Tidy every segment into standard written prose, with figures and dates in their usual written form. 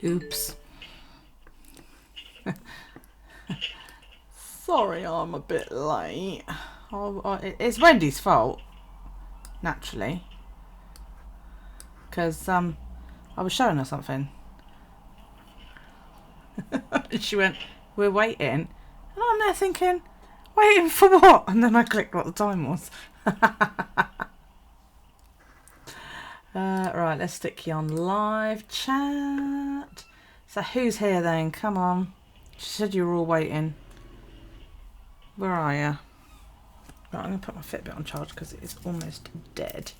Oops. Sorry, I'm a bit late. It's Wendy's fault, naturally, because I was showing her something. She went, "We're waiting," and I'm there thinking, "Waiting for what?" And then I clicked what the time was. Right, let's stick you on live chat. So who's here then? Come on. She said you were all waiting. Where are you? Right, I'm going to put my Fitbit on charge because it is almost dead.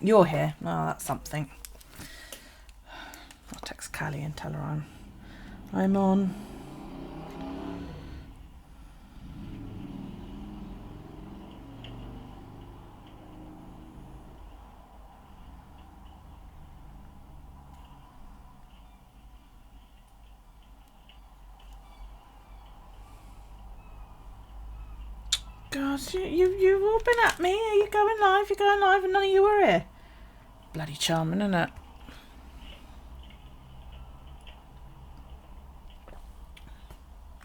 You're here. Oh, that's something. I'll text Callie and tell her I'm on. God, you've all been at me. Are you going live? You're going live and none of you were here. Bloody charming, isn't it?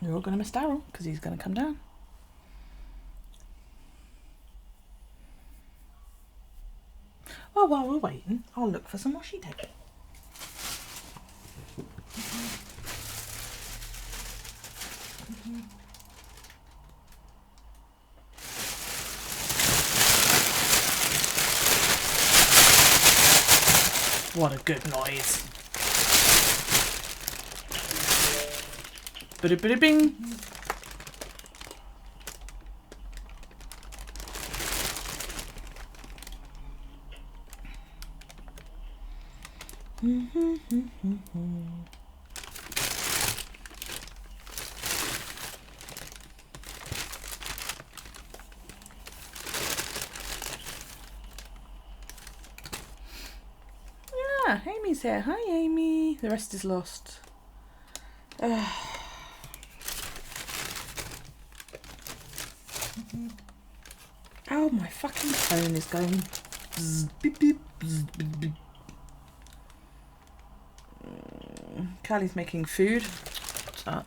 You're all going to miss Daryl because he's going to come down. Oh, while we're waiting, I'll look for some washi tape. What a good noise. Bada bada bing. Yeah, Amy's here. Hi, Amy. The rest is lost. Oh, my fucking phone is going. Bzz, beep, beep, bzz, beep, beep. Callie's making food. What's that?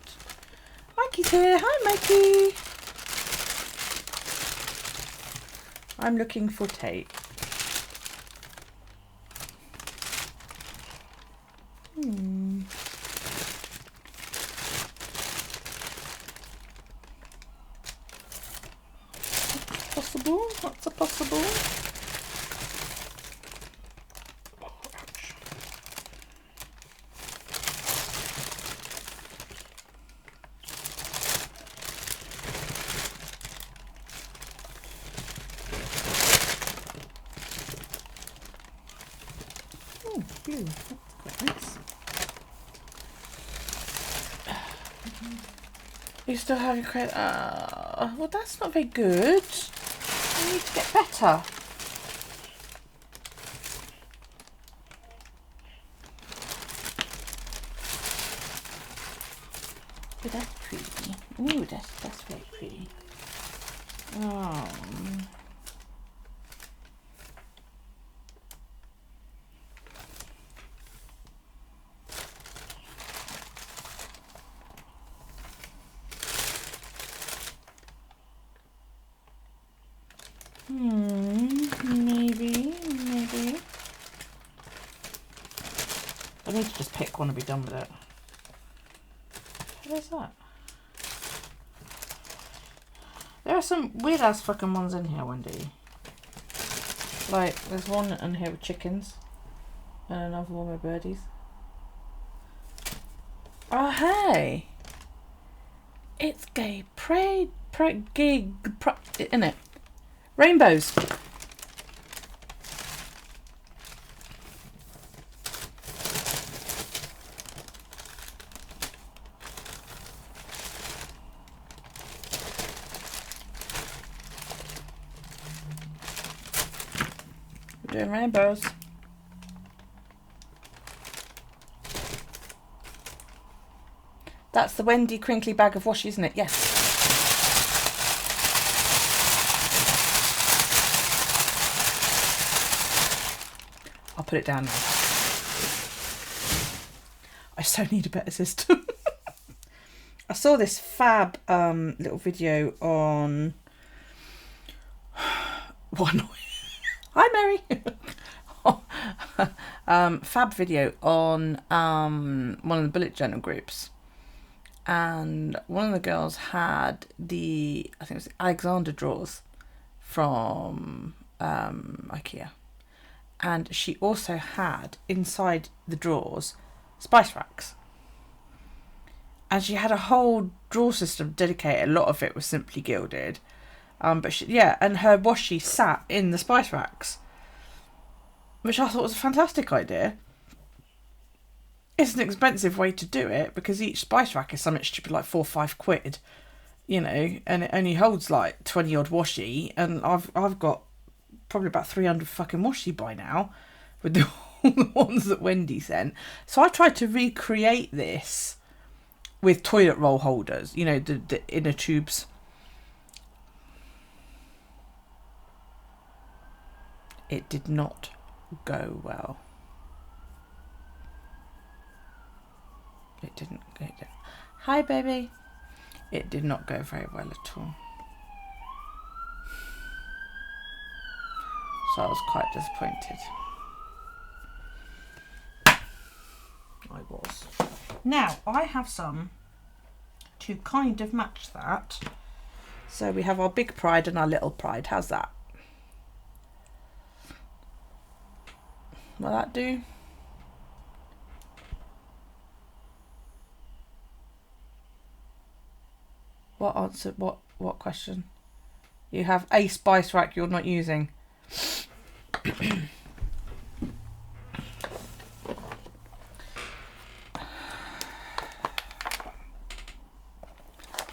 Mikey's here. Hi, Mikey. I'm looking for tape. Possible? What's a possible? Oh, ouch. Oh, phew. That's quite nice. You still have your credit? Well, that's not very good. I need to get better. Oh, that's pretty. Ooh, that's very pretty. Oh. Maybe. I need to just pick one and be done with it. What is that? There are some weird ass fucking ones in here, Wendy. Like, there's one in here with chickens. And another one with birdies. Oh, hey! It's gay pride, innit? Rainbows. We're doing rainbows. That's the Wendy crinkly bag of washi, isn't it? Yes. I'll put it down now. I so need a better system. I saw this fab little video on one. Hi Mary. Fab video on one of the bullet journal groups, and one of the girls had the, I think it was the Alexander drawers from IKEA, and she also had inside the drawers spice racks. And she had a whole drawer system dedicated. A lot of it was simply gilded. But she, yeah, and her washi sat in the spice racks, which I thought was a fantastic idea. It's an expensive way to do it because each spice rack is something stupid like 4 or 5 quid, you know, and it only holds like 20 odd washi. And I've got probably about 300 fucking washi by now with all the ones that Wendy sent. So I tried to recreate this with toilet roll holders, you know, the inner tubes. It did not go well. It didn't. Hi, baby. It did not go very well at all. So I was quite disappointed. I was. Now, I have some to kind of match that. So we have our big pride and our little pride. How's that? Will that do? What answer? What question? You have a spice rack you're not using.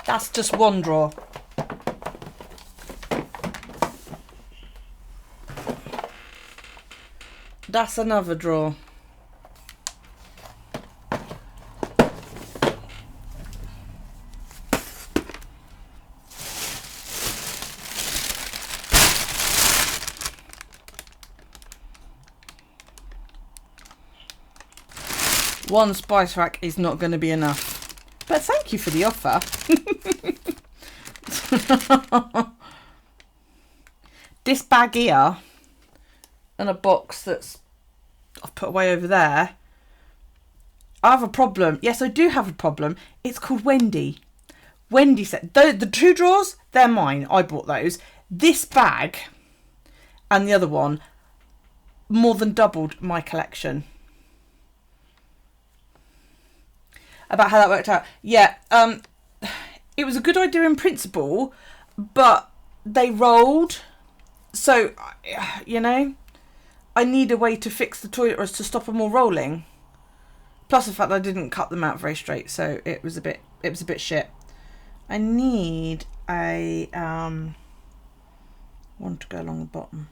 That's just one drawer. That's another drawer. One spice rack is not going to be enough. But thank you for the offer. This bag here and a box that's I've put away over there. I have a problem. Yes, I do have a problem. It's called Wendy. Wendy said the 2 drawers, they're mine. I bought those. This bag and the other one more than doubled my collection. About how that worked out. Yeah, it was a good idea in principle, but they rolled. So, you know, I need a way to fix the toilet rolls to stop them all rolling. Plus the fact that I didn't cut them out very straight, so it was a bit shit. I need a one to go along the bottom.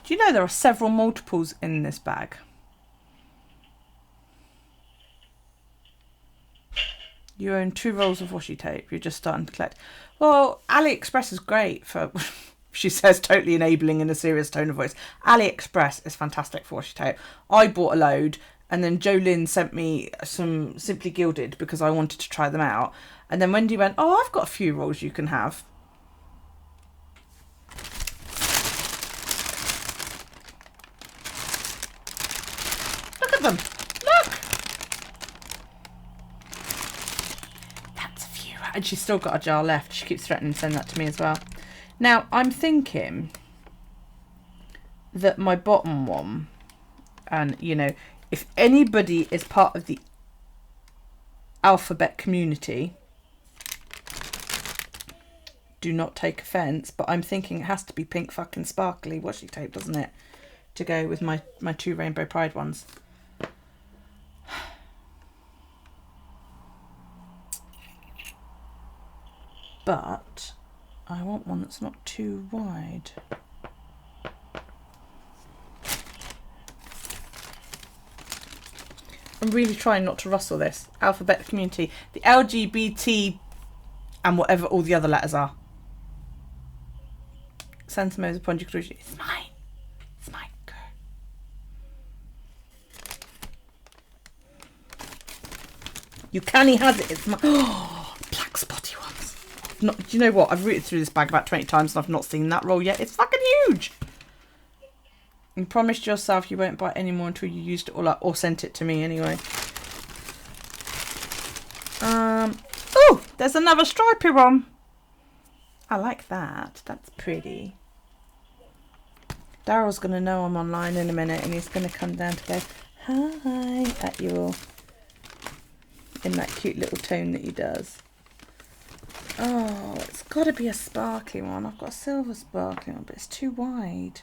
Do you know there are several multiples in this bag? You own 2 rolls of washi tape. You're just starting to collect. Well, AliExpress is great for, she says, totally enabling in a serious tone of voice. AliExpress is fantastic for washi tape. I bought a load and then Jolynn sent me some Simply Gilded because I wanted to try them out. And then Wendy went, oh, I've got a few rolls you can have. Them. Look, that's a few, and she's still got a jar left. She keeps threatening to send that to me as well. Now I'm thinking that my bottom one, and you know, if anybody is part of the alphabet community, do not take offense, but I'm thinking it has to be pink fucking sparkly washi tape, doesn't it, to go with my 2 Rainbow Pride ones. But I want one that's not too wide. I'm really trying not to rustle this. Alphabet community. The LGBT and whatever all the other letters are. Santa Mosa Pondicherry. It's mine. It's mine. Go. You canny has it. It's mine. Oh, black spotty ones. Not. Do you know what? I've rooted through this bag about 20 times and I've not seen that roll yet. It's fucking huge. You promised yourself you won't buy any more until you used it all up, or sent it to me anyway. Oh, there's another stripy one. I like that. That's pretty. Daryl's going to know I'm online in a minute and he's going to come down to go hi at you all in that cute little tone that he does. Oh, it's got to be a sparkly one. I've got a silver sparkly one, but it's too wide.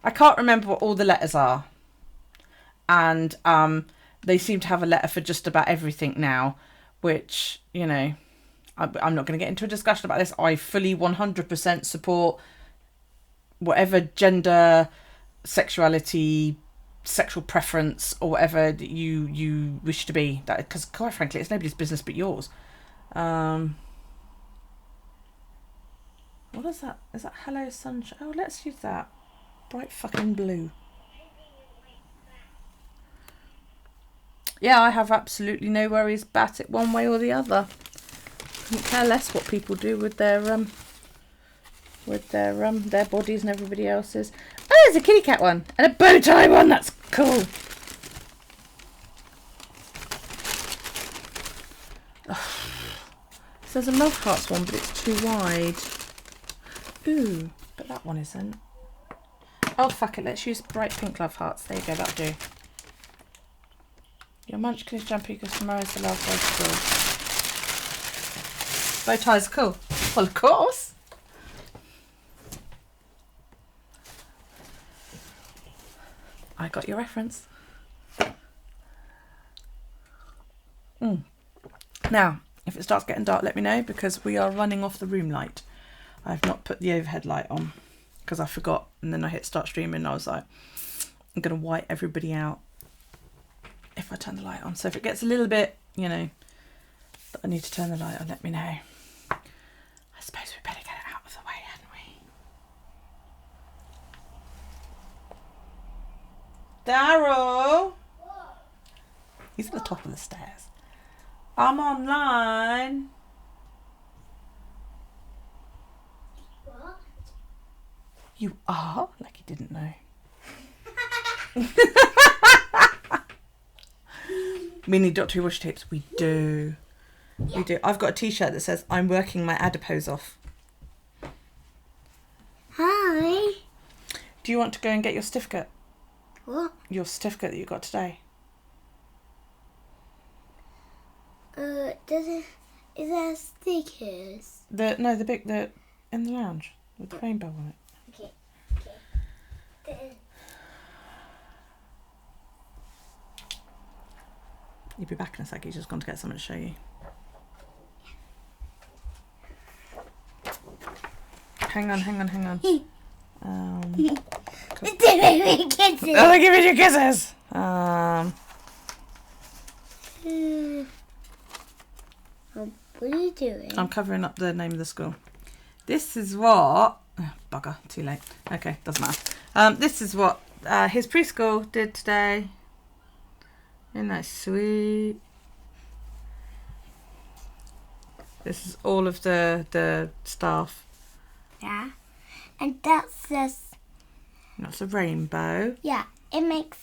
I can't remember what all the letters are. And they seem to have a letter for just about everything now, which, you know, I'm not going to get into a discussion about this. I fully 100% support whatever gender, sexuality, sexual preference, or whatever that you wish to be. That, because quite frankly, it's nobody's business but yours. What is that? Is that Hello Sunshine? Oh, let's use that. Bright fucking blue. Yeah, I have absolutely no worries about it one way or the other. Couldn't care less what people do with their bodies and everybody else's. Oh, there's a kitty cat one and a bow tie one. That's cool. So there's a love hearts one, but it's too wide. Ooh, but that one isn't. Oh, fuck it. Let's use bright pink love hearts. There you go. That'll do. Your munchkin is jumpy because tomorrow's the last day of school. Bow ties are cool. Well, of course. I got your reference. Now, if it starts getting dark, let me know because we are running off the room light. I've not put the overhead light on because I forgot, and then I hit start streaming and I was like, I'm going to white everybody out if I turn the light on. So if it gets a little bit, you know, that I need to turn the light on, let me know. I suppose we better get it out of the way, hadn't we? Daryl! He's at the top of the stairs. I'm online. What? You are? Like you didn't know. We need Doctor Who washi tapes. We do. Yeah. We do. I've got a t-shirt that says, I'm working my adipose off. Hi. Do you want to go and get your certificate? What? Your certificate that you got today. Is there stickers? The big in the lounge with the rainbow on it. Okay. You'll be back in a sec. He's just gone to get something to show you. Hang on. Kisses. Oh, they're giving you kisses. What are you doing? I'm covering up the name of the school. This is what... Oh, bugger, too late. Okay, doesn't matter. This is what his preschool did today. Isn't that sweet? This is all of the staff. Yeah. And that says... That's a rainbow. Yeah, it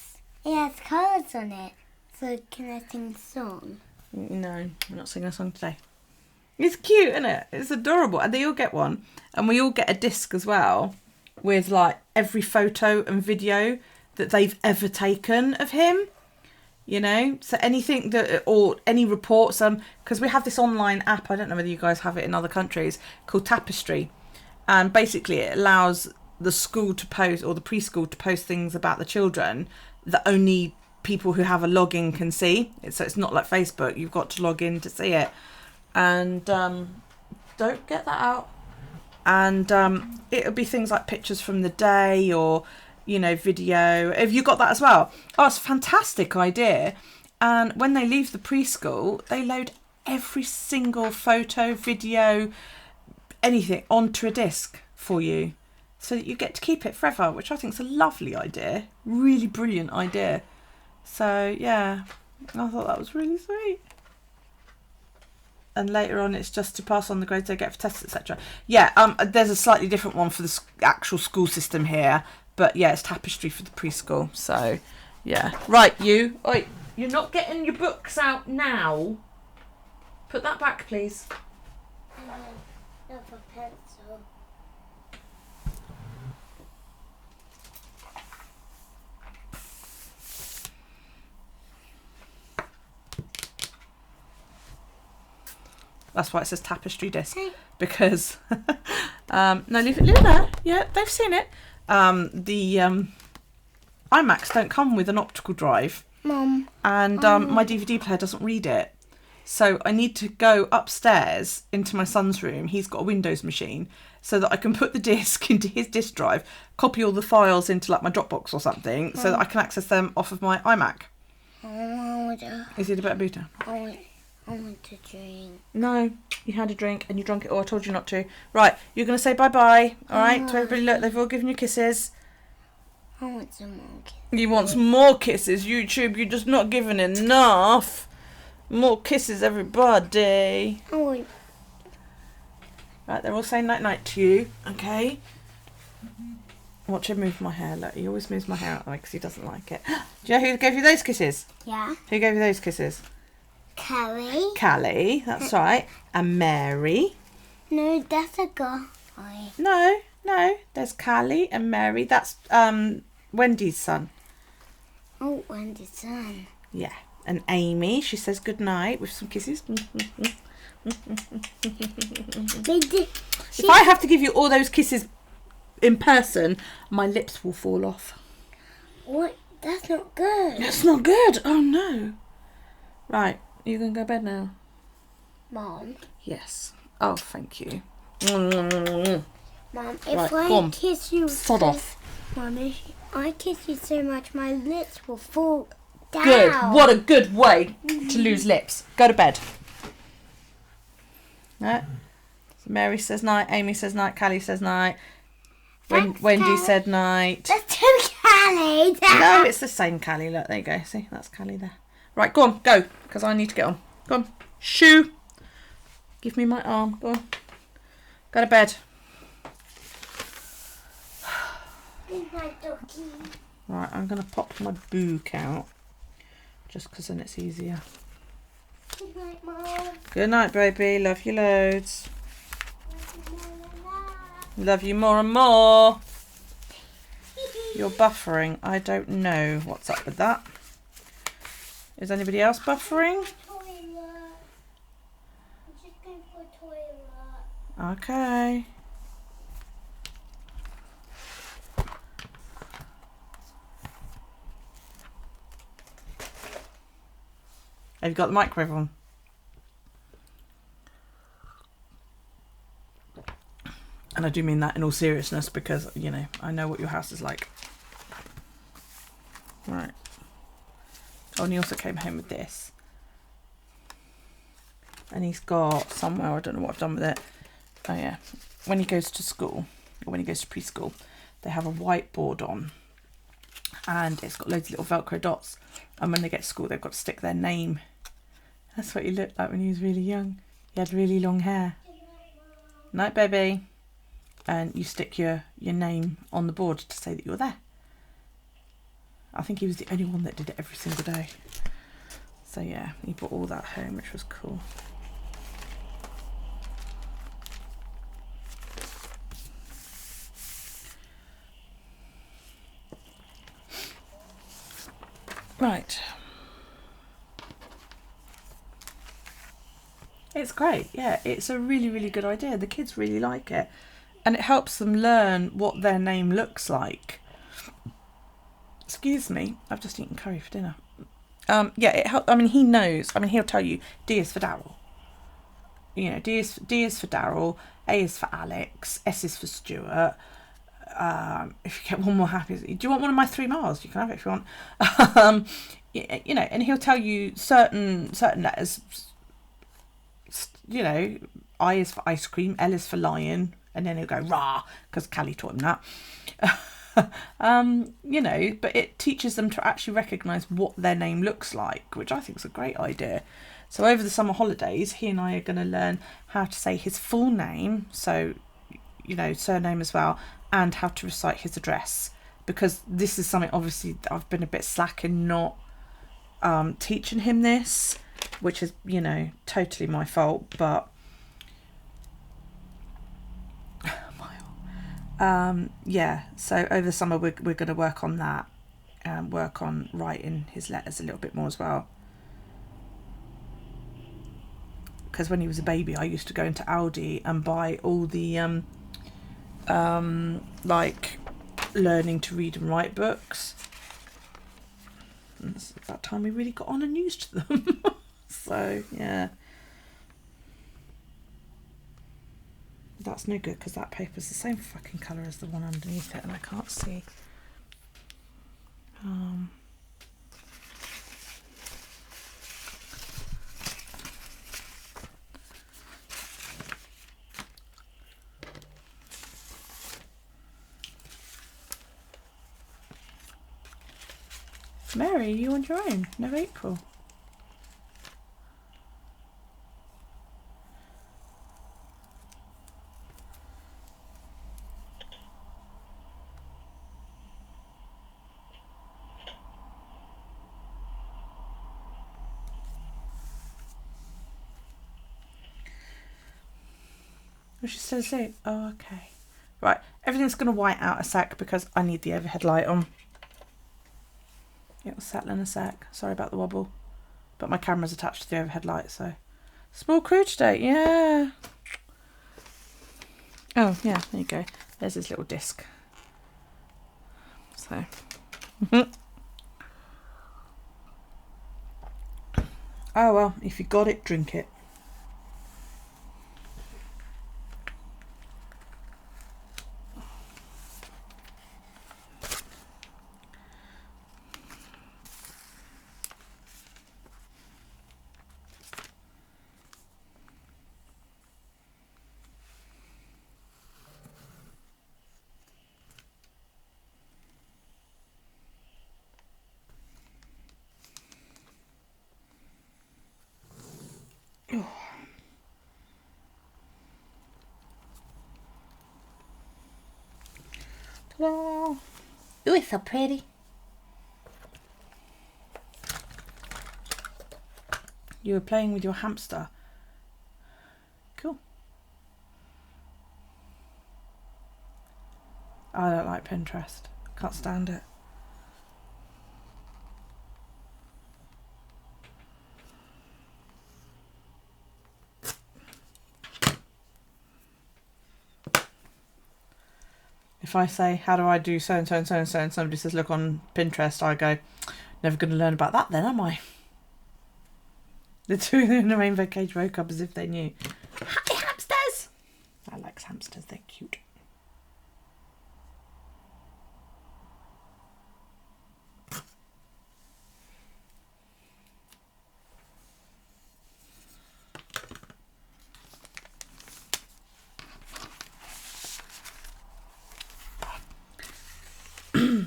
has colours on it. So can I sing the song? No, we're not singing a song today. It's cute, isn't it? It's adorable. And they all get one. And we all get a disc as well with like every photo and video that they've ever taken of him. You know? So anything that, or any reports, because we have this online app, I don't know whether you guys have it in other countries, called Tapestry. And basically it allows the school to post, or the preschool to post things about the children that only people who have a login can see. So it's not like Facebook. You've got to log in to see it. And don't get that out. And it'll be things like pictures from the day, or you know, video. Have you got that as well? Oh, it's a fantastic idea. And when they leave the preschool, they load every single photo, video, anything onto a disc for you, so that you get to keep it forever, which I think is a lovely idea. Really brilliant idea. So yeah, I thought that was really sweet. And later on, it's just to pass on the grades they get for tests, etc. Yeah, there's a slightly different one for the actual school system here, but yeah, it's tapestry for the preschool. So yeah, right, you. Oi, you're not getting your books out now. Put that back, please. Not for pencil. That's why it says tapestry disc, because no, leave it there. Yeah, they've seen it. The iMacs don't come with an optical drive, Mum. and my DVD player doesn't read it. So I need to go upstairs into my son's room. He's got a Windows machine, so that I can put the disc into his disc drive, copy all the files into like my Dropbox or something, so that I can access them off of my iMac. Is it a better booter? I want to drink. No, you had a drink and you drank it all. I told you not to. Right, you're going to say bye-bye, all right, to everybody. Look, they've all given you kisses. I want some more kisses. You want some more kisses, YouTube. You're just not giving enough. More kisses, everybody. Oh, Right, they're all saying night-night to you, okay? Watch him move my hair. Look, he always moves my hair out because he doesn't like it. Do you know who gave you those kisses? yeah. Who gave you those kisses? Callie. Callie, that's right. And Mary. No, that's a guy. No, there's Callie and Mary. That's Wendy's son. Oh, Wendy's son. Yeah. And Amy, she says good night with some kisses. If I have to give you all those kisses in person, my lips will fall off. What? That's not good. That's not good. Oh no. Right, you can go to bed now. Mom. Yes. Oh, thank you. Mom, if Right, I kiss you, Sod off. Mom, if I kiss you so much, my lips will fall down. Good. What a good way to lose lips. Go to bed. Right. So Mary says night. Amy says night. Callie says night. Thanks, Wendy Callie. said night. That's two Callie. No, it's the same Callie. Look, there you go. See, that's Callie there. Right, go on, go, because I need to get on. Go on. Shoo. Give me my arm. Go on. Go to bed. Good night, doggy. Right, I'm going to pop my book out, just because then it's easier. Good night, Mom. Good night, baby. Love you loads. Love you more and more. You're buffering. I don't know what's up with that. Is anybody else buffering? Toilet. I'm just going for a toilet. Okay. Have you got the microwave on? And I do mean that in all seriousness, because, you know, I know what your house is like. Right. Oh, and he also came home with this. And he's got somewhere, I don't know what I've done with it. Oh yeah. When he goes to school, or when he goes to preschool, they have a whiteboard on. And it's got loads of little Velcro dots. And when they get to school, they've got to stick their name. That's what he looked like when he was really young. He had really long hair. Night, baby. And you stick your name on the board to say that you're there. I think he was the only one that did it every single day. So yeah, he brought all that home, which was cool. Right. It's great, yeah. It's a really, really good idea. The kids really like it. And it helps them learn what their name looks like. Excuse me, I've just eaten curry for dinner. Yeah, it helps. I mean, he knows. I mean, he'll tell you, D is for Daryl. You know, D is for Daryl, A is for Alex, S is for Stuart, if you get one more happy, do you want one of my 3 miles? You can have it if you want. You know, and he'll tell you certain letters. You know, I is for ice cream, L is for lion, and then he'll go rah because Callie taught him that. You know, but it teaches them to actually recognise what their name looks like, which I think is a great idea. So over the summer holidays, he and I are going to learn how to say his full name, so, you know, surname as well, and how to recite his address, because this is something obviously I've been a bit slack in not teaching him this, which is, you know, totally my fault, but yeah, so over the summer we're going to work on that and work on writing his letters a little bit more as well, because when he was a baby I used to go into Aldi and buy all the like learning to read and write books, and it's about time we really got on and used them. So yeah, that's no good because that paper's the same fucking colour as the one underneath it and I can't see. Mary, you on your own? No April. What she says say? Oh, okay. Right, everything's going to white out a sec because I need the overhead light on. It'll settle in a sec. Sorry about the wobble. But my camera's attached to the overhead light, so. Small crew today, yeah. Oh, yeah, there you go. There's his little disc. So. Oh, well, if you got it, drink it. Oh, it's so pretty. You were playing with your hamster. Cool. I don't like Pinterest. Can't stand it. If I say, how do I do so and so and so and so, and somebody says, look on Pinterest, I go, never going to learn about that then, am I? The two in the rainbow cage woke up as if they knew. Hi, hamsters! I like hamsters, they're cute.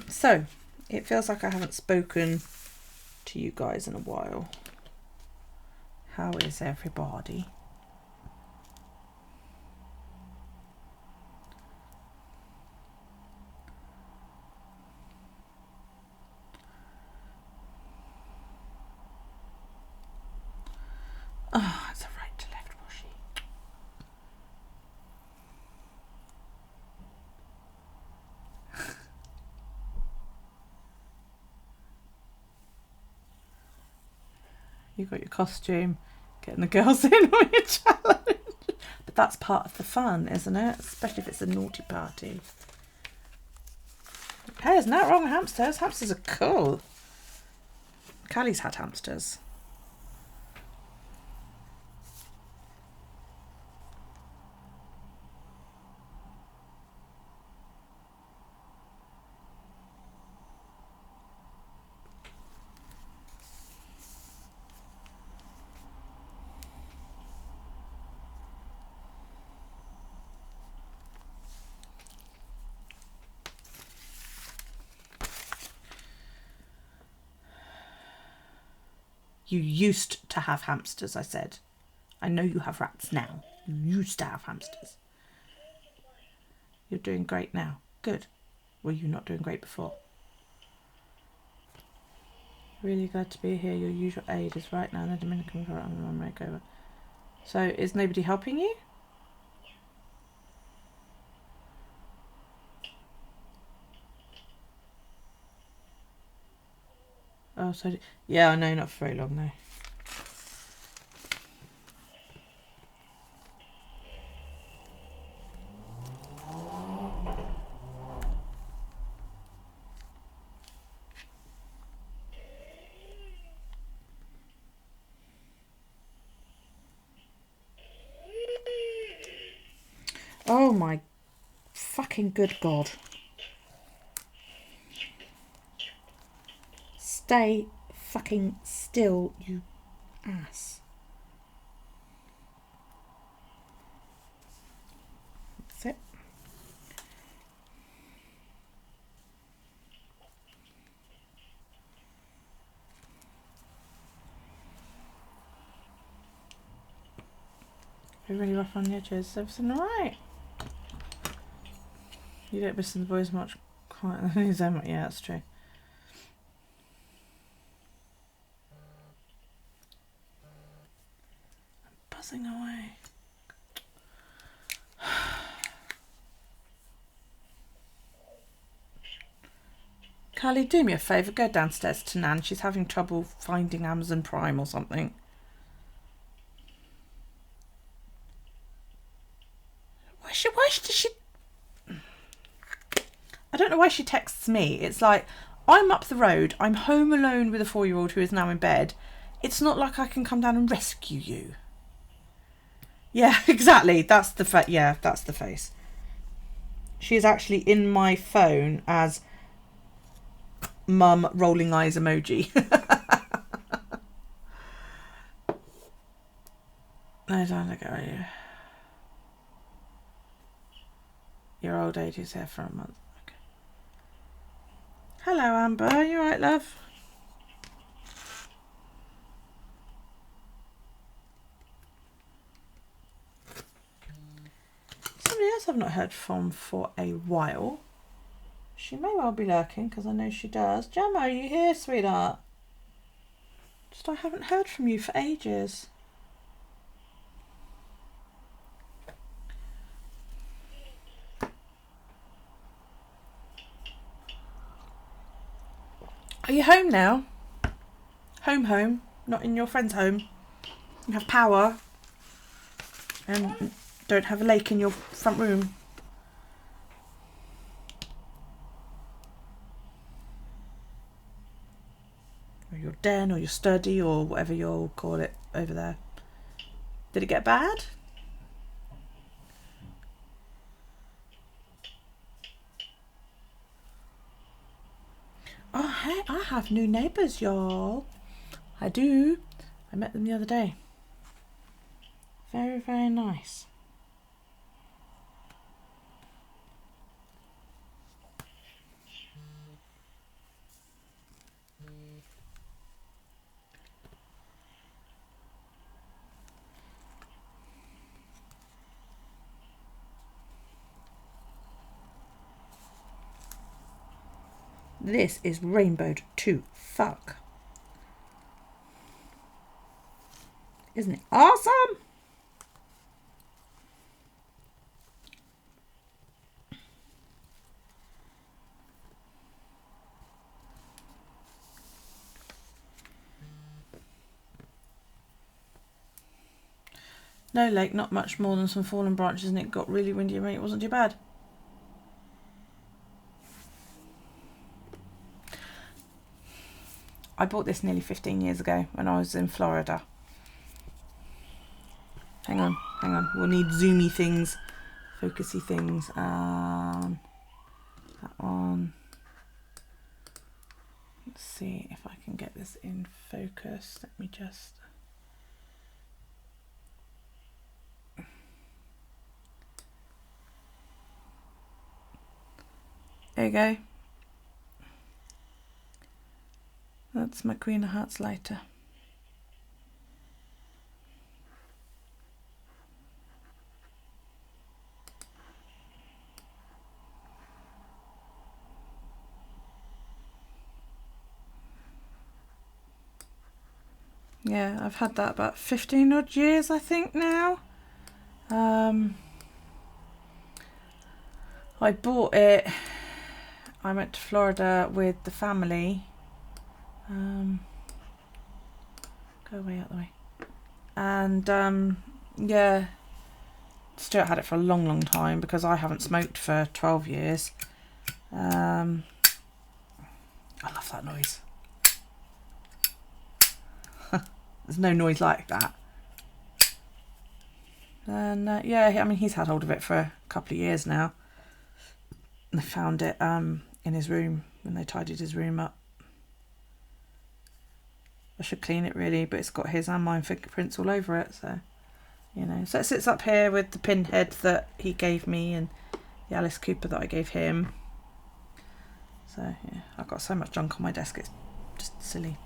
So, it feels like I haven't spoken to you guys in a while. How is everybody? Oh, it's a right to left washy. You got your costume, getting the girls in on your challenge. But that's part of the fun, isn't it? Especially if it's a naughty party. Hey, isn't that wrong, hamsters? Hamsters are cool. Callie's had hamsters. You used to have hamsters, I said. I know you have rats now. You used to have hamsters. You're doing great now. Good. Were you not doing great before? Really glad to be here. Your usual aid is right now in the Dominican Republic on the makeover. So is nobody helping you? Oh, so yeah, no, not for very long, no. Oh my fucking good God. Stay fucking still, you ass. That's it. We're really rough on the edges. Is everything alright? You don't listen to the voice much quieter than his own. Yeah, that's true. I'm buzzing away. Carly, do me a favour. Go downstairs to Nan. She's having trouble finding Amazon Prime or something. Why does she... I don't know why she texts me. It's like, I'm up the road. I'm home alone with a 4-year-old who is now in bed. It's not like I can come down and rescue you. Yeah, exactly. That's the yeah, that's the face. She is actually in my phone as mum rolling eyes emoji. No, don't look at you. Your old age is here for a month. Okay. Hello, Amber. You alright, love? Somebody else I've not heard from for a while. She may well be lurking because I know she does. Gemma, are you here, sweetheart? Just I haven't heard from you for ages. Are you home now? Home, not in your friend's home. You have power and don't have a lake in your front room. Or your den or your study or whatever you'll call it over there. Did it get bad? Oh, hey, I have new neighbours, y'all. I do. I met them the other day. Very, very nice. This is rainbowed to fuck. Isn't it awesome? No lake, not much more than some fallen branches, and it got really windy and rainy. It wasn't too bad. I bought this nearly 15 years ago when I was in Florida. Hang on. We'll need zoomy things, focusy things. That one. Let's see if I can get this in focus. Let me just... There you go. That's my Queen of Hearts lighter. Yeah, I've had that about 15 odd years, I think now. I bought it, I went to Florida with the family. Go away, out the way. And yeah, Stuart had it for a long, long time because I haven't smoked for 12 years. I love that noise. There's no noise like that. And yeah, I mean, he's had hold of it for a couple of years now. And they found it in his room when they tidied his room up. I should clean it really, but it's got his and mine fingerprints all over it, so you know. So it sits up here with the pinhead that he gave me and the Alice Cooper that I gave him. So yeah, I've got so much junk on my desk, it's just silly.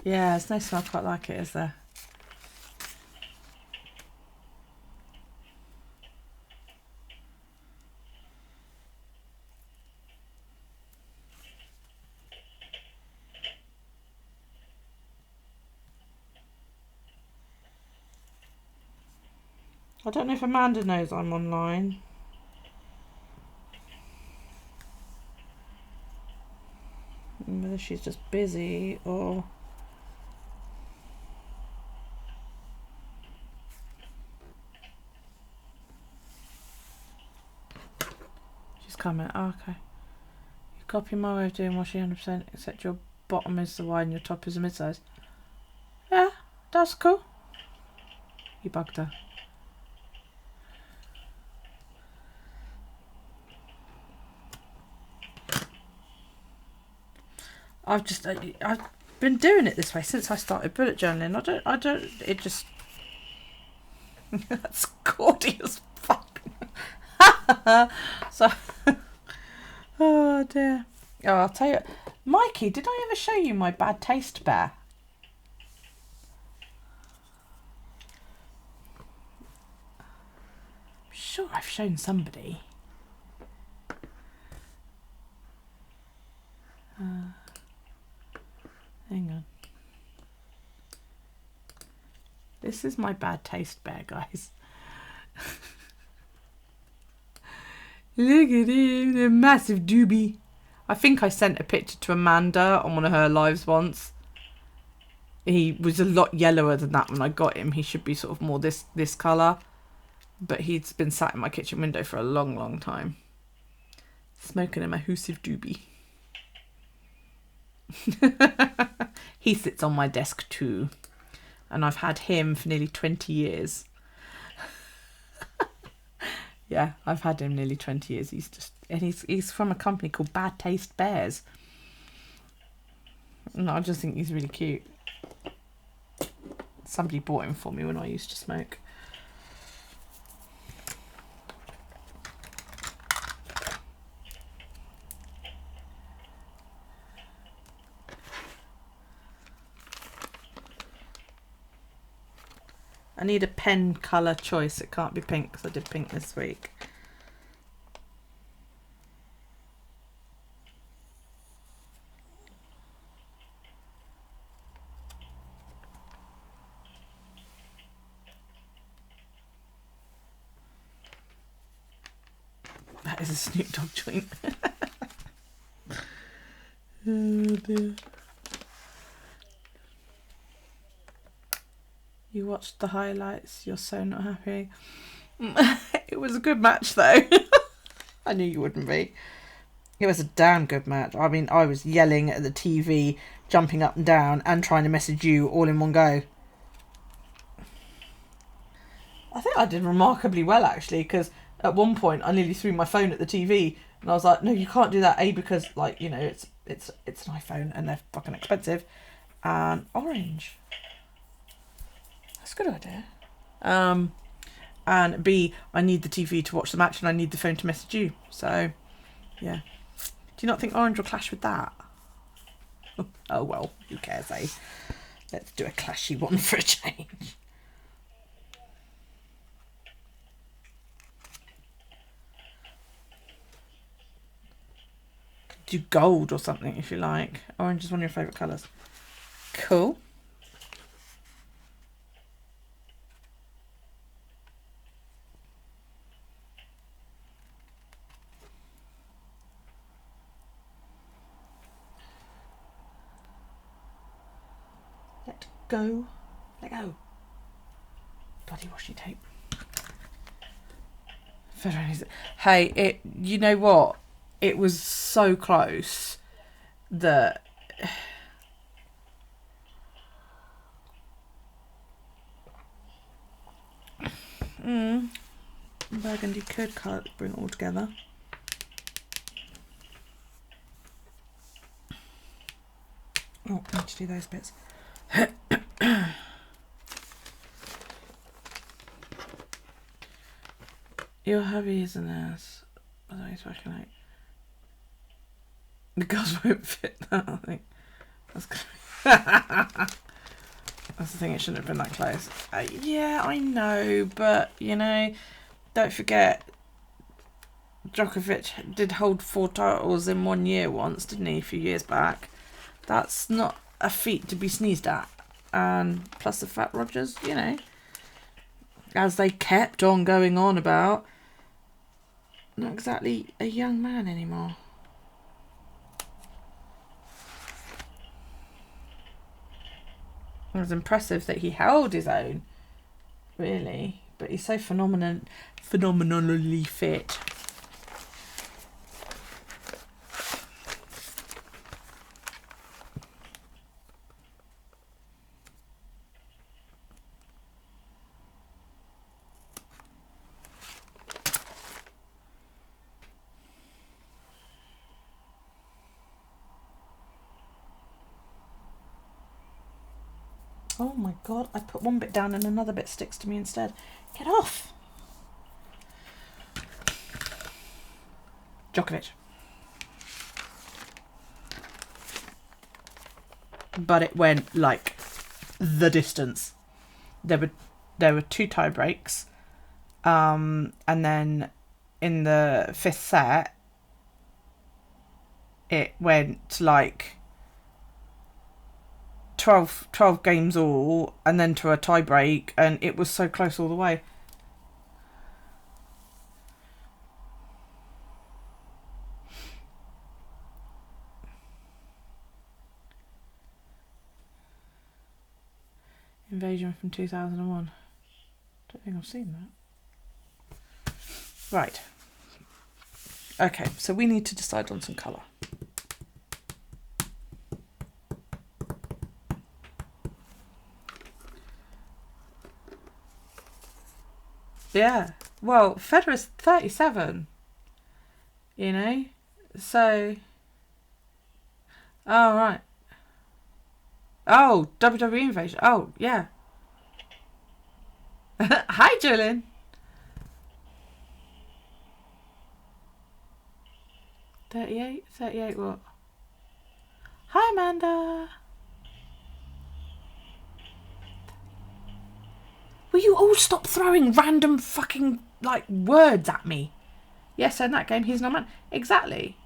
Yeah, there's no smell quite like it, is there? I don't know if Amanda knows I'm online. Whether she's just busy or... She's coming. Oh, okay. You copy my way of doing washing 100%, except your bottom is the wide and your top is the mid-size. Yeah, that's cool. You bugged her. I've been doing it this way since I started bullet journaling. It just... That's gaudy as fuck. So... Oh dear. Oh, I'll tell you... Mikey, did I ever show you my bad taste bear? I'm sure I've shown somebody. Hang on. This is my bad taste bear, guys. Look at him, the massive doobie. I think I sent a picture to Amanda on one of her lives once. He was a lot yellower than that when I got him. He should be sort of more this colour. But he's been sat in my kitchen window for a long, long time. Smoking a massive doobie. He sits on my desk too, and I've had him for nearly 20 years. Yeah, I've had him nearly 20 years. He's from a company called Bad Taste Bears. No, I just think he's really cute. Somebody bought him for me when I used to smoke. I need a pen colour choice. It can't be pink because I did pink this week. That is a Snoop Dogg joint. Oh dear. You watched the highlights, you're so not happy. It was a good match though. I knew you wouldn't be. It was a damn good match. I mean, I was yelling at the TV, jumping up and down, and trying to message you all in one go. I think I did remarkably well actually, because at one point I nearly threw my phone at the TV, and I was like, no, you can't do that. A, because like, you know, it's an iPhone and they're fucking expensive, and orange. That's a good idea. And B, I need the TV to watch the match and I need the phone to message you. So, yeah. Do you not think orange will clash with that? Oh well, who cares, eh? Let's do a clashy one for a change. Do gold or something if you like. Orange is one of your favourite colours. Cool. Let go. Let go. Bloody washi tape. Hey, you know what? It was so close that burgundy could bring it all together. Oh, I need to do those bits. Your hubby isn't as he's working out. The girls won't fit that, I think. That's the thing, it shouldn't have been that close. Yeah, I know, but, you know, don't forget, Djokovic did hold 4 titles in 1 year once, didn't he, a few years back? That's not a feat to be sneezed at. And plus the fact Rogers, you know, as they kept on going on about, not exactly a young man anymore. It was impressive that he held his own, really, but he's so phenomenally fit. Oh my god, I put one bit down and another bit sticks to me instead. Get off! Djokovic. But it went like the distance. There were 2 tie breaks. And then in the 5th set it went like 12 games all, and then to a tie break, and it was so close all the way. Invasion from 2001. Don't think I've seen that. Right. Okay, so we need to decide on some colour. Yeah. Well, Federer's 37. You know? So... Oh, right. Oh, WWE Invasion. Oh, yeah. Hi, Julian. $38 what? Hi, Amanda. Will you all stop throwing random fucking, like, words at me? Yes, so in that game, he's not man. Exactly.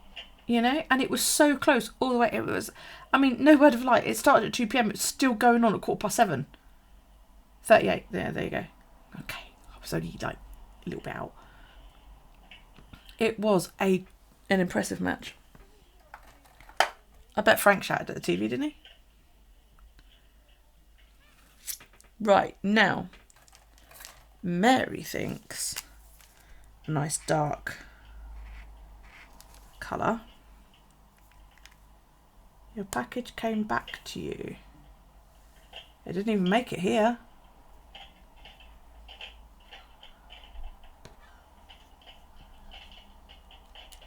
You know? And it was so close all the way. It was, I mean, no word of lie. It started at 2 p.m. It's still going on at 7:15. 38. There you go. Okay. I was only, like, a little bit out. It was an impressive match. I bet Frank shouted at the TV, didn't he? Right, now... Mary thinks nice dark colour. Your package came back to you. It didn't even make it here.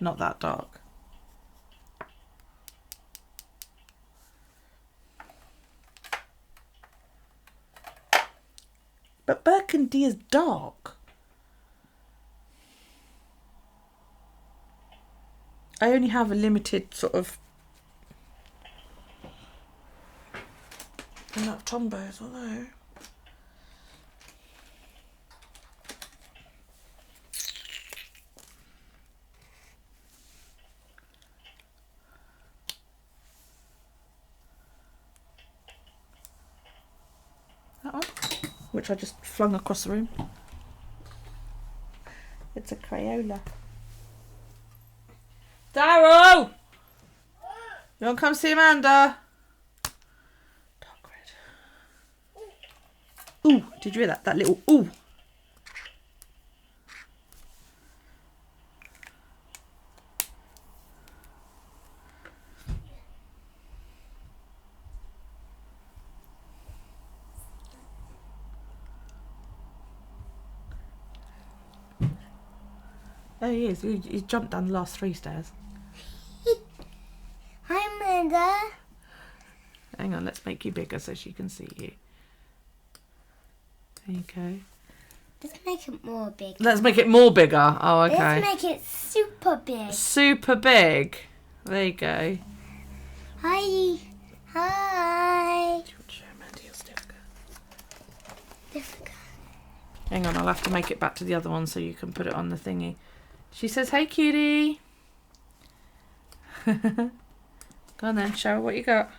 Not that dark. But burgundy is dark. I only have a limited sort of Tombos, although. That one, which I just flung across the room. It's a Crayola. Daryl! You want to come see Amanda? Dark red. Ooh, did you hear that? That little ooh. Oh, he is. He jumped down the last 3 stairs. Hi, Amanda. Hang on, let's make you bigger so she can see you. There you go. Let's make it more big. Let's make it more bigger. Oh, okay. Let's make it super big. Super big. There you go. Hi. Hi. Do you want to show Amanda your sticker? Difficult. Hang on, I'll have to make it back to the other one so you can put it on the thingy. She says, hey, cutie. Go on then, show her what you got.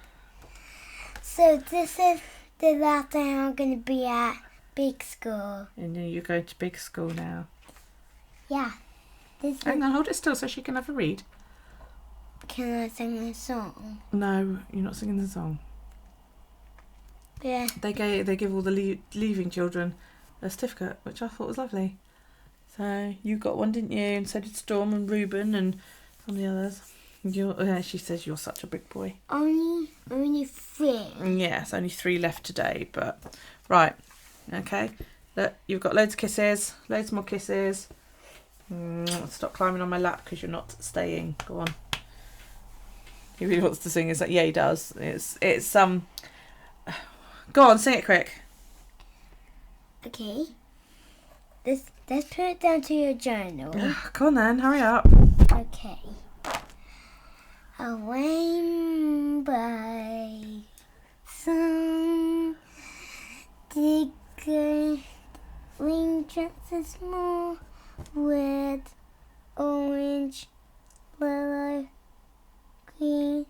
So this is the last time I'm going to be at big school. And then you're going to big school now. Yeah. This Hang is, on, hold it still so she can have a read. can I sing a song? No, you're not singing the song. Yeah. They give all the leaving children a certificate, which I thought was lovely. So you got one, didn't you? And so did Storm and Ruben and the others. She says you're such a big boy. Only 3. Yes, only 3 left today, but right, okay. Look, you've got loads of kisses, loads more kisses. Stop climbing on my lap because you're not staying. Go on. He really wants to sing. Is that? Yeah, he does. It's Go on, sing it quick. Okay. Let's put it down to your journal. Go on then, hurry up. Okay. A rainbow sun, digger, raindrops are small, red, orange, yellow, green,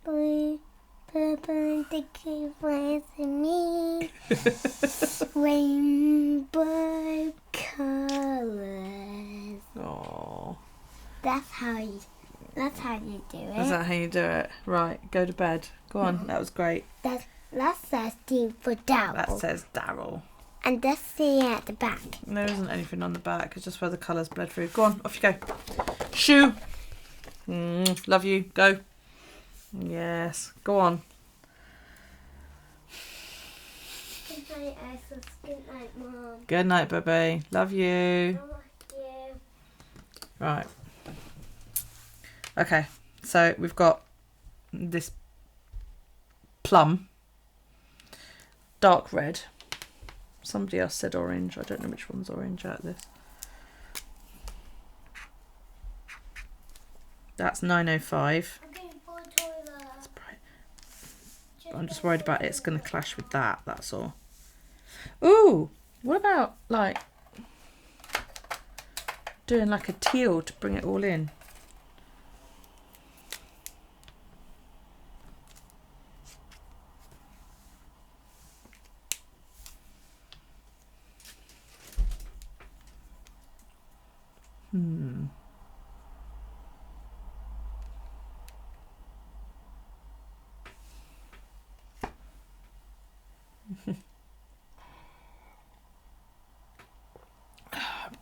blue, purple, and the flies in me. Rainbow colors. Oh, That's how you do it. is that how you do it? Right, go to bed. Go on, that was great. That says D for Daryl. That says Daryl. And that's the at the back. There isn't anything on the back. It's just where the colours bled through. Go on, off you go. Shoo. Love you. Go. Yes. Go on. Good night, Isis. Good night, Mom. Good night, baby. Love you. I love you. Right. Okay. So we've got this plum, dark red. Somebody else said orange. I don't know which one's orange out of this. That's 905. I'm going for a toilet. That's bright. But I'm just worried about it's going to clash with that. That's all. Ooh, what about like doing like a teal to bring it all in?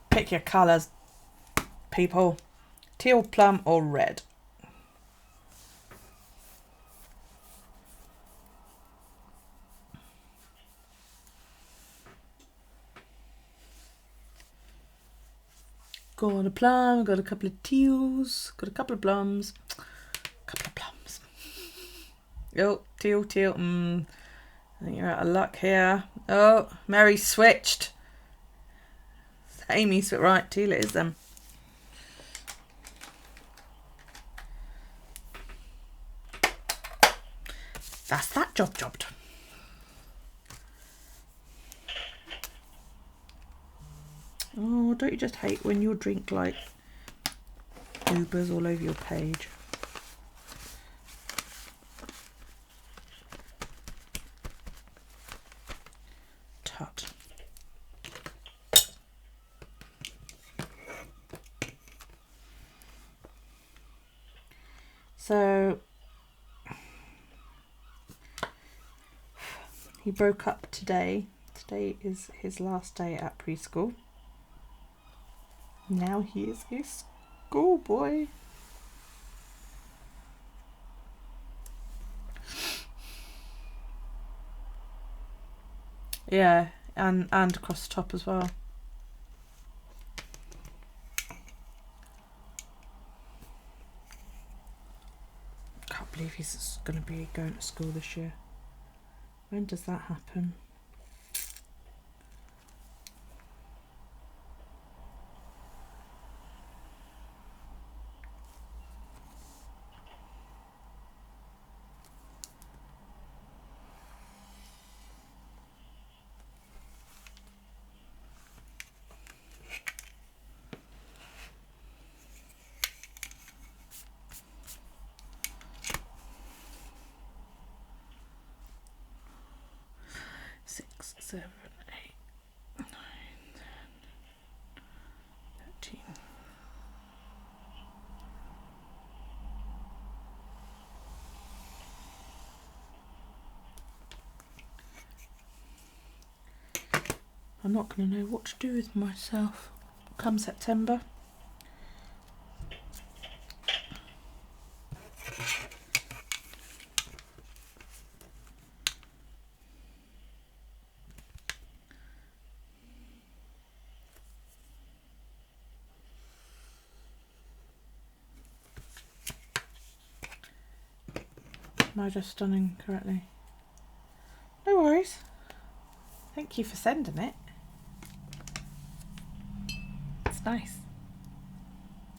Pick your colours, people. Teal, plum or red. Got a plum, got a couple of teals, got a couple of plums. Oh, teal. I think you're out of luck here. Oh, Mary switched. Amy switched. Right, teal it is then. That's that jobbed. Oh, don't you just hate when your drink like Ubers all over your page? Tut. So he broke up today. Today is his last day at preschool. Now he is a schoolboy. Yeah, and across the top as well. Can't believe he's going to be going to school this year. When does that happen? Six, 7, 8, 9, 10, 13. I'm not going to know what to do with myself come September. Am I just stunning correctly? No worries. Thank you for sending it. It's nice.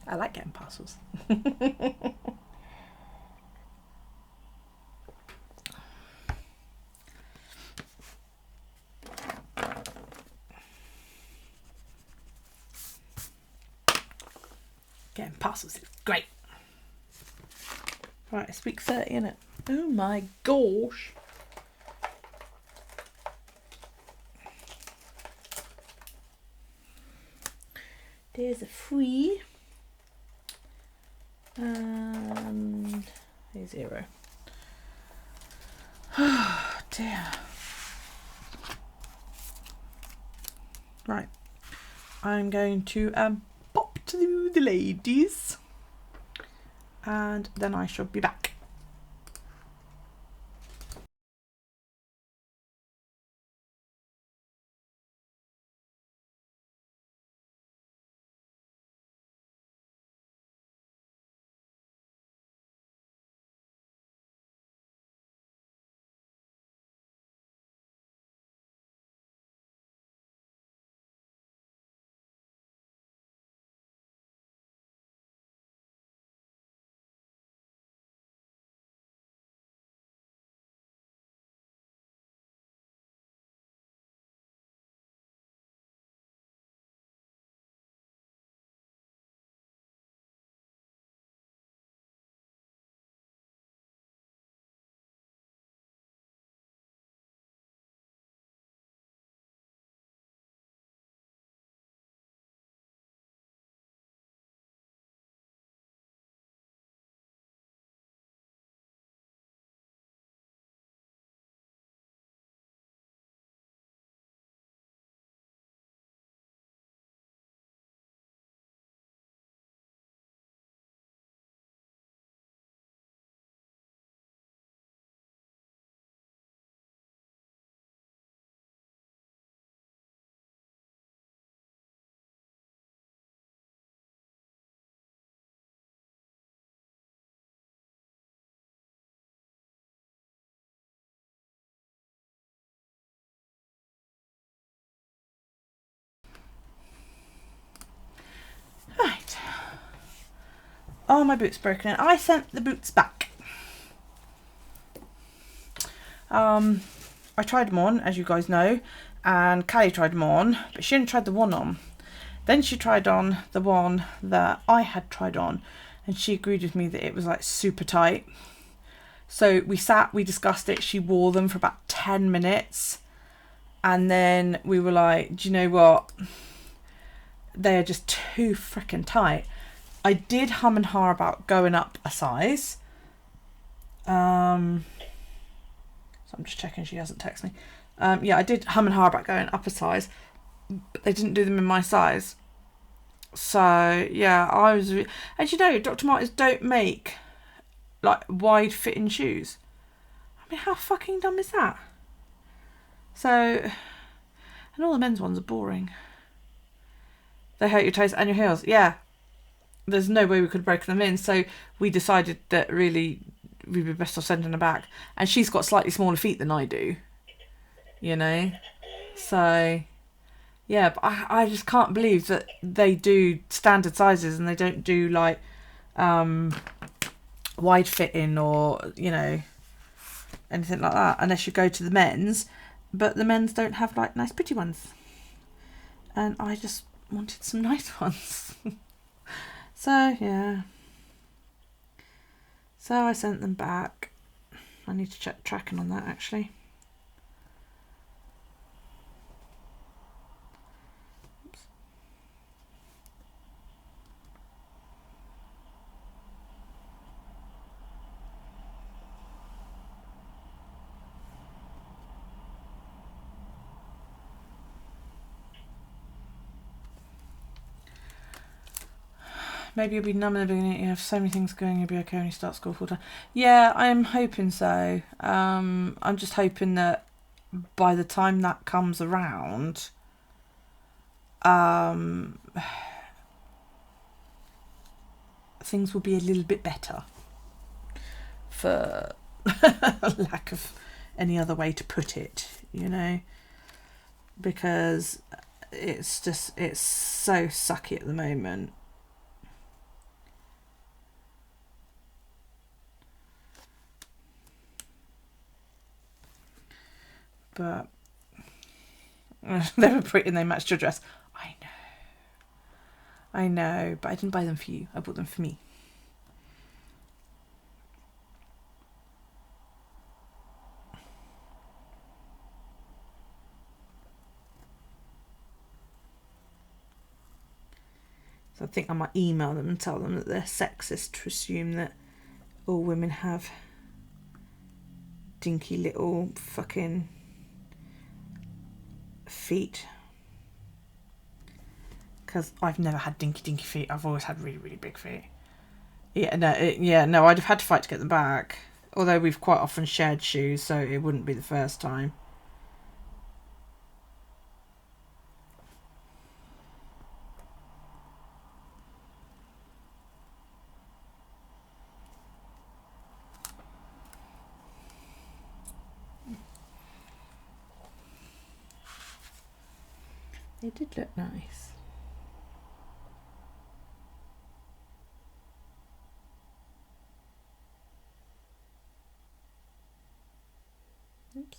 I like getting parcels. Getting parcels is great. Right, it's week 30, isn't it? Oh my gosh. There's a 3. And a 0. Oh dear. Right. I'm going to pop to the ladies. And then I shall be back. Right. Oh, my boot's broken. I sent the boots back. I tried them on, as you guys know, and Callie tried them on, but she only tried the one on. Then she tried on the one that I had tried on, and she agreed with me that it was like super tight. So we discussed it. She wore them for about 10 minutes. And then we were like, do you know what? They are just too freaking tight. I did hum and ha about going up a size. So I'm just checking she hasn't texted me. Yeah, I did hum and ha about going up a size, but they didn't do them in my size. So yeah, and you know, Dr. Martens don't make like wide fitting shoes. I mean, how fucking dumb is that? So, and all the men's ones are boring. They hurt your toes and your heels. Yeah, there's no way we could have broken them in. So we decided that really we'd be best off sending her back. And she's got slightly smaller feet than I do, you know. So yeah, but I just can't believe that they do standard sizes and they don't do like wide fitting or, you know, anything like that, unless you go to the men's. But the men's don't have like nice pretty ones, and I just wanted some nice ones. So yeah, so I sent them back. I need to check tracking on that actually. Oops. Maybe you'll be numb in the beginning. You have so many things going. You'll be okay when you start school full time. Yeah, I'm hoping so. I'm just hoping that by the time that comes around, things will be a little bit better, for lack of any other way to put it, you know, because it's so sucky at the moment. But they were pretty and they matched your dress. I know, but I didn't buy them for you. I bought them for me. So I think I might email them and tell them that they're sexist to assume that all women have dinky little fucking feet. Because I've never had dinky feet. I've always had really, really big feet. Yeah, no, I'd have had to fight to get them back. Although we've quite often shared shoes, so it wouldn't be the first time. They did look nice. Oops.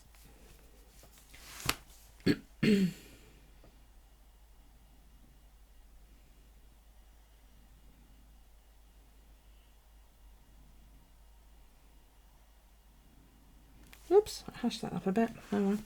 Oops, I hashed that up a bit. Oh well.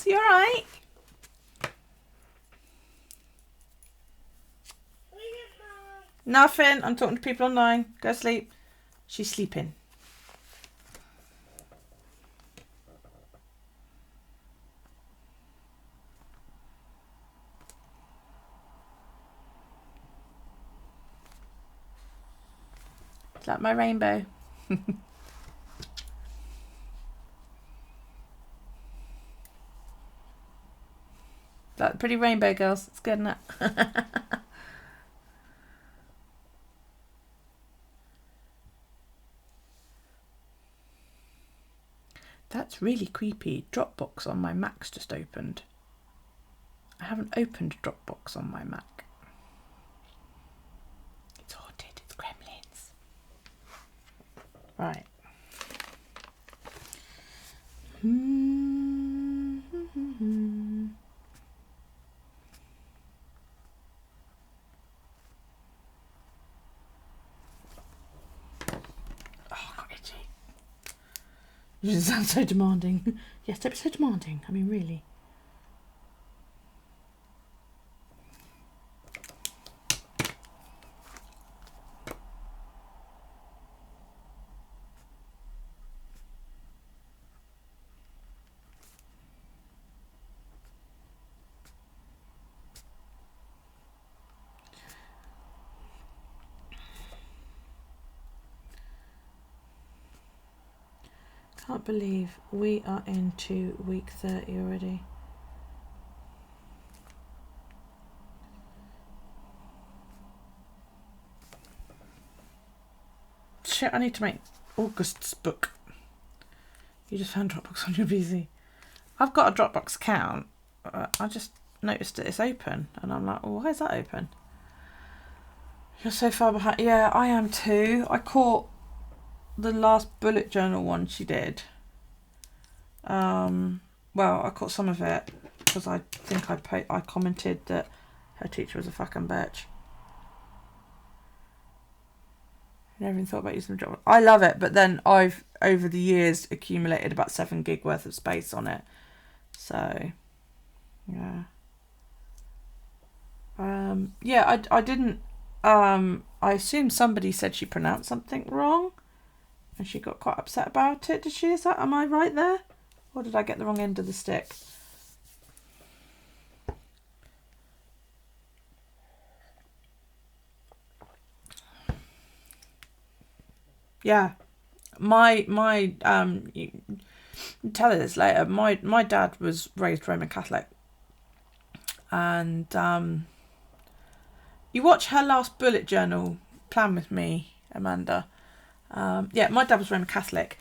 You alright? Nothing. I'm talking to people online. Go sleep. She's sleeping. Is that my rainbow? That pretty rainbow, girls. It's good, isn't it? That's really creepy. Dropbox on my Mac's just opened. I haven't opened Dropbox on my Mac. It's haunted. It's gremlins. Right. Oh, I got itchy. You sound so demanding. Yes, don't be so demanding. I mean, really. Can't believe we are into week 30 already. Shit, I need to make August's book. You just found Dropbox on your PC. I've got a Dropbox account. I just noticed that it's open. And I'm like, oh, why is that open? You're so far behind. Yeah, I am too. I caught the last bullet journal one she did. Well, I caught some of it because I think I commented that her teacher was a fucking bitch. I never even thought about using the Dropbox. I love it, but then I've over the years accumulated about 7 gig worth of space on it. So, yeah. Yeah, I didn't. I assumed somebody said she pronounced something wrong, and she got quite upset about it. Did she? Am I right there? Or did I get the wrong end of the stick? Yeah. You tell her this later. My dad was raised Roman Catholic. And you watch her last bullet journal, Plan With Me, Amanda. Yeah, my dad was Roman Catholic,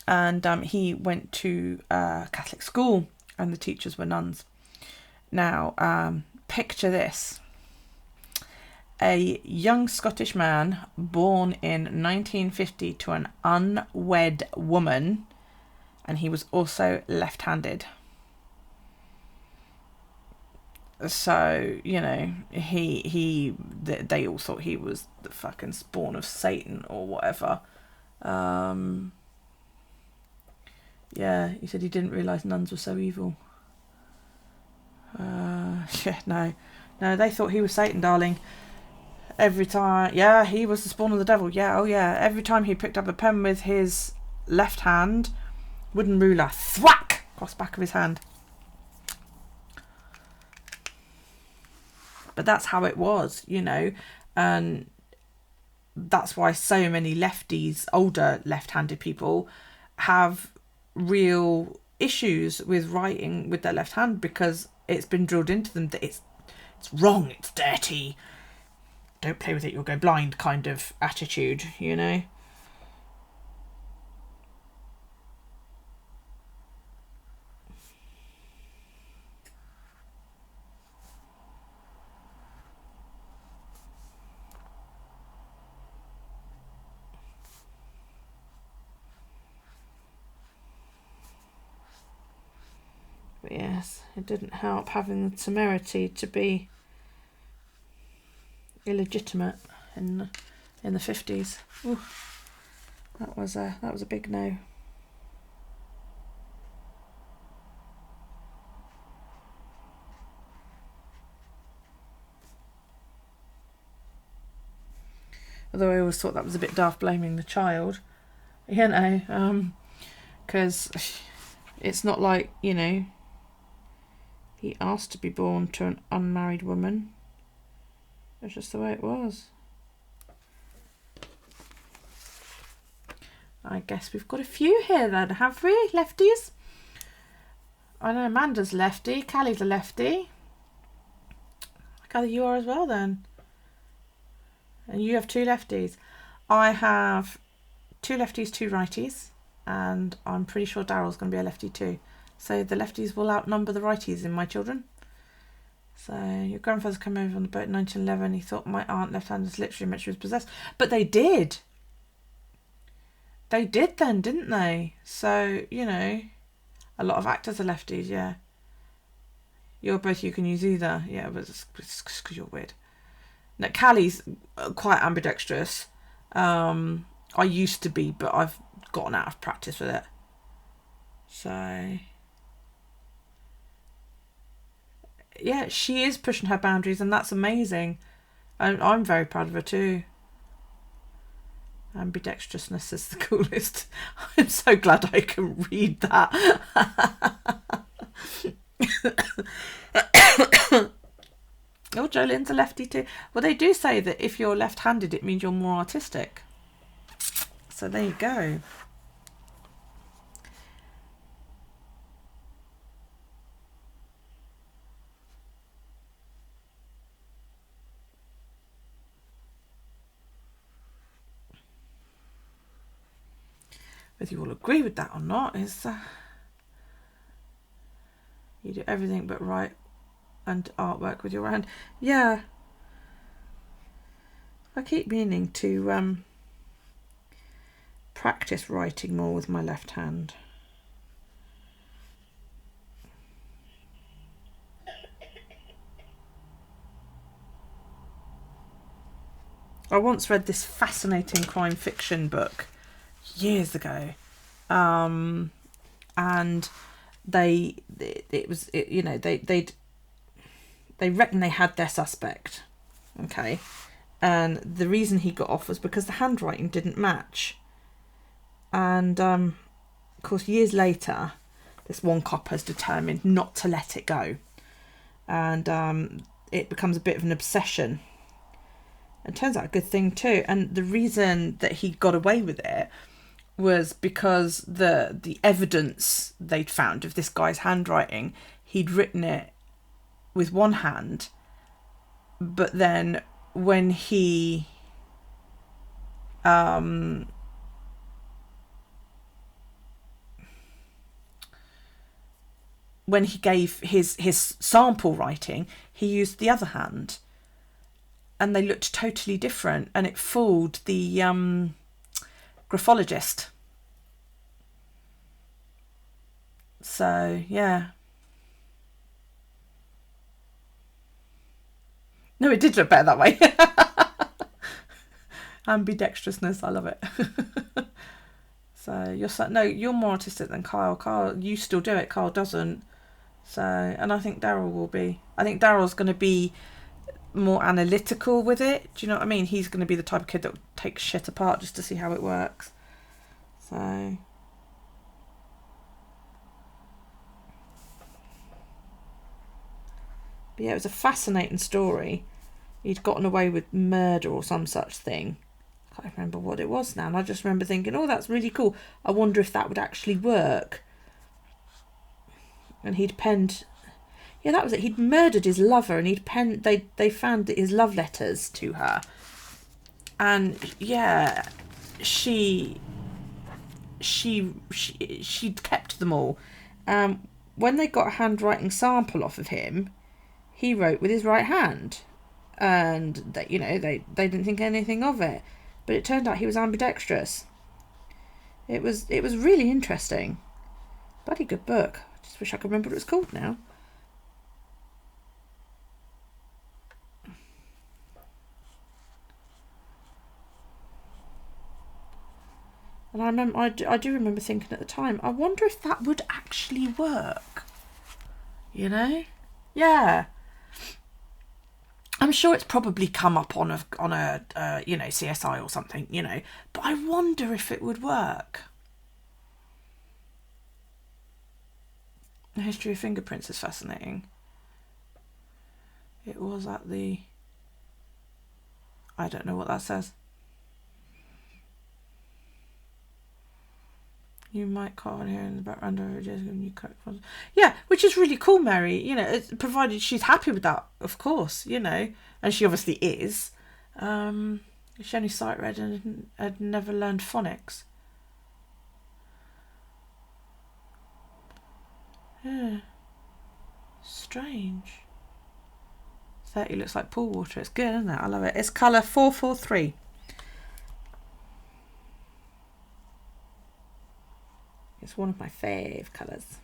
and he went to Catholic school, and the teachers were nuns. Now, picture this. A young Scottish man born in 1950 to an unwed woman, and he was also left-handed. So, you know, they all thought he was the fucking spawn of Satan or whatever. Yeah, he said he didn't realise nuns were so evil. Yeah, no, they thought he was Satan, darling. Every time, yeah, he was the spawn of the devil. Yeah, oh yeah. Every time he picked up a pen with his left hand, wooden ruler, thwack across the back of his hand. But that's how it was, you know, and that's why so many lefties, older left-handed people, have real issues with writing with their left hand, because it's been drilled into them that it's wrong, it's dirty, don't play with it, you'll go blind kind of attitude, you know. But yes, it didn't help having the temerity to be illegitimate in the 50s. Ooh, that was a big no. Although I always thought that was a bit daft, blaming the child, you know, because it's not like, you know, he asked to be born to an unmarried woman. It's just the way it was. I guess we've got a few here then, have we? Lefties? I know Amanda's lefty, Callie's a lefty. I gather you are as well then. And you have 2 lefties. I have 2 lefties, 2 righties. and I'm pretty sure Daryl's going to be a lefty too. So the lefties will outnumber the righties in my children. So your grandfather's come over on the boat in 1911. He thought my aunt left-handed literally meant she was possessed. But they did. They did then, didn't they? So, you know, a lot of actors are lefties, yeah. You're both, you can use either. Yeah, but it's because you're weird. Now, Callie's quite ambidextrous. I used to be, but I've gotten out of practice with it. So... yeah, she is pushing her boundaries, and that's amazing. I'm very proud of her too. Ambidextrousness is the coolest. I'm so glad I can read that. Oh, Jolene's a lefty too. Well, they do say that if you're left-handed, it means you're more artistic. So there you go. Whether you all agree with that or not is you do everything but write and artwork with your hand. Yeah, I keep meaning to practice writing more with my left hand. I once read this fascinating crime fiction book years ago, and they reckon they had their suspect, okay, and the reason he got off was because the handwriting didn't match, and of course years later this one cop has determined not to let it go, and it becomes a bit of an obsession. It turns out a good thing too, and the reason that he got away with it was because the evidence they'd found of this guy's handwriting, he'd written it with one hand, but then when he gave his sample writing, he used the other hand, and they looked totally different, and it fooled the graphologist. So yeah, no, it did look better that way. Ambidextrousness, I love it. So you're more artistic than Kyle. Kyle, you still do it. Kyle doesn't. So, and I think Daryl will be. I think Daryl's going to be more analytical with it. Do you know what I mean? He's going to be the type of kid that will take shit apart just to see how it works. So but yeah, it was a fascinating story. He'd gotten away with murder or some such thing. I can't remember what it was now, and I just remember thinking, oh, that's really cool. I wonder if that would actually work. And he'd penned, yeah, that was it. He'd murdered his lover, and he'd penned. They found his love letters to her, and yeah, she'd kept them all. When they got a handwriting sample off of him, he wrote with his right hand, and they didn't think anything of it. But it turned out he was ambidextrous. It was really interesting. Bloody good book. I just wish I could remember what it was called now. And I do remember thinking at the time, I wonder if that would actually work. You know? Yeah. I'm sure it's probably come up on a CSI or something, but I wonder if it would work. The history of fingerprints is fascinating. It was at the... I don't know what that says. You might call on here in the background of it. Yeah, which is really cool, Mary. It's provided she's happy with that, of course, and she obviously is. She only sight read and had never learned phonics. Yeah. Strange. 30 looks like pool water. It's good, isn't it? I love it. It's colour 443. It's one of my fave colours.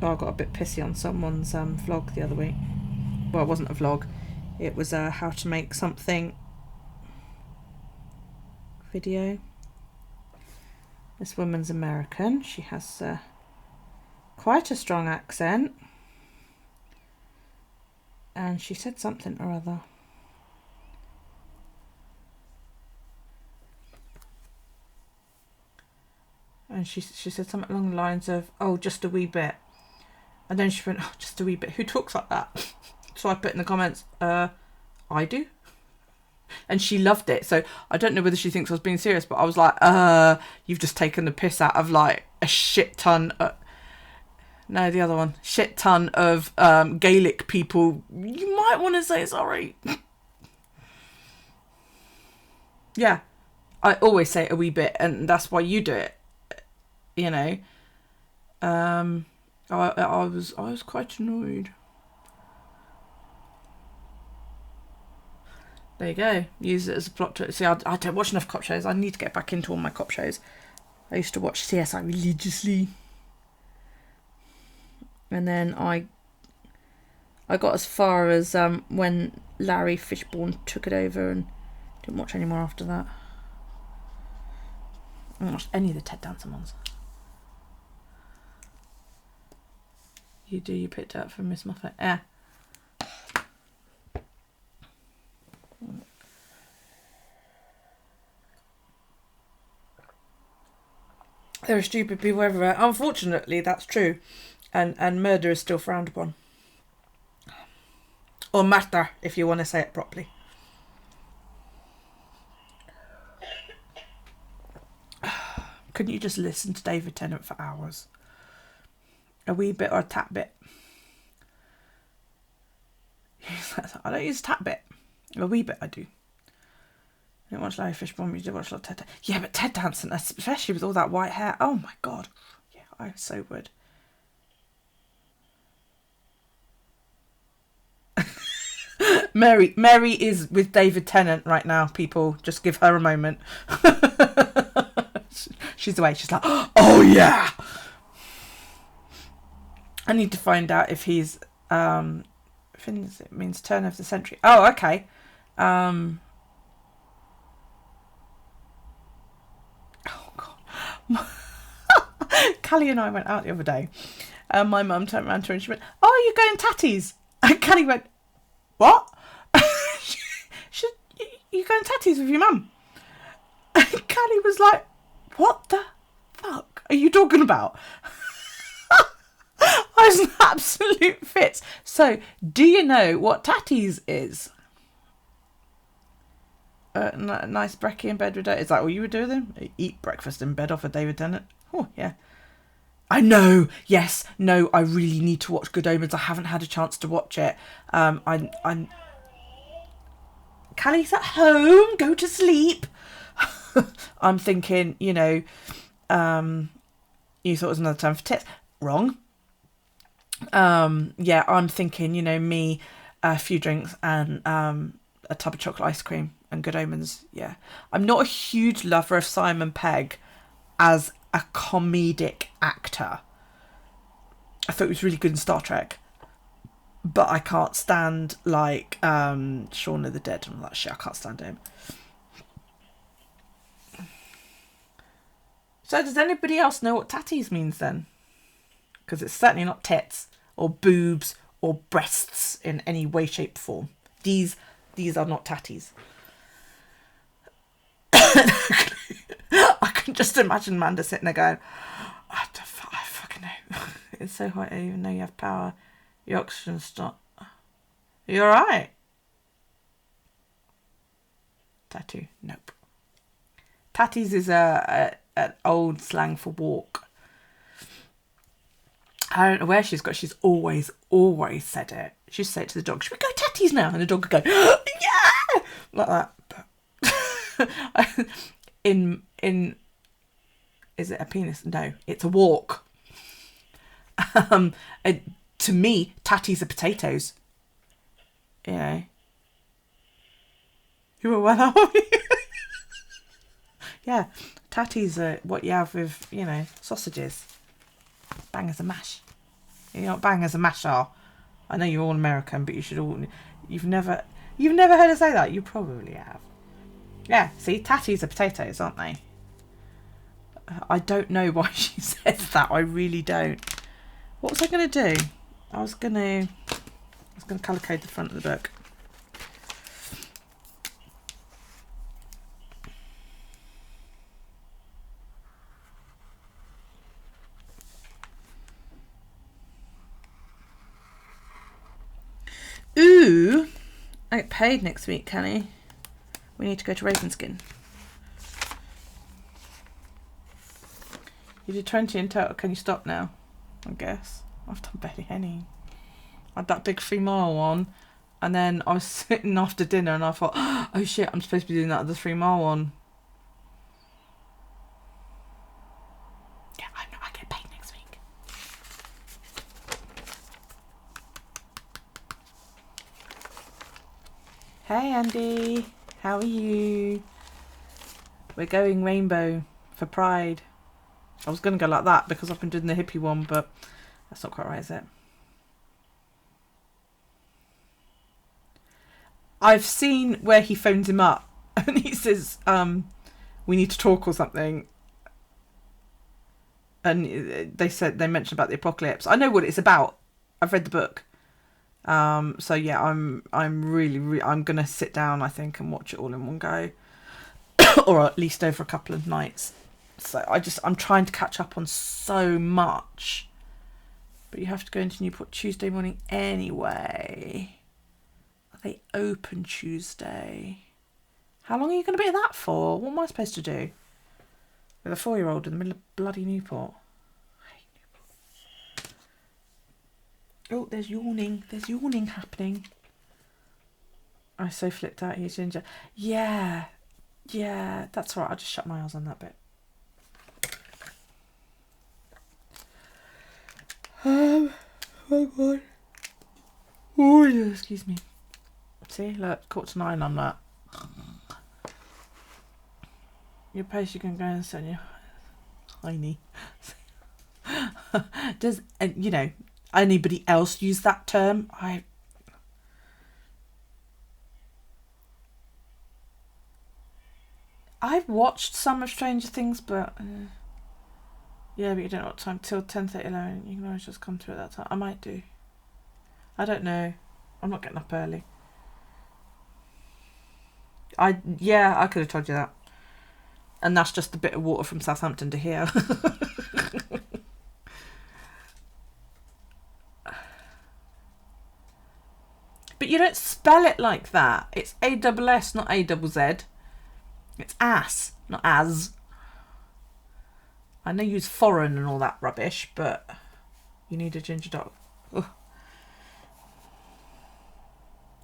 Oh, I got a bit pissy on someone's vlog the other week. Well, it wasn't a vlog. It was a how to make something video. This woman's American. She has quite a strong accent. And she said something or other. And she said something along the lines of, oh, just a wee bit. And then she went, oh, just a wee bit. Who talks like that? So I put in the comments, I do. And she loved it. So I don't know whether she thinks I was being serious, but I was like, you've just taken the piss out of like a shit ton. No, the other one. Shit ton of Gaelic people. You might want to say sorry. Yeah. I always say it a wee bit, and that's why you do it. You know. I was quite annoyed. There you go. Use it as a plot to see. I don't watch enough cop shows. I need to get back into all my cop shows. I used to watch CSI religiously, and then I got as far as when Larry Fishburne took it over, and didn't watch any more after that. I haven't watched any of the Ted Danson ones. You do. You picked it up from Miss Muffet. Yeah. There are stupid people everywhere. Unfortunately, that's true. And murder is still frowned upon. Or murder, if you want to say it properly. Couldn't you just listen to David Tennant for hours? A wee bit or a tat bit? I don't use a tat bit. A wee bit I do. I didn't watch Larry Fishburne, you did watch a lot of Ted. Yeah, but Ted Danson, especially with all that white hair. Oh my God. Yeah, I so would. Mary is with David Tennant right now, people. Just give her a moment. She's away. She's like, oh yeah. I need to find out if he's it means turn of the century. Oh, okay. Oh God. Callie and I went out the other day, and my mum turned around to her and she went, "Oh, you're going tatties?" And Callie went, "What?" You going tatties with your mum? And Callie was like, "What the fuck are you talking about?" I was an absolute fits. So, do you know what tatties is? Nice brekkie in bed with David. Is that what you would do with him? Eat breakfast in bed off of David Tennant? Oh, yeah. I know. Yes. No, I really need to watch Good Omens. I haven't had a chance to watch it. I'm Callie's at home. Go to sleep. I'm thinking, you thought it was another time for tits. Wrong. Yeah, I'm thinking, me, a few drinks and a tub of chocolate ice cream and Good Omens. Yeah. I'm not a huge lover of Simon Pegg as a comedic actor. I thought he was really good in Star Trek. But I can't stand, Shaun of the Dead and all that shit. I can't stand him. So does anybody else know what tatties means then? Because it's certainly not tits or boobs or breasts in any way, shape, form. These are not tatties. I can just imagine Amanda sitting there going, I fucking know. It's so hot, even though you have power. Your oxygen's not. You're right. Tattoo? Nope. Tatties is an old slang for walk. I don't know where she's got. She's always said it. She used to say it to the dog. Should we go tatties now? And the dog would go, yeah, like that. in is it a penis? No, it's a walk. To me, tatties are potatoes. You know. You were well off. Yeah, tatties are what you have with, you know, sausages. Bangers and mash. You know what bangers and mash are? I know you're all American, but you've never heard us say that. You probably have. Yeah, see, tatties are potatoes, aren't they? I don't know why she says that. I really don't. What was I going to do? I was going to colour code the front of the book. Ooh, I get paid next week, Kenny. We need to go to Ravenskin. You did 20 in total. Can you stop now? I guess. I've done barely any. I had that big 3-mile one, and then I was sitting after dinner and I thought, oh shit, I'm supposed to be doing that other 3-mile one. Yeah, I know, I get paid next week. Hey Andy, how are you? We're going rainbow for Pride. I was going to go like that because I've been doing the hippie one, but that's not quite right, is it? I've seen where he phones him up and he says, we need to talk or something. And they mentioned about the apocalypse. I know what it's about. I've read the book. So yeah, I'm really I'm going to sit down, I think, and watch it all in one go. Or at least over a couple of nights. So I'm trying to catch up on so much. But you have to go into Newport Tuesday morning anyway. They open Tuesday. How long are you going to be at that for? What am I supposed to do? With a 4-year-old in the middle of bloody Newport. I hate Newport. Oh, there's yawning. There's yawning happening. I'm so flipped out here, Ginger. Yeah. Yeah, that's all right. I'll just shut my eyes on that bit. Oh God. Oh, yeah, excuse me. See, look, 8:45, I'm like, your pace, you can go and send you tiny. Does, you know, anybody else use that term? I've watched some of Stranger Things, but yeah, but you don't know what time till 10:30, 11. You can always just come to it at that time. I might do. I don't know. I'm not getting up early. I could have told you that. And that's just a bit of water from Southampton to here. But you don't spell it like that. It's ASS, not AZZ. It's ass, not as. I know you use foreign and all that rubbish, but you need a ginger dog. Ugh.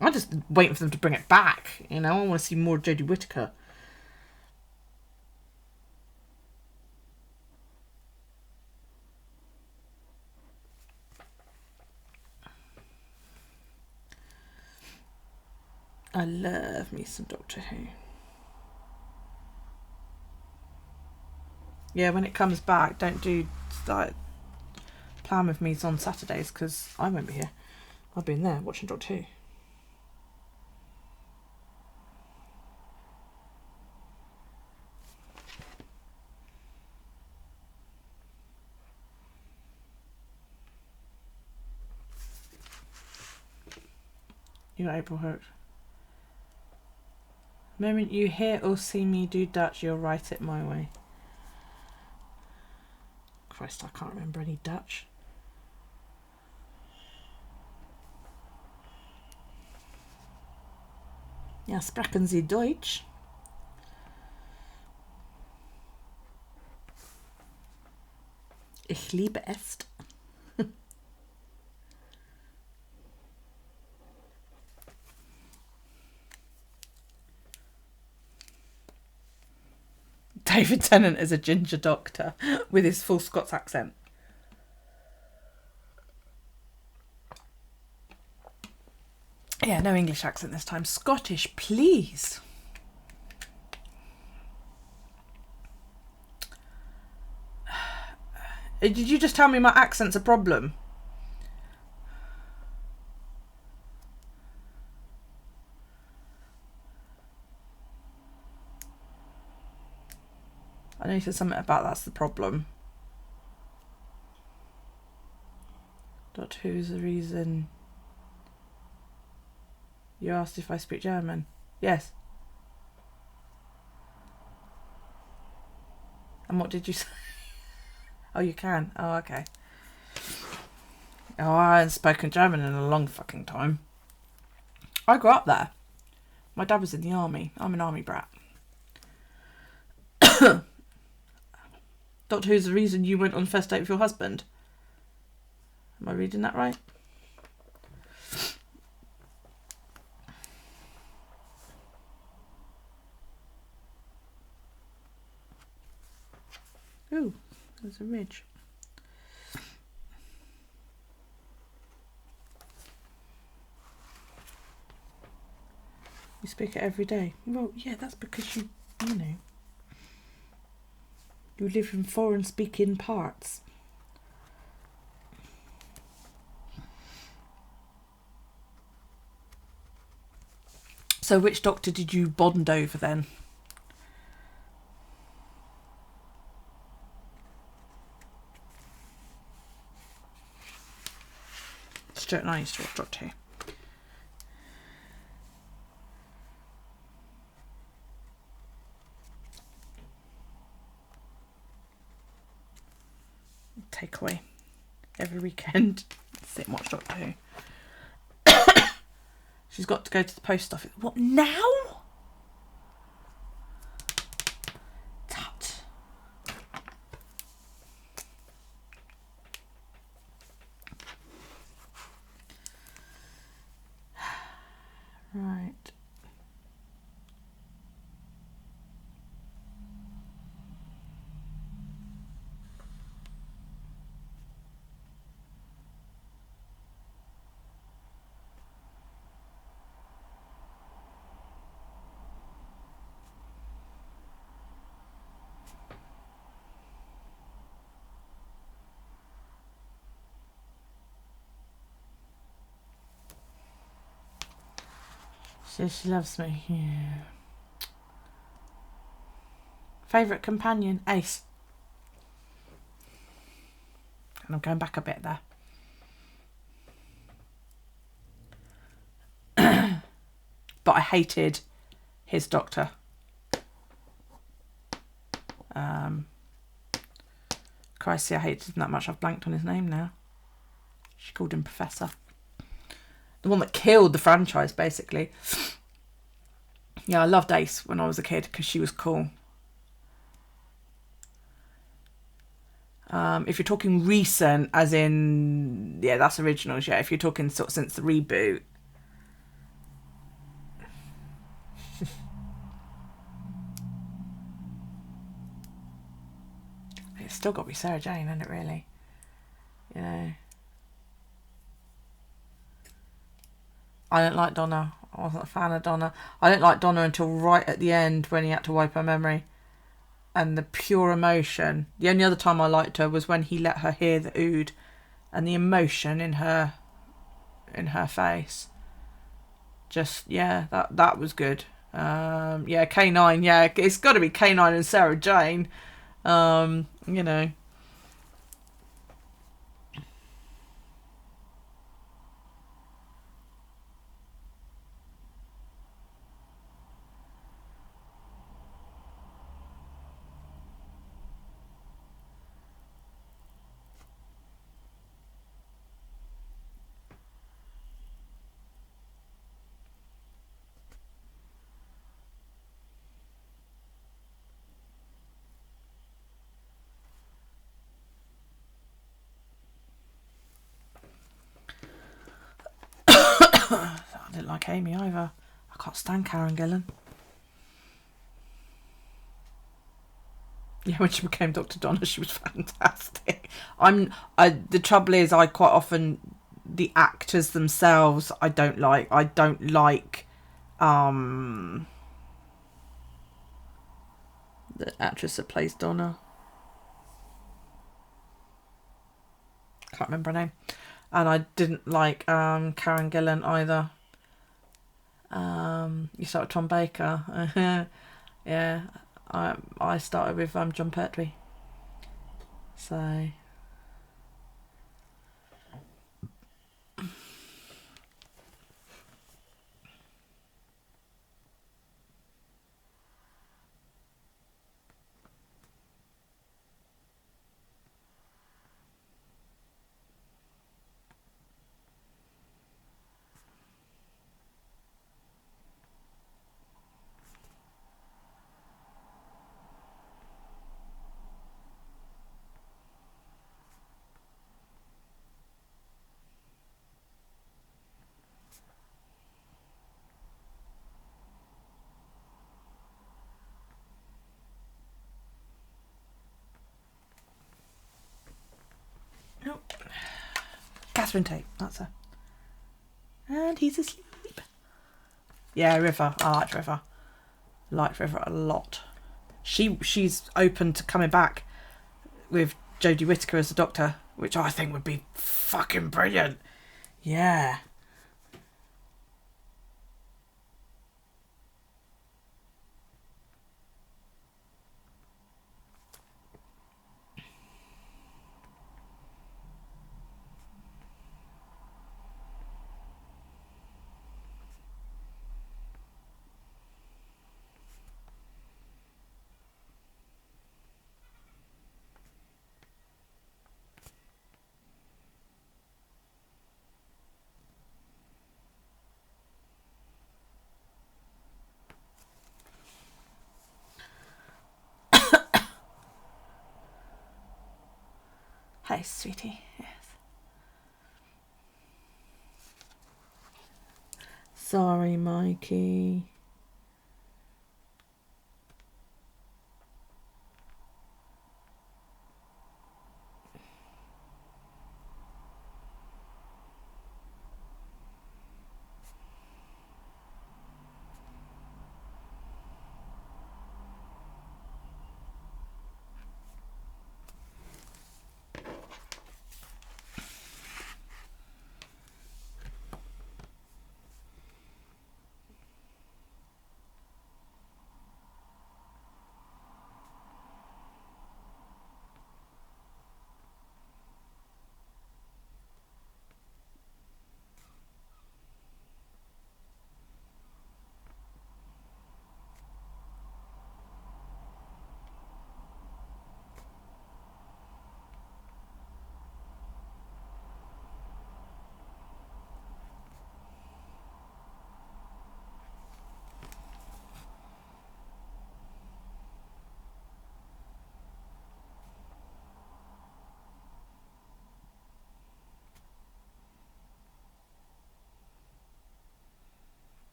I'm just waiting for them to bring it back. You know, I want to see more Jodie Whittaker. I love me some Doctor Who. Yeah, when it comes back, don't start plan with me on Saturdays because I won't be here. I'll be in there watching Doctor Who. You got April Hurt. The moment you hear or see me do Dutch, you'll write it my way. Christ, I can't remember any Dutch. Ja, sprachen Sie Deutsch? Ich liebe es. David Tennant is a ginger doctor with his full Scots accent. Yeah, no English accent this time. Scottish, please. Did you just tell me my accent's a problem? I know you said something about that's the problem. Who's the reason you asked if I speak German? Yes. And what did you say? Oh, you can? Oh, okay. Oh, I haven't spoken German in a long fucking time. I grew up there. My dad was in the army. I'm an army brat. Doctor Who's the reason you went on first date with your husband? Am I reading that right? Ooh, there's a ridge. You speak it every day. Well, yeah, that's because you know, you live in foreign speaking parts. So which doctor did you bond over then? Stuart and I used to watch Doctor Who. Takeaway every weekend. Sit and watch Doctor Who. She's got to go to the post office. What, now? Tut. Right. She loves me. Yeah. Favourite companion? Ace. And I'm going back a bit there. But I hated his doctor. Christ, I hated him that much. I've blanked on his name now. She called him Professor. The one that killed the franchise, basically. Yeah, I loved Ace when I was a kid because she was cool. If you're talking recent, as in, yeah, that's originals, yeah. If you're talking sort of since the reboot. It's still got to be Sarah Jane, isn't it, really? You know. I don't like Donna. I wasn't a fan of Donna. I didn't like Donna until right at the end when he had to wipe her memory. And the pure emotion. The only other time I liked her was when he let her hear the ood, and the emotion in her face. Just, yeah, that was good. Yeah, K9, yeah, it's got to be K9 and Sarah Jane. You know. like Amy either. I can't stand Karen Gillan. Yeah, when she became Dr. Donna, she was fantastic. The trouble is, I quite often, the actors themselves, I don't like. I don't like the actress that plays Donna. Can't remember her name. And I didn't like Karen Gillan either. You start with Tom Baker. Yeah, I started with John Pertwee. So nope. Catherine Tate, that's her. And he's asleep. Yeah, River. I liked River. Liked River a lot. She's open to coming back with Jodie Whittaker as the Doctor, which I think would be fucking brilliant. Yeah. Hey, sweetie. Yes. Sorry, Mikey.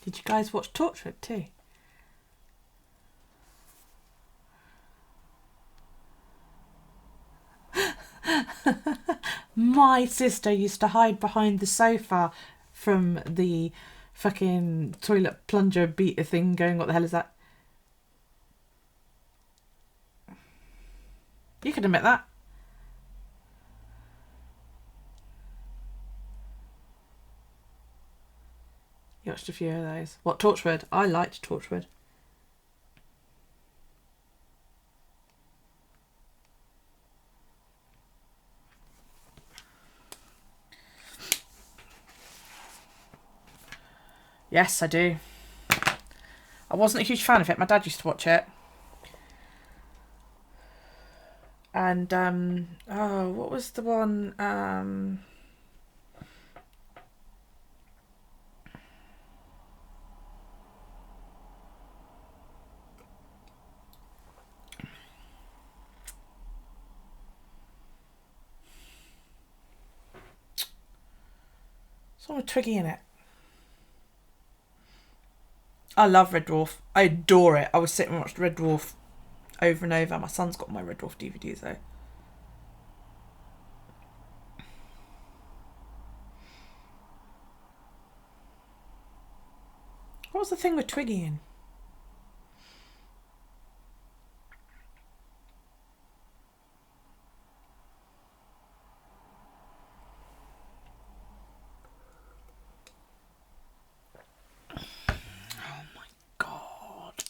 Did you guys watch Torchwood too? My sister used to hide behind the sofa from the fucking toilet plunger beater thing going, what the hell is that? You can admit that. You watched a few of those. What, Torchwood? I liked Torchwood. Yes, I do. I wasn't a huge fan of it. My dad used to watch it. And, what was the one, It's all with Twiggy in it. I love Red Dwarf. I adore it. I was sitting and watched Red Dwarf over and over. My son's got my Red Dwarf DVDs though. What was the thing with Twiggy in? Oh my God.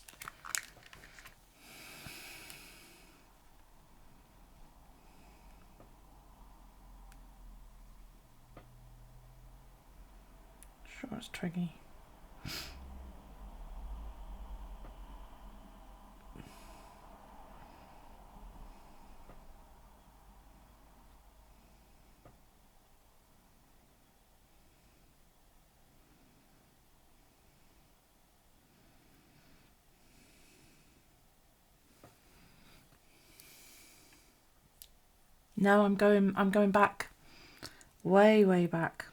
Sure, it's Twiggy. No, I'm going back. Way, way back.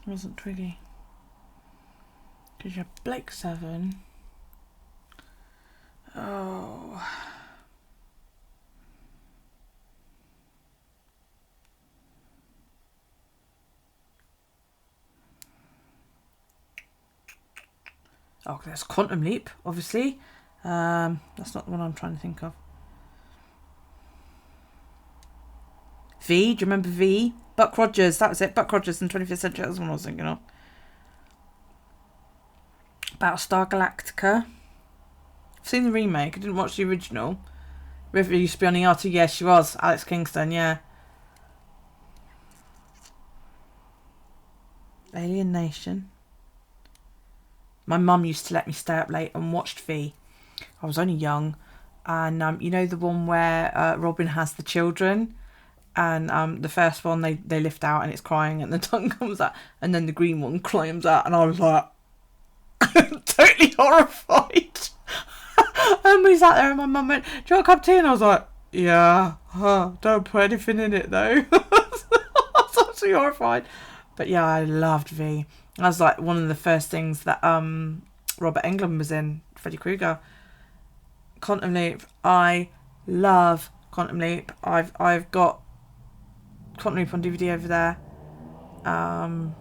It wasn't Twiggy. Because you're Blake 7. Oh. Oh, there's Quantum Leap, obviously. That's not the one I'm trying to think of. V, do you remember V? Buck Rogers, that was it. Buck Rogers in 25th Century, that was the one I was thinking of. Battlestar Galactica. I've seen the remake, I didn't watch the original. River used to be on ER2, yeah, she was. Alex Kingston, yeah. Alien Nation. My mum used to let me stay up late and watched V. I was only young. And you know the one where Robin has the children? And the first one they lift out and it's crying and the tongue comes out. And then the green one climbs out. And I was like, totally horrified. And we sat there and my mum went, do you want a cup of tea? And I was like, yeah. Don't put anything in it though. I was absolutely horrified. But yeah, I loved V. That was like one of the first things that Robert Englund was in, Freddy Krueger. Quantum Leap. I love Quantum Leap. I've got Quantum Leap on DVD over there. I'm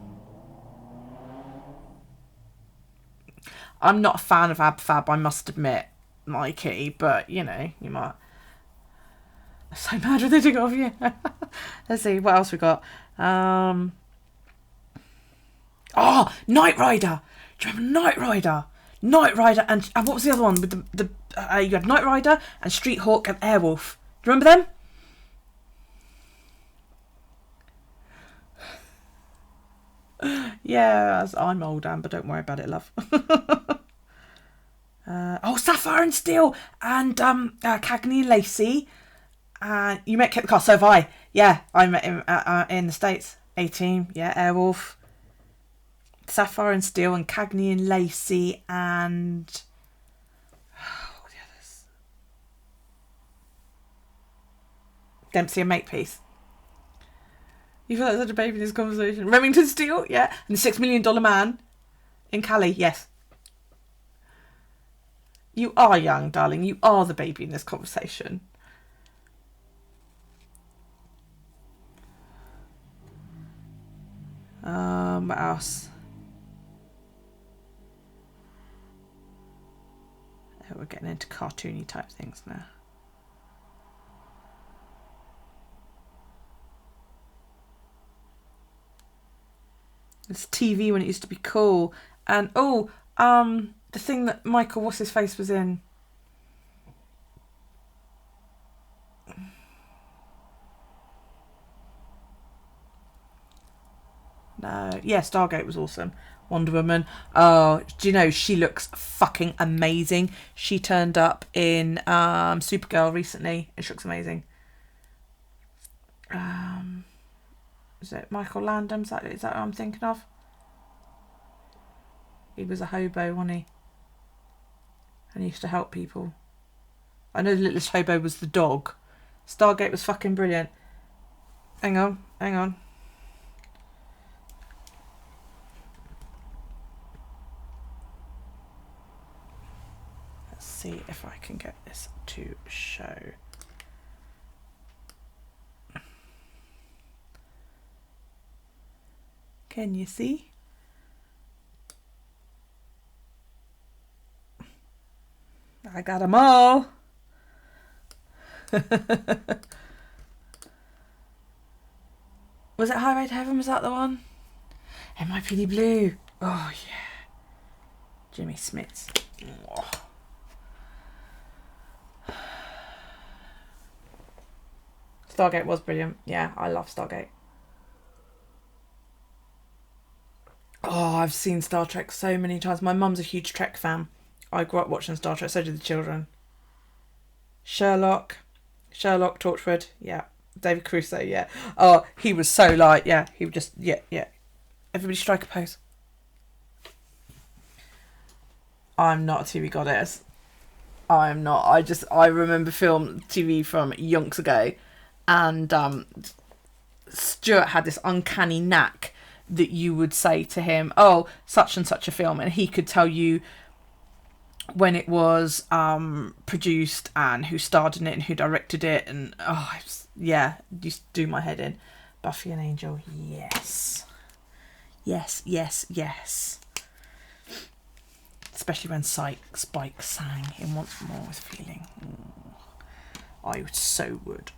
not a fan of Ab Fab, I must admit, Mikey, but you know, you might. I'm so mad with it off you. Let's see, what else we got? Oh, Knight Rider. Do you remember Knight Rider? Knight Rider and what was the other one with the you had Knight Rider and Street Hawk and Airwolf. Do you remember them? Yeah, I'm old, Amber. Don't worry about it, love. Sapphire and Steel and Cagney and Lacey. And you met Kit the Car. So have I. Yeah, I met him in the States. 18. Yeah, Airwolf. Sapphire and Steel and Cagney and Lacey and what were the others? Dempsey and Makepeace. You feel like such a baby in this conversation. Remington Steele, yeah. And the $6 Million Man in Cali, yes. You are young, darling. You are the baby in this conversation. What else? We're getting into cartoony type things now. It's TV when it used to be cool. And the thing that Michael What's-His-Face was in. No, yeah, Stargate was awesome. Wonder Woman. Oh, do you know, she looks fucking amazing. She turned up in Supergirl recently and she looks amazing. Is it Michael Landon? Is that what I'm thinking of? He was a hobo, wasn't he? And he used to help people. I know the littlest hobo was the dog. Stargate was fucking brilliant. Hang on. Let's see if I can get this to show. Can you see? I got them all. Was it Highway to Heaven? Was that the one? NYPD Blue. Oh yeah. Jimmy Smits. Oh. Stargate was brilliant. Yeah, I love Stargate. Oh, I've seen Star Trek so many times. My mum's a huge Trek fan. I grew up watching Star Trek, so did the children. Sherlock, Torchwood, yeah. David Crusoe, yeah. Oh, he was so light, yeah. He would just, yeah. Everybody strike a pose. I'm not a TV goddess. I'm not. I remember film TV from yonks ago, and Stuart had this uncanny knack that you would say to him, oh, such and such a film, and he could tell you when it was produced and who starred in it and who directed it, and yeah, used to do my head in. Buffy and Angel, yes. Especially when Spike sang in Once More with Feeling. I so would.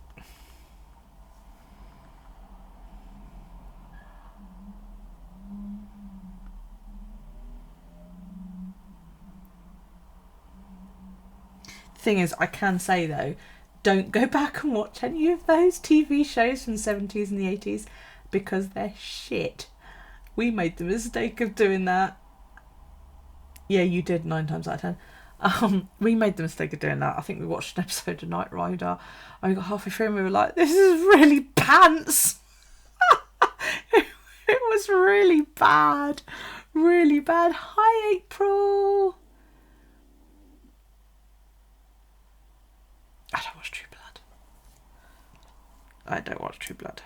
Thing is, I can say though, don't go back and watch any of those TV shows from the 70s and the 80s because they're shit. We made the mistake of doing that. Yeah, you did 9 times out of 10. We made the mistake of doing that. I think we watched an episode of Knight Rider and we got halfway through and we were like, this is really pants. It was really bad. Really bad. Hi, April. I don't watch True Blood. I don't watch True Blood.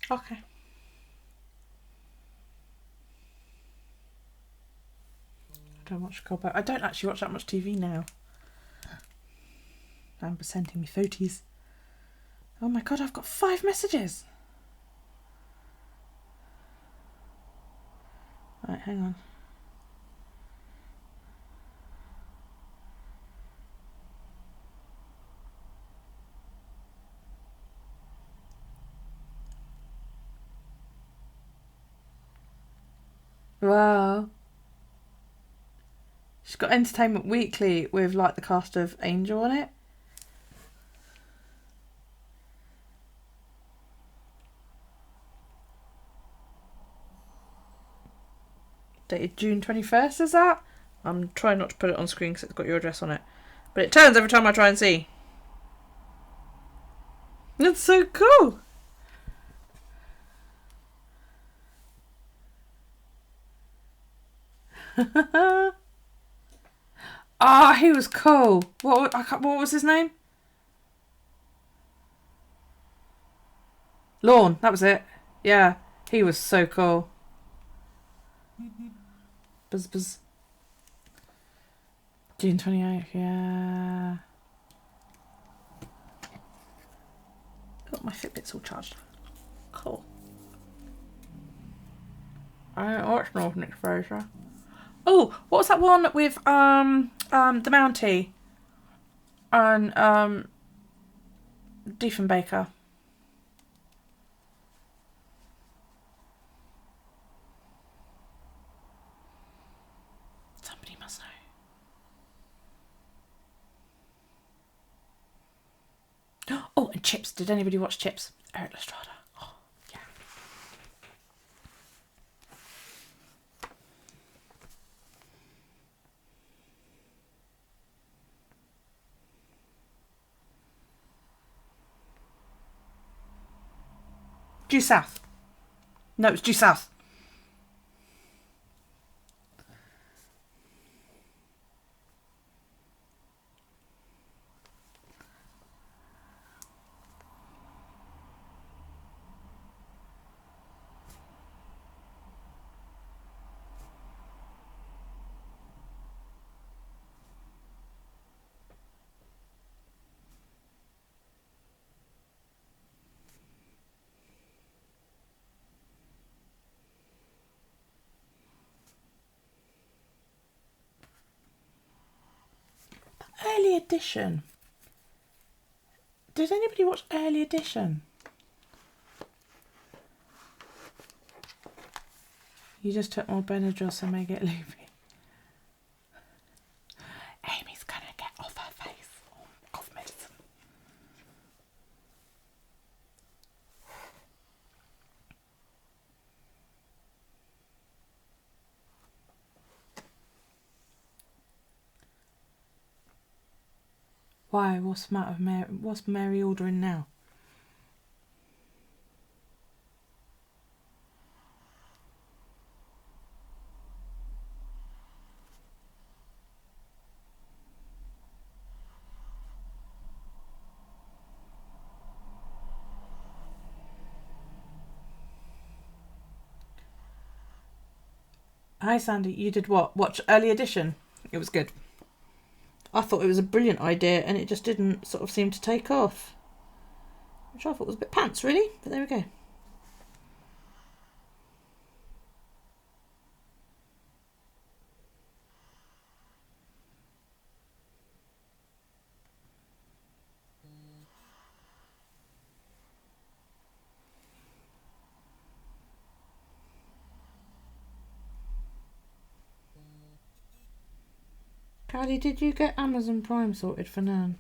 Okay. I don't watch Cobbo. I don't actually watch that much TV now. Amber's sending me photos. Oh my god, I've got 5 messages. Right, hang on. Wow. She's got Entertainment Weekly with like the cast of Angel on it. Dated June 21st, is that? I'm trying not to put it on screen because it's got your address on it. But it turns every time I try and see. That's so cool. He was cool. What was his name? Lorne, that was it. Yeah, he was so cool. Buzz. June 28th, yeah. Got my Fitbit's all charged. Cool. I don't watch Northern Exposure. Oh, what was that one with the Mountie and Diefenbaker? Chips. Did anybody watch Chips? Eric Lestrada. Oh, yeah. Due south. No, it's due south. Early Edition. Did anybody watch Early Edition? You just took more Benadryl, so may get loopy. Amy's gonna get off her face. Cough medicine. Why? What's the matter with Mary? What's Mary ordering now? Hi Sandy, you did what? Watch Early Edition? It was good. I thought it was a brilliant idea and it just didn't sort of seem to take off. Which I thought was a bit pants, really, but there we go. Carly, did you get Amazon Prime sorted for Nan?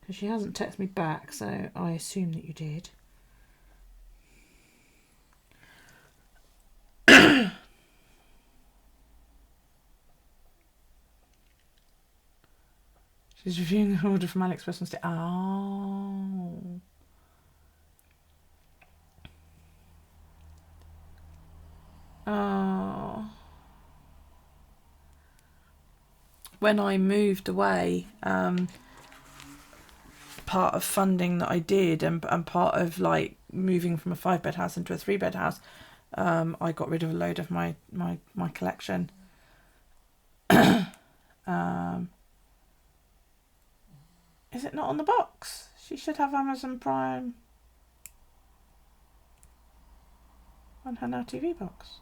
Because she hasn't texted me back, so I assume that you did. She's reviewing the order from AliExpress and say, oh. Oh. When I moved away, part of funding that I did and part of like moving from a 5-bed house into a 3-bed house, I got rid of a load of my collection. Is it not on the box? She should have Amazon Prime on her Now TV box.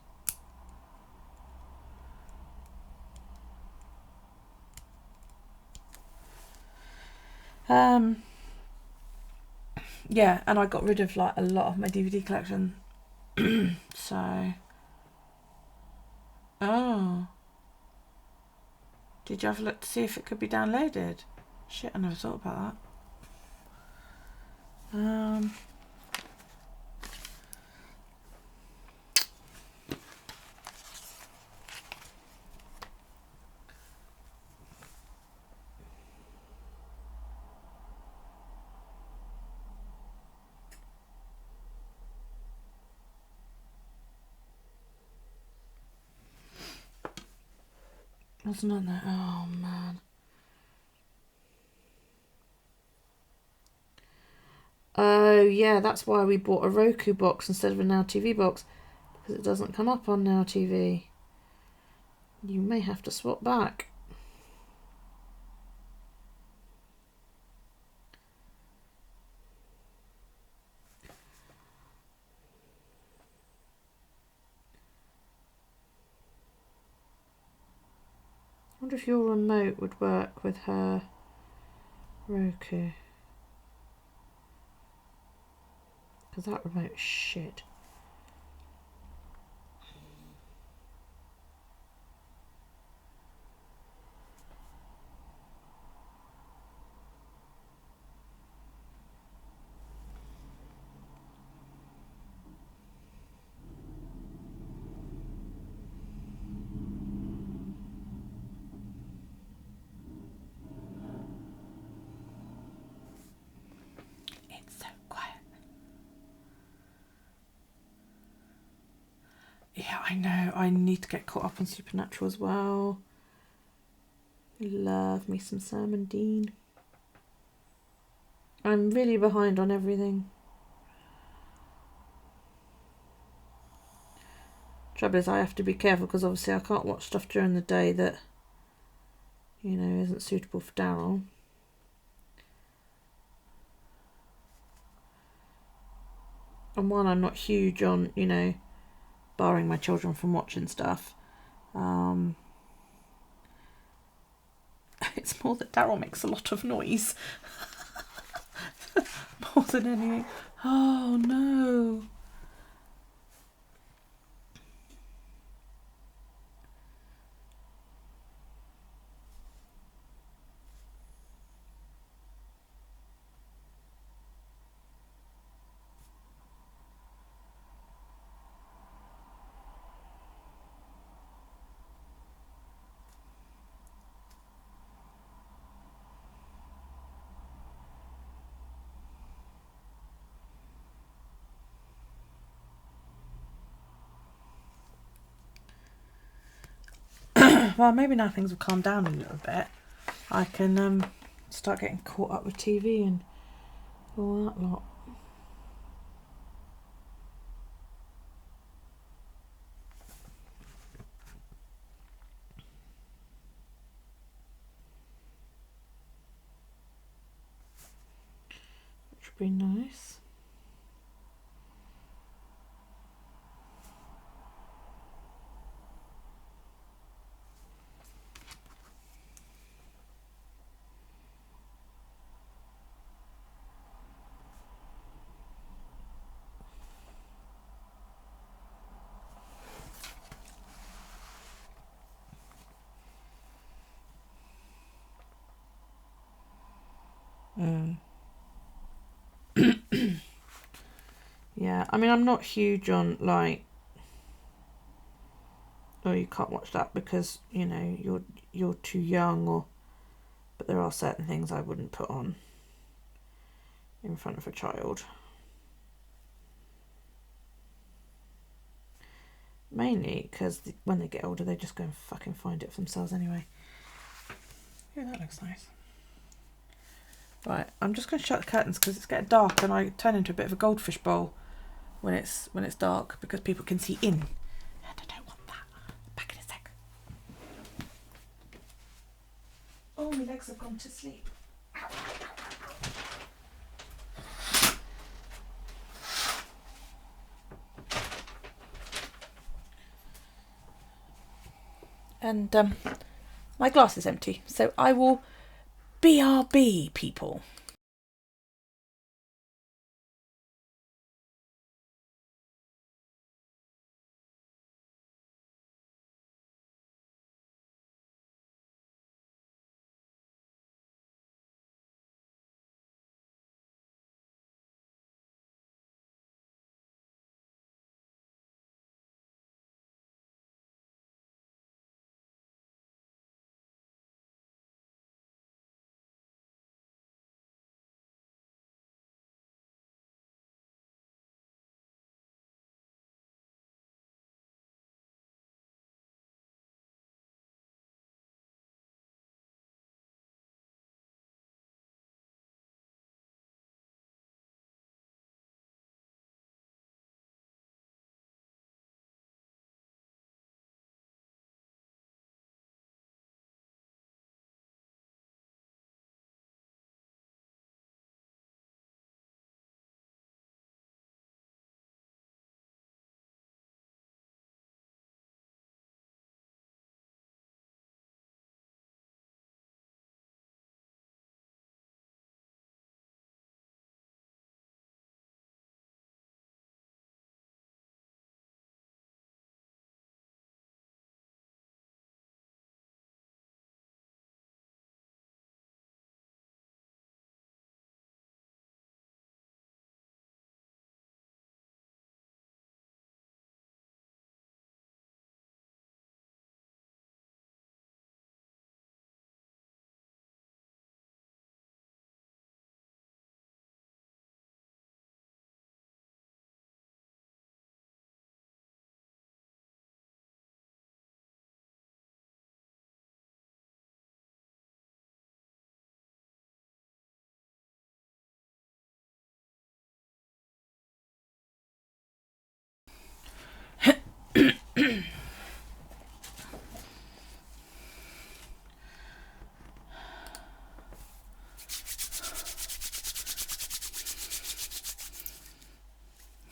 Yeah, and I got rid of like a lot of my DVD collection. So, oh, did you have a look to see if it could be downloaded? Shit, I never thought about that. Wasn't on there. Oh man. Oh yeah, that's why we bought a Roku box instead of a Now TV box, because it doesn't come up on Now TV. You may have to swap back. I wonder if your remote would work with her Roku. Because that remote's shit. Yeah, I know. I need to get caught up on Supernatural as well. Love me some Sam and Dean. I'm really behind on everything. Trouble is, I have to be careful because obviously I can't watch stuff during the day that, you know, isn't suitable for Daryl. And one, I'm not huge on, you know, barring my children from watching stuff. It's more that Daryl makes a lot of noise. More than anything. Oh no. Well, maybe now things will calm down a little bit. I can start getting caught up with TV and all that lot. Which would be nice. Yeah, I mean, I'm not huge on like, oh, you can't watch that because, you know, you're too young, or, but there are certain things I wouldn't put on in front of a child. Mainly because when they get older, they just go and fucking find it for themselves anyway. Yeah, that looks nice. Right, I'm just going to shut the curtains because it's getting dark and I turn into a bit of a goldfish bowl when it's dark because people can see in. And I don't want that. Back in a sec. Oh, my legs have gone to sleep. And my glass is empty, so I will BRB people.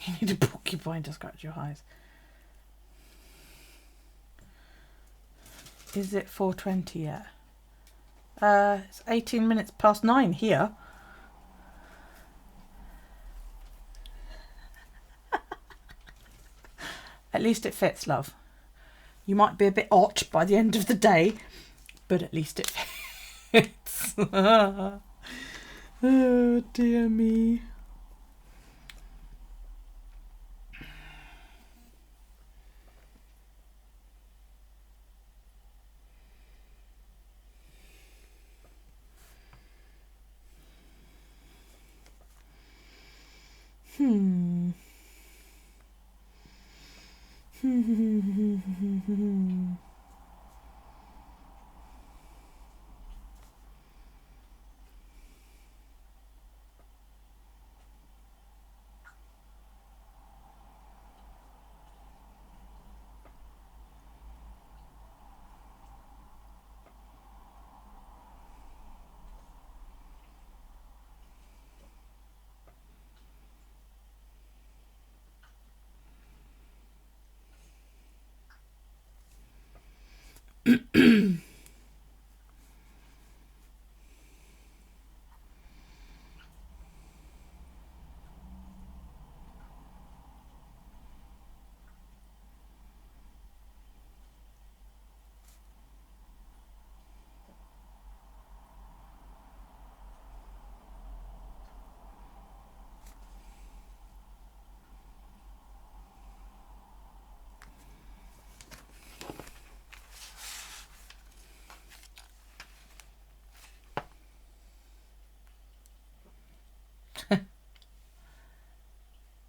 You need a porcupine to scratch your eyes. Is it 4:20 yet? It's 18 minutes past 9 here. At least it fits, love. You might be a bit hot by the end of the day, but at least it fits. Oh, dear me.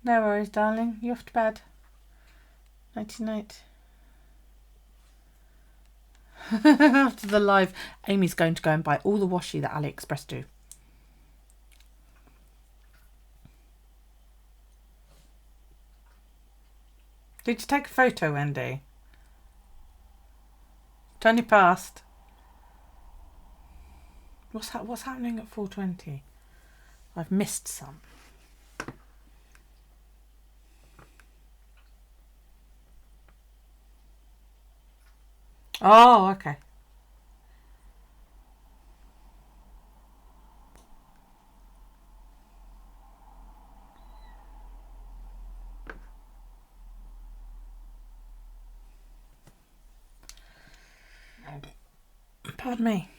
No worries, darling. You off to bed. Nighty night. After the live, Amy's going to go and buy all the washi that AliExpress do. Did you take a photo, Wendy? 20 past. What's happening at 4:20? I've missed some. Oh, okay. Pardon me.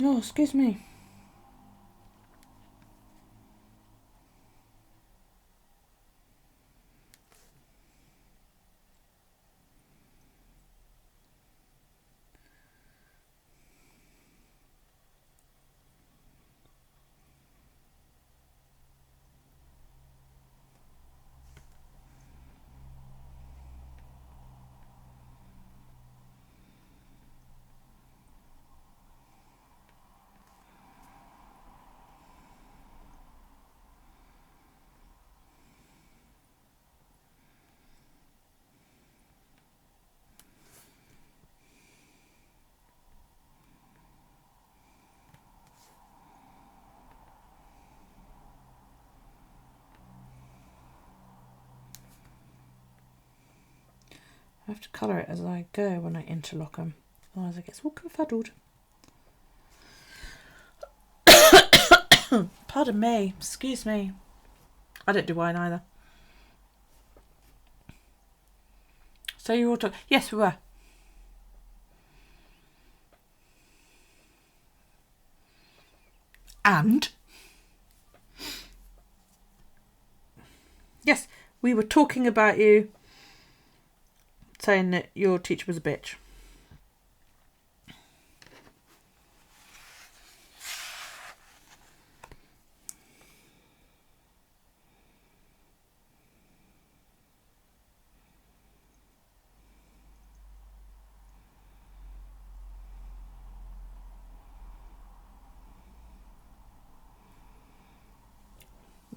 Oh, excuse me. I have to colour it as I go when I interlock them, otherwise it gets all confuddled. Pardon me, excuse me. I don't do wine either. So you all talk? Yes, we were. And? Yes, we were talking about you, saying that your teacher was a bitch.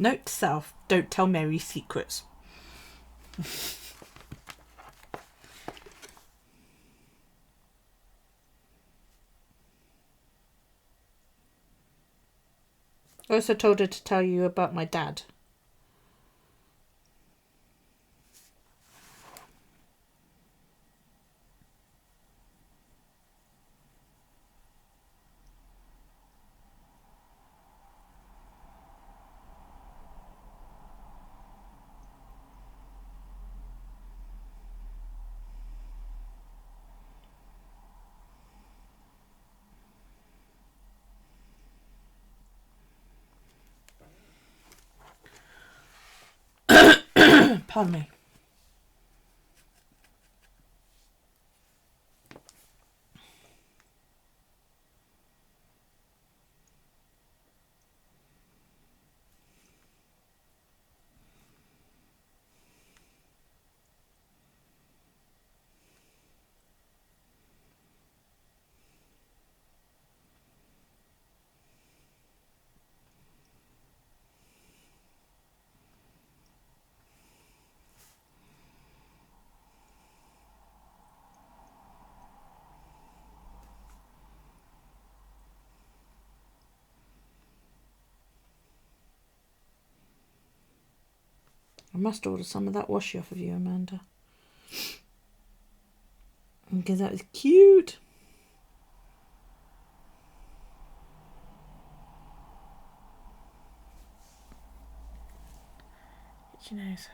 Note to self, don't tell Mary secrets. I also told her to tell you about my dad. Pardon me. I must order some of that washi off of you, Amanda. Because that was cute. Itchy nose.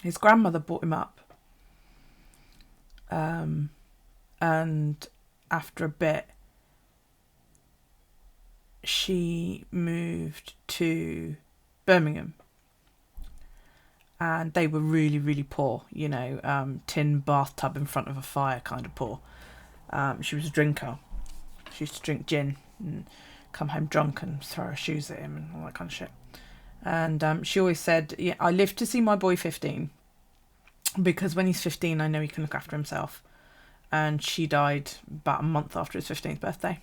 His grandmother brought him up. And after a bit, she moved to Birmingham. And they were really, really poor, you know, tin bathtub in front of a fire kind of poor. She was a drinker. She used to drink gin and come home drunk and throw her shoes at him and all that kind of shit. And she always said, yeah, I live to see my boy 15, because when he's 15, I know he can look after himself. And she died about a month after his 15th birthday.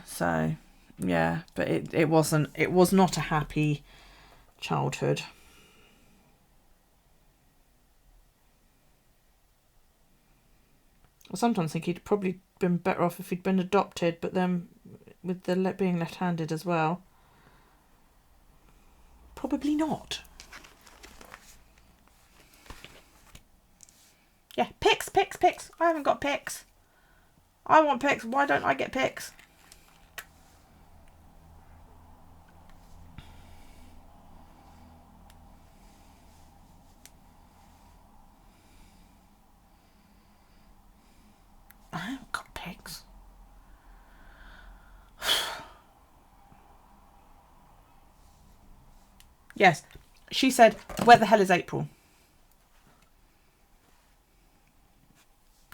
So, yeah, but it was not a happy childhood. I sometimes think he'd probably been better off if he'd been adopted, but then with the being left-handed as well, probably not. Yeah, pics. I haven't got pics. I want pics. Why don't I get pics? I haven't got pics. Yes, she said, where the hell is April?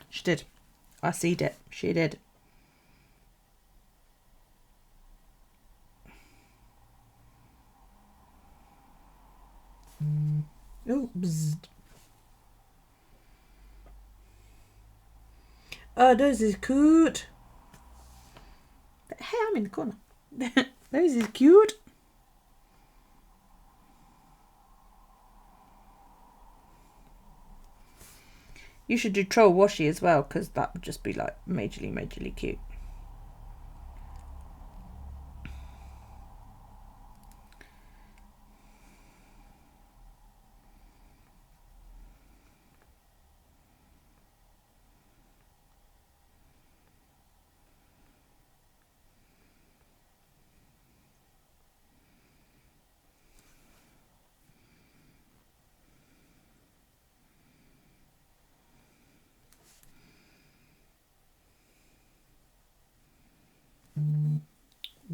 She did. I seed it. She did. Oh, bzzz. Oh, those is cute. Hey, I'm in the corner. Those is cute. You should do troll washi as well, because that would just be like majorly cute.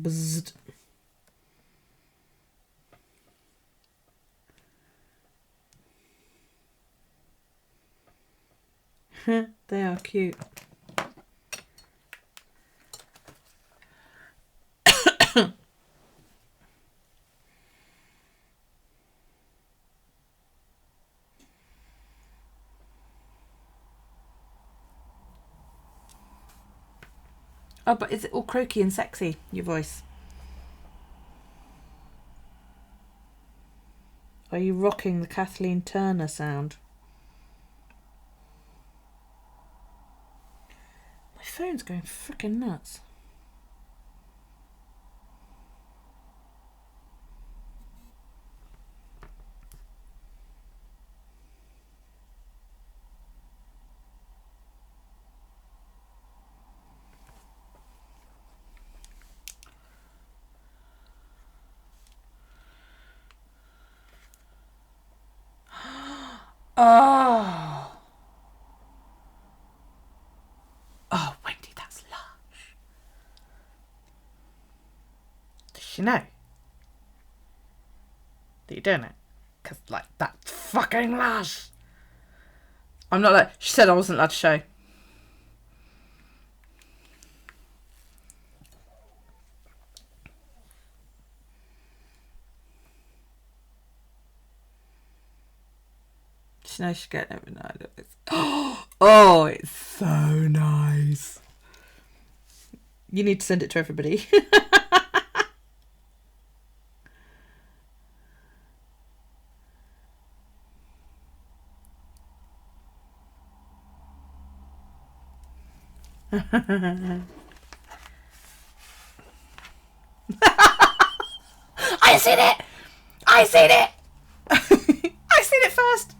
Bzzz. They are cute. Oh, but is it all croaky and sexy, your voice? Are you rocking the Kathleen Turner sound? My phone's going freaking nuts. Oh. Oh, Wendy, that's lush. Does she know that you're doing it? Because, like, that's fucking lush. I'm not like... She said I wasn't allowed to show. She knows she's getting it. No, oh, it's so nice. You need to send it to everybody. I seen it! I seen it! I seen it first!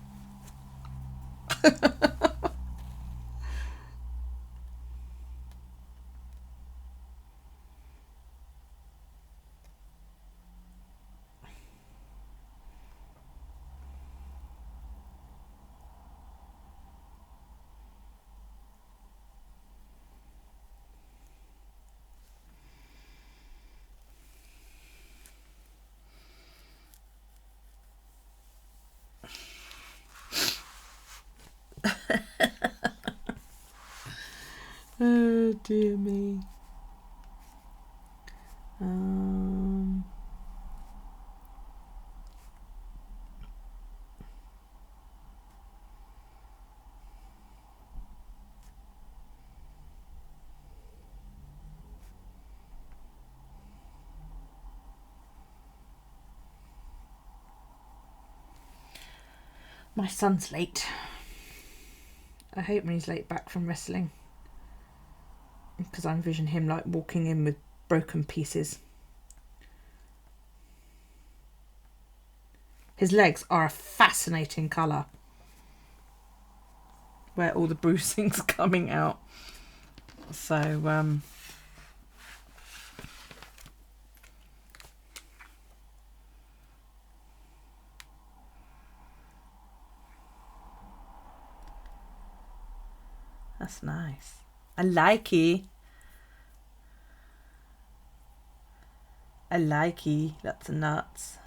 Oh dear me. My son's late. I hate when he's late back from wrestling, because I envision him like walking in with broken pieces. His legs are a fascinating colour, where all the bruising's coming out. So that's nice. I like it. I like it. Lots of nuts.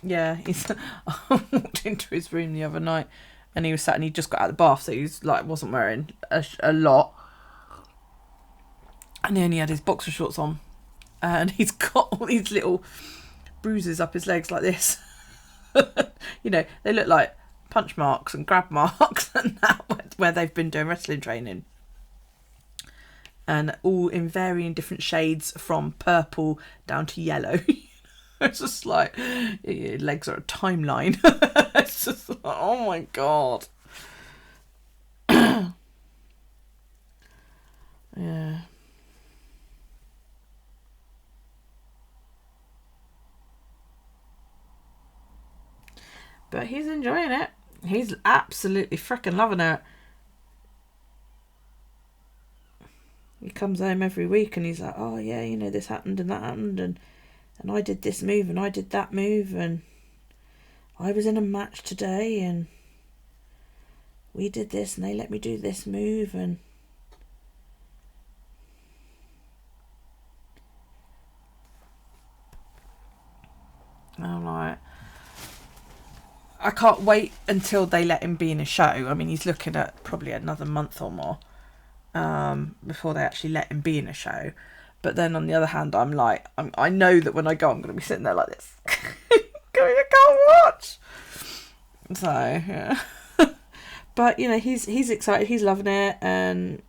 Yeah, he's. I walked into his room the other night, and he was sat and he just got out of the bath, so he was like wasn't wearing a lot, and he only had his boxer shorts on, and he's got all these little bruises up his legs like this. You know, they look like punch marks and grab marks, and that where they've been doing wrestling training, and all in varying different shades from purple down to yellow. It's just like your legs are a timeline. It's just like, oh my god. Yeah. But he's enjoying it. He's absolutely freaking loving it. He comes home every week and he's like, oh yeah, you know, this happened and that happened, and I did this move and I did that move, and I was in a match today and we did this and they let me do this move, and And I'm like, I can't wait until they let him be in a show. I mean, he's looking at probably another month or more before they actually let him be in a show. But then on the other hand, I'm like, I know that when I go, I'm going to be sitting there like this. Going, I can't watch. So, yeah. But, you know, he's excited. He's loving it. And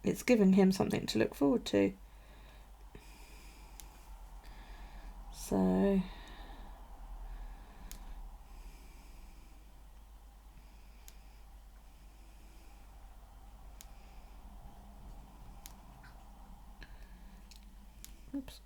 it's giving him something to look forward to. So... Oops.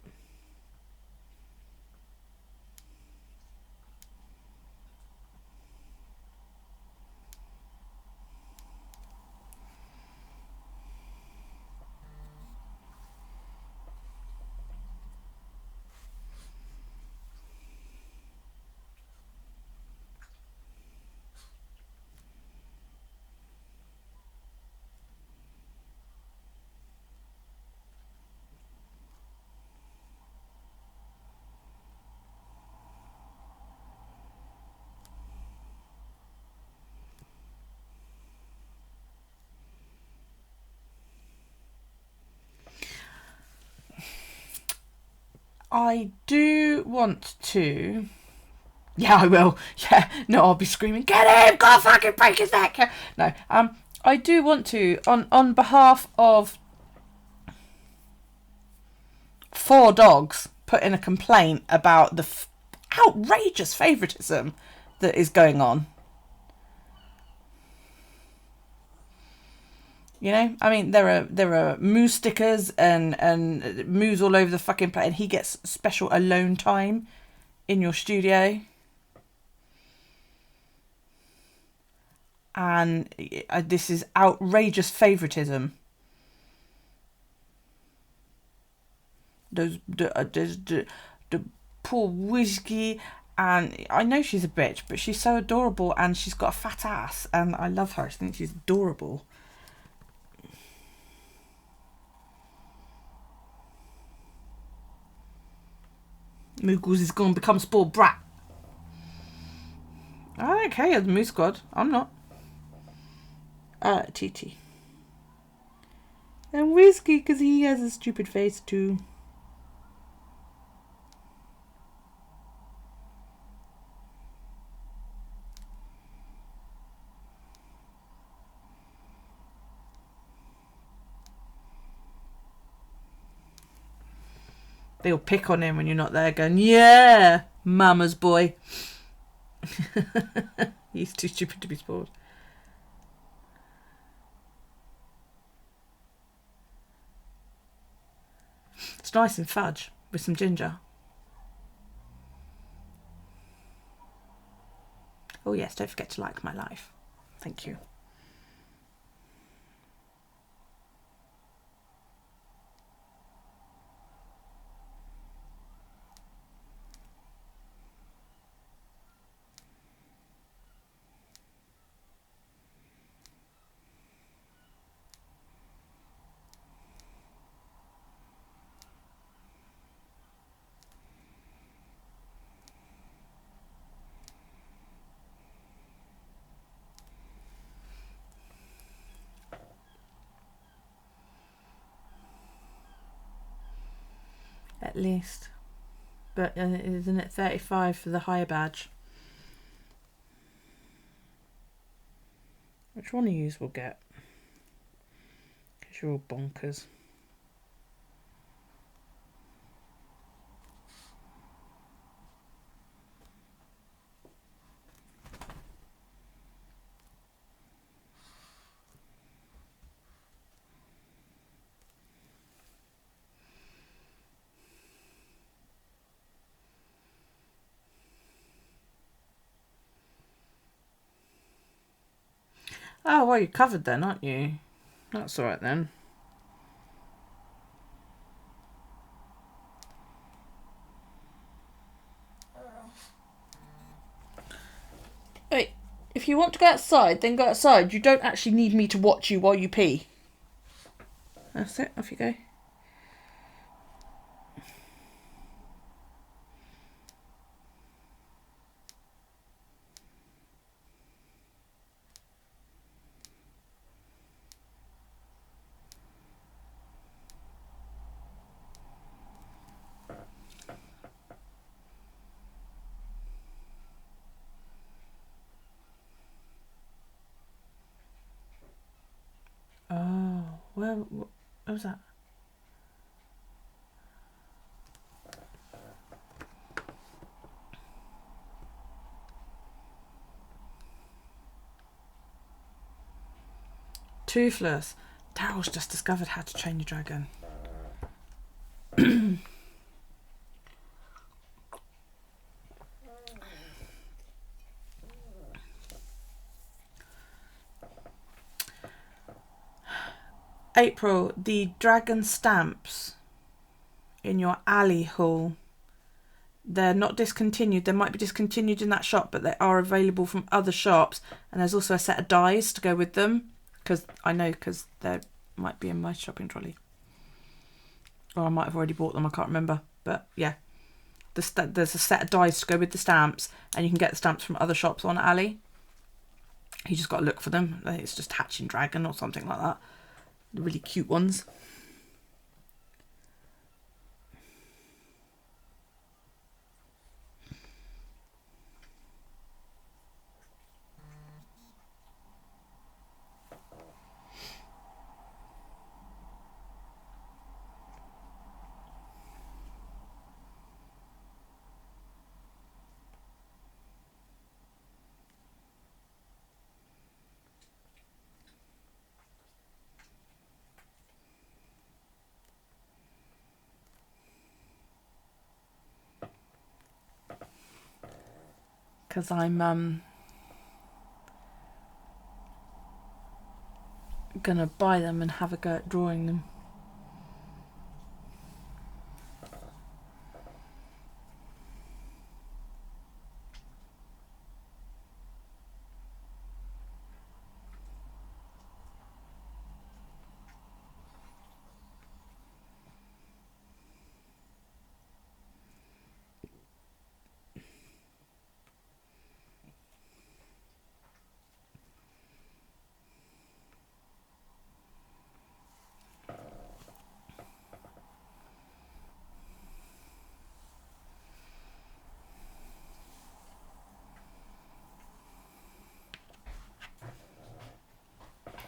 I do want to... Yeah, I will. Yeah, no, I'll be screaming, get him! Go fucking break his neck! No, I do want to, on behalf of 4 dogs, put in a complaint about the outrageous favouritism that is going on. You know, I mean, there are moose stickers and moose all over the fucking place, and he gets special alone time in your studio. And this is outrageous favouritism. The poor Whiskey, and I know she's a bitch, but she's so adorable, and she's got a fat ass, and I love her. I think she's adorable. Moogles is going to become a spoiled brat. I don't care, the Moose Squad. I'm not. TT. And Whiskey, because he has a stupid face too. They'll pick on him when you're not there going, yeah, mama's boy. He's too stupid to be spoiled. It's nice and fudge with some ginger. Oh yes, don't forget to like my life. Thank you. At least. But isn't it 35 for the higher badge? Which one of you will get? Because you're all bonkers. Oh, well, you're covered then, aren't you? That's all right then. Wait, if you want to go outside, then go outside. You don't actually need me to watch you while you pee. That's it, off you go. What was that? Toothless. Daryl's just discovered how to train your dragon. April, the dragon stamps in your alley haul, they're not discontinued. They might be discontinued in that shop, but they are available from other shops. And there's also a set of dies to go with them, because they might be in my shopping trolley. Or I might have already bought them, I can't remember. But yeah, there's a set of dies to go with the stamps, and you can get the stamps from other shops on alley. You just got to look for them. I think it's just Hatching Dragon or something like that. The really cute ones. Because I'm gonna buy them and have a go at drawing them.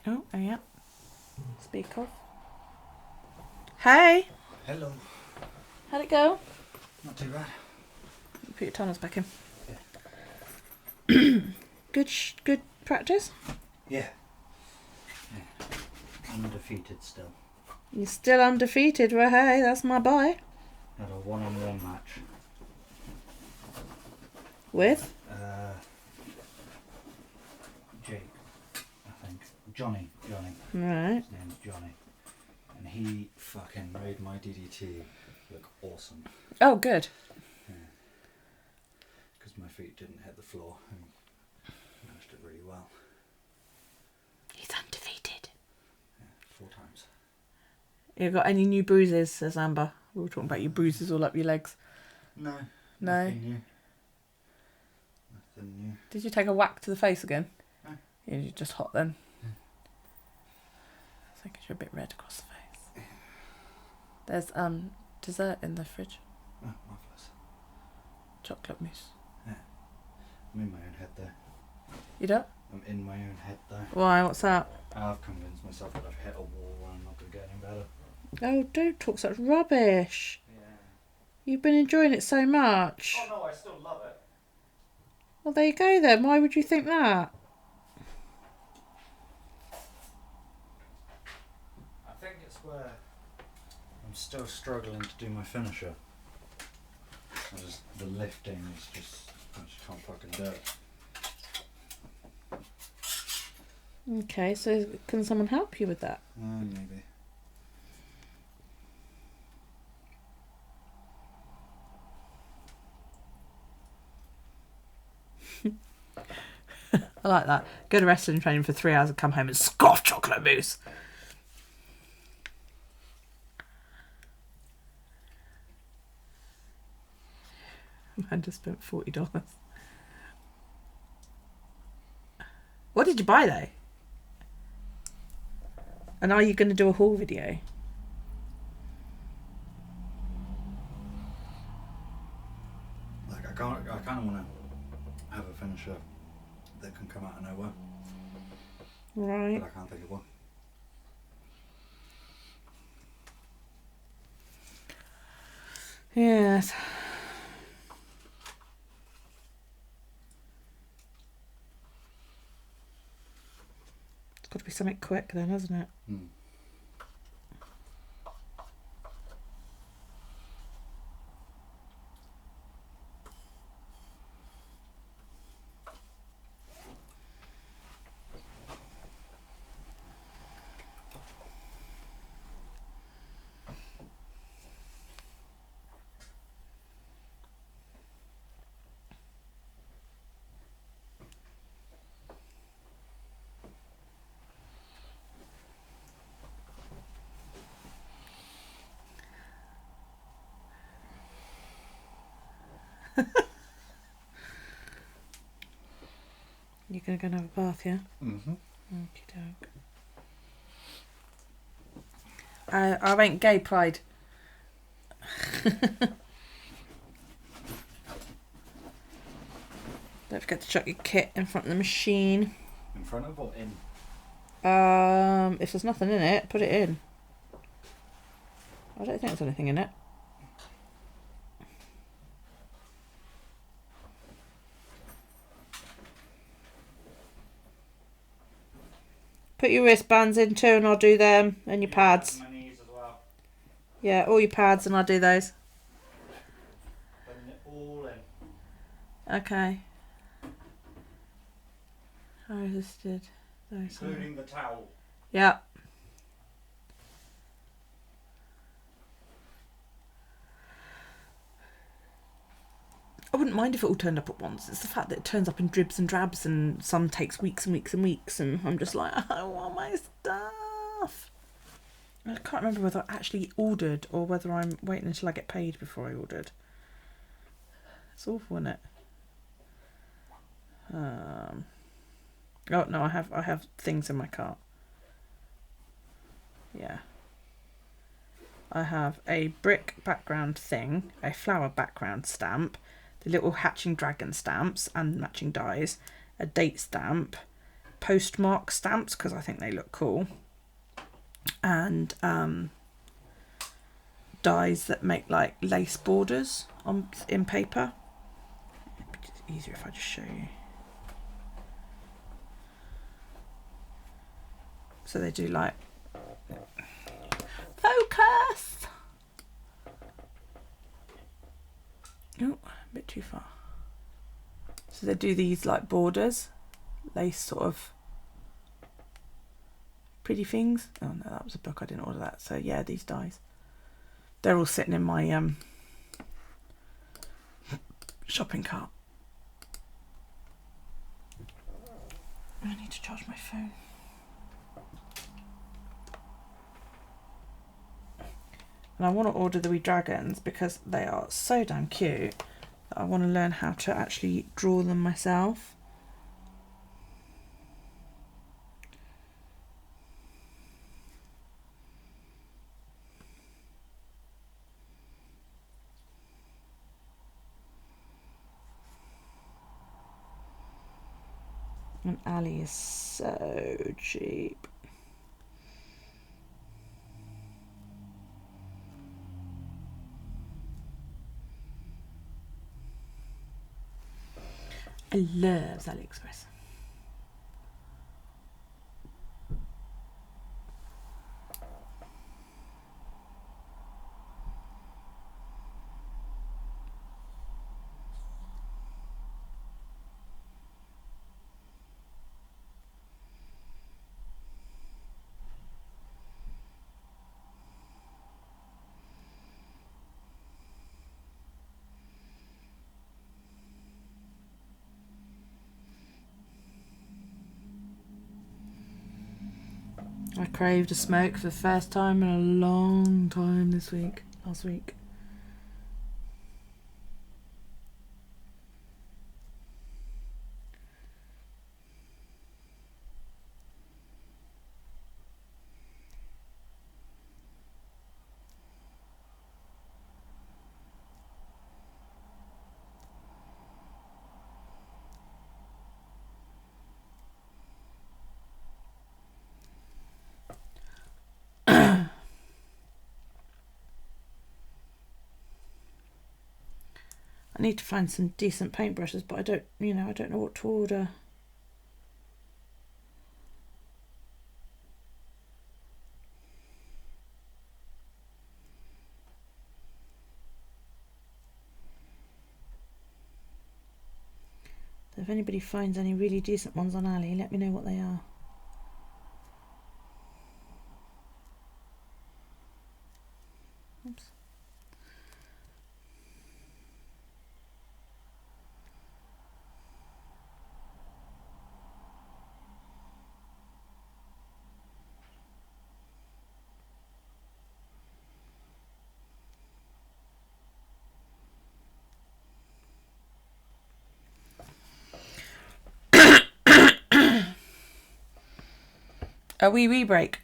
Oh, yeah. Speak of. Hey! Hello. How'd it go? Not too bad. Put your tunnels back in. Yeah. Good practice? Yeah. Undefeated still. You're still undefeated, well, hey, that's my boy. Had a one-on-one match. With? Jake, I think. Johnny. Right. His name's Johnny. And he fucking made my DDT look awesome. Oh, good. Because my feet didn't hit the floor and managed it really well. He's undefeated. Yeah, 4 times. You got any new bruises, says Amber. We were talking about your bruises all up your legs. No. No? Nothing new. Nothing new. Did you take a whack to the face again? No. Yeah, you're just hot then. I think you're a bit red across the face. There's dessert in the fridge. Oh, marvellous. Chocolate mousse. Yeah. I'm in my own head there. You don't? I'm in my own head there. Why? What's that? I've convinced myself that I've hit a wall and I'm not going to get any better. Oh, don't talk such rubbish. Yeah. You've been enjoying it so much. Oh no, I still love it. Well, there you go then. Why would you think that? I think it's where I'm still struggling to do my finisher. The lifting is just, I just can't fucking do it. Okay, so can someone help you with that? Maybe. I like that. Go to wrestling training for 3 hours and come home and scoff chocolate mousse. I just spent $40. What did you buy though? And are you going to do a haul video? Like I kind of want to have a finisher that can come out of nowhere, Right. but I can't think of one. Yes. It's got to be something quick then, hasn't it? Mm. You're going to go and have a bath, yeah? Mm-hmm. Okie doke. I went gay pride. Don't forget to chuck your kit in front of the machine. In front of or in? If there's nothing in it, put it in. I don't think there's anything in it. Put your wristbands in too and I'll do them, and your pads. My knees as well. Yeah, all your pads and I'll do those. Putting it all in. Okay. I resisted. Including the towel. Yeah. I wouldn't mind if it all turned up at once. It's the fact that it turns up in dribs and drabs and some takes weeks and weeks and weeks and I'm just like, I want my stuff. I can't remember whether I actually ordered or whether I'm waiting until I get paid before I ordered. It's awful, isn't it? Oh no, I have things in my cart. Yeah. I have a brick background thing, a flower background stamp, the little hatching dragon stamps and matching dies, a date stamp, postmark stamps because I think they look cool, and dies that make like lace borders in paper. It'd be easier if I just show you. So they do like focus. Oh, a bit too far. So they do these like borders, lace sort of pretty things. Oh no, that was a book, I didn't order that. So yeah, these dies. They're all sitting in my shopping cart. I need to charge my phone. And I want to order the wee dragons because they are so damn cute that I want to learn how to actually draw them myself. And Ali is so cheap. I love AliExpress. I craved a smoke for the first time in a long time last week. I need to find some decent paintbrushes, but I don't know what to order. So if anybody finds any really decent ones on Ali, let me know what they are. Oops. A wee break.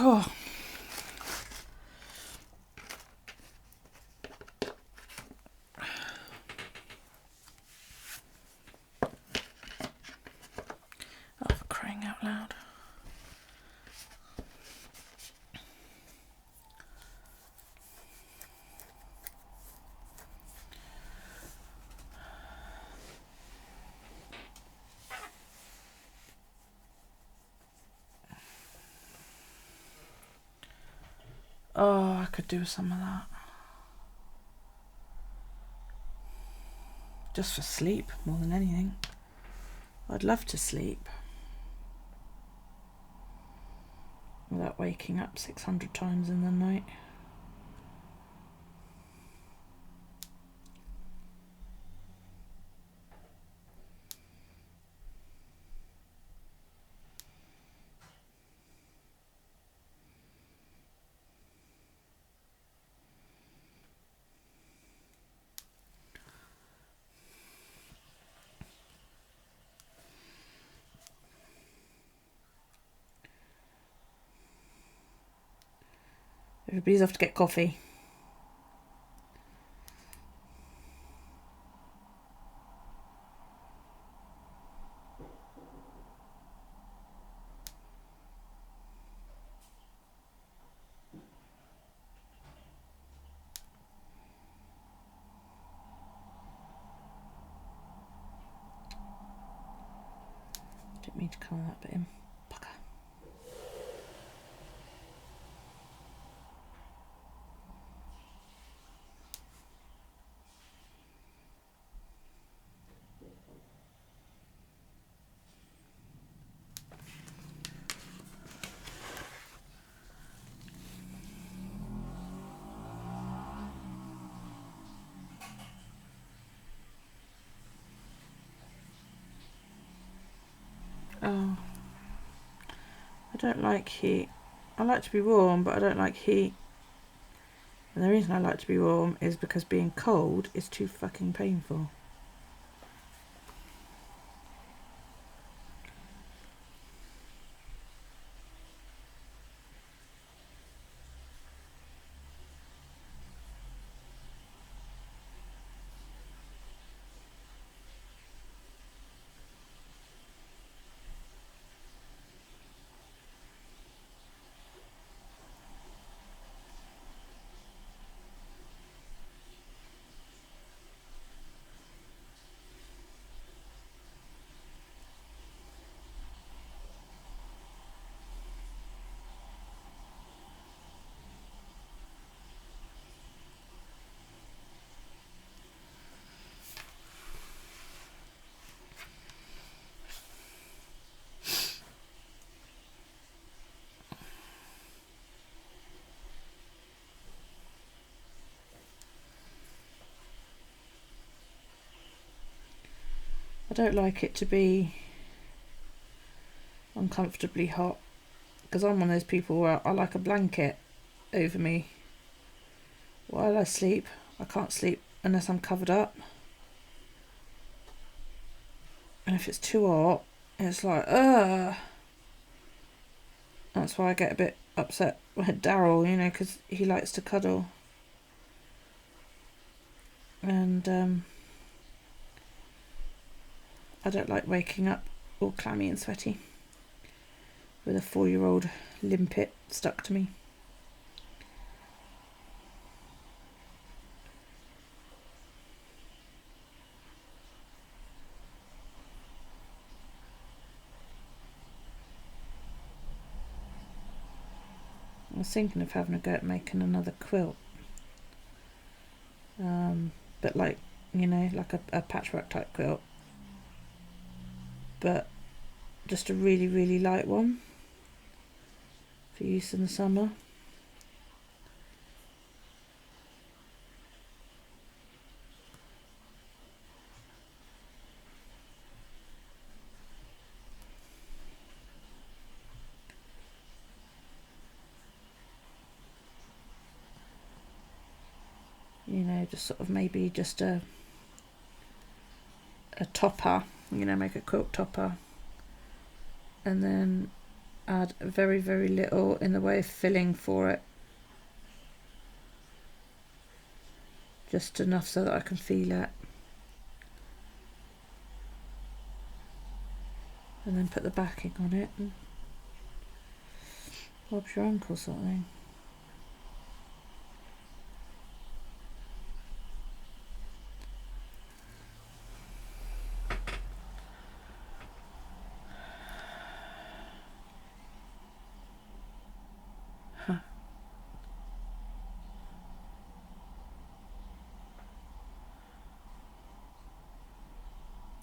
Oh. Oh, for crying out loud. Oh, I could do some of that. Just for sleep, more than anything. I'd love to sleep without waking up 600 times in the night. Everybody's off to get coffee. Didn't mean to colour that bit in. Bugger. Oh, I don't like heat. I like to be warm, but I don't like heat. And the reason I like to be warm is because being cold is too fucking painful. I don't like it to be uncomfortably hot, because I'm one of those people where I like a blanket over me while I sleep. I can't sleep unless I'm covered up. And if it's too hot, it's like, ugh. That's why I get a bit upset with Daryl, you know, because he likes to cuddle. And I don't like waking up all clammy and sweaty. with a 4-year-old limpet stuck to me. I was thinking of having a go at making another quilt, but like, you know, like a patchwork type quilt, but just a really, really light one for use in the summer. You know, just sort of maybe just a topper, you know, make a quilt topper, and then add very, very little in the way of filling for it, just enough so that I can feel it, and then put the backing on it and Bob's your uncle sort of thing.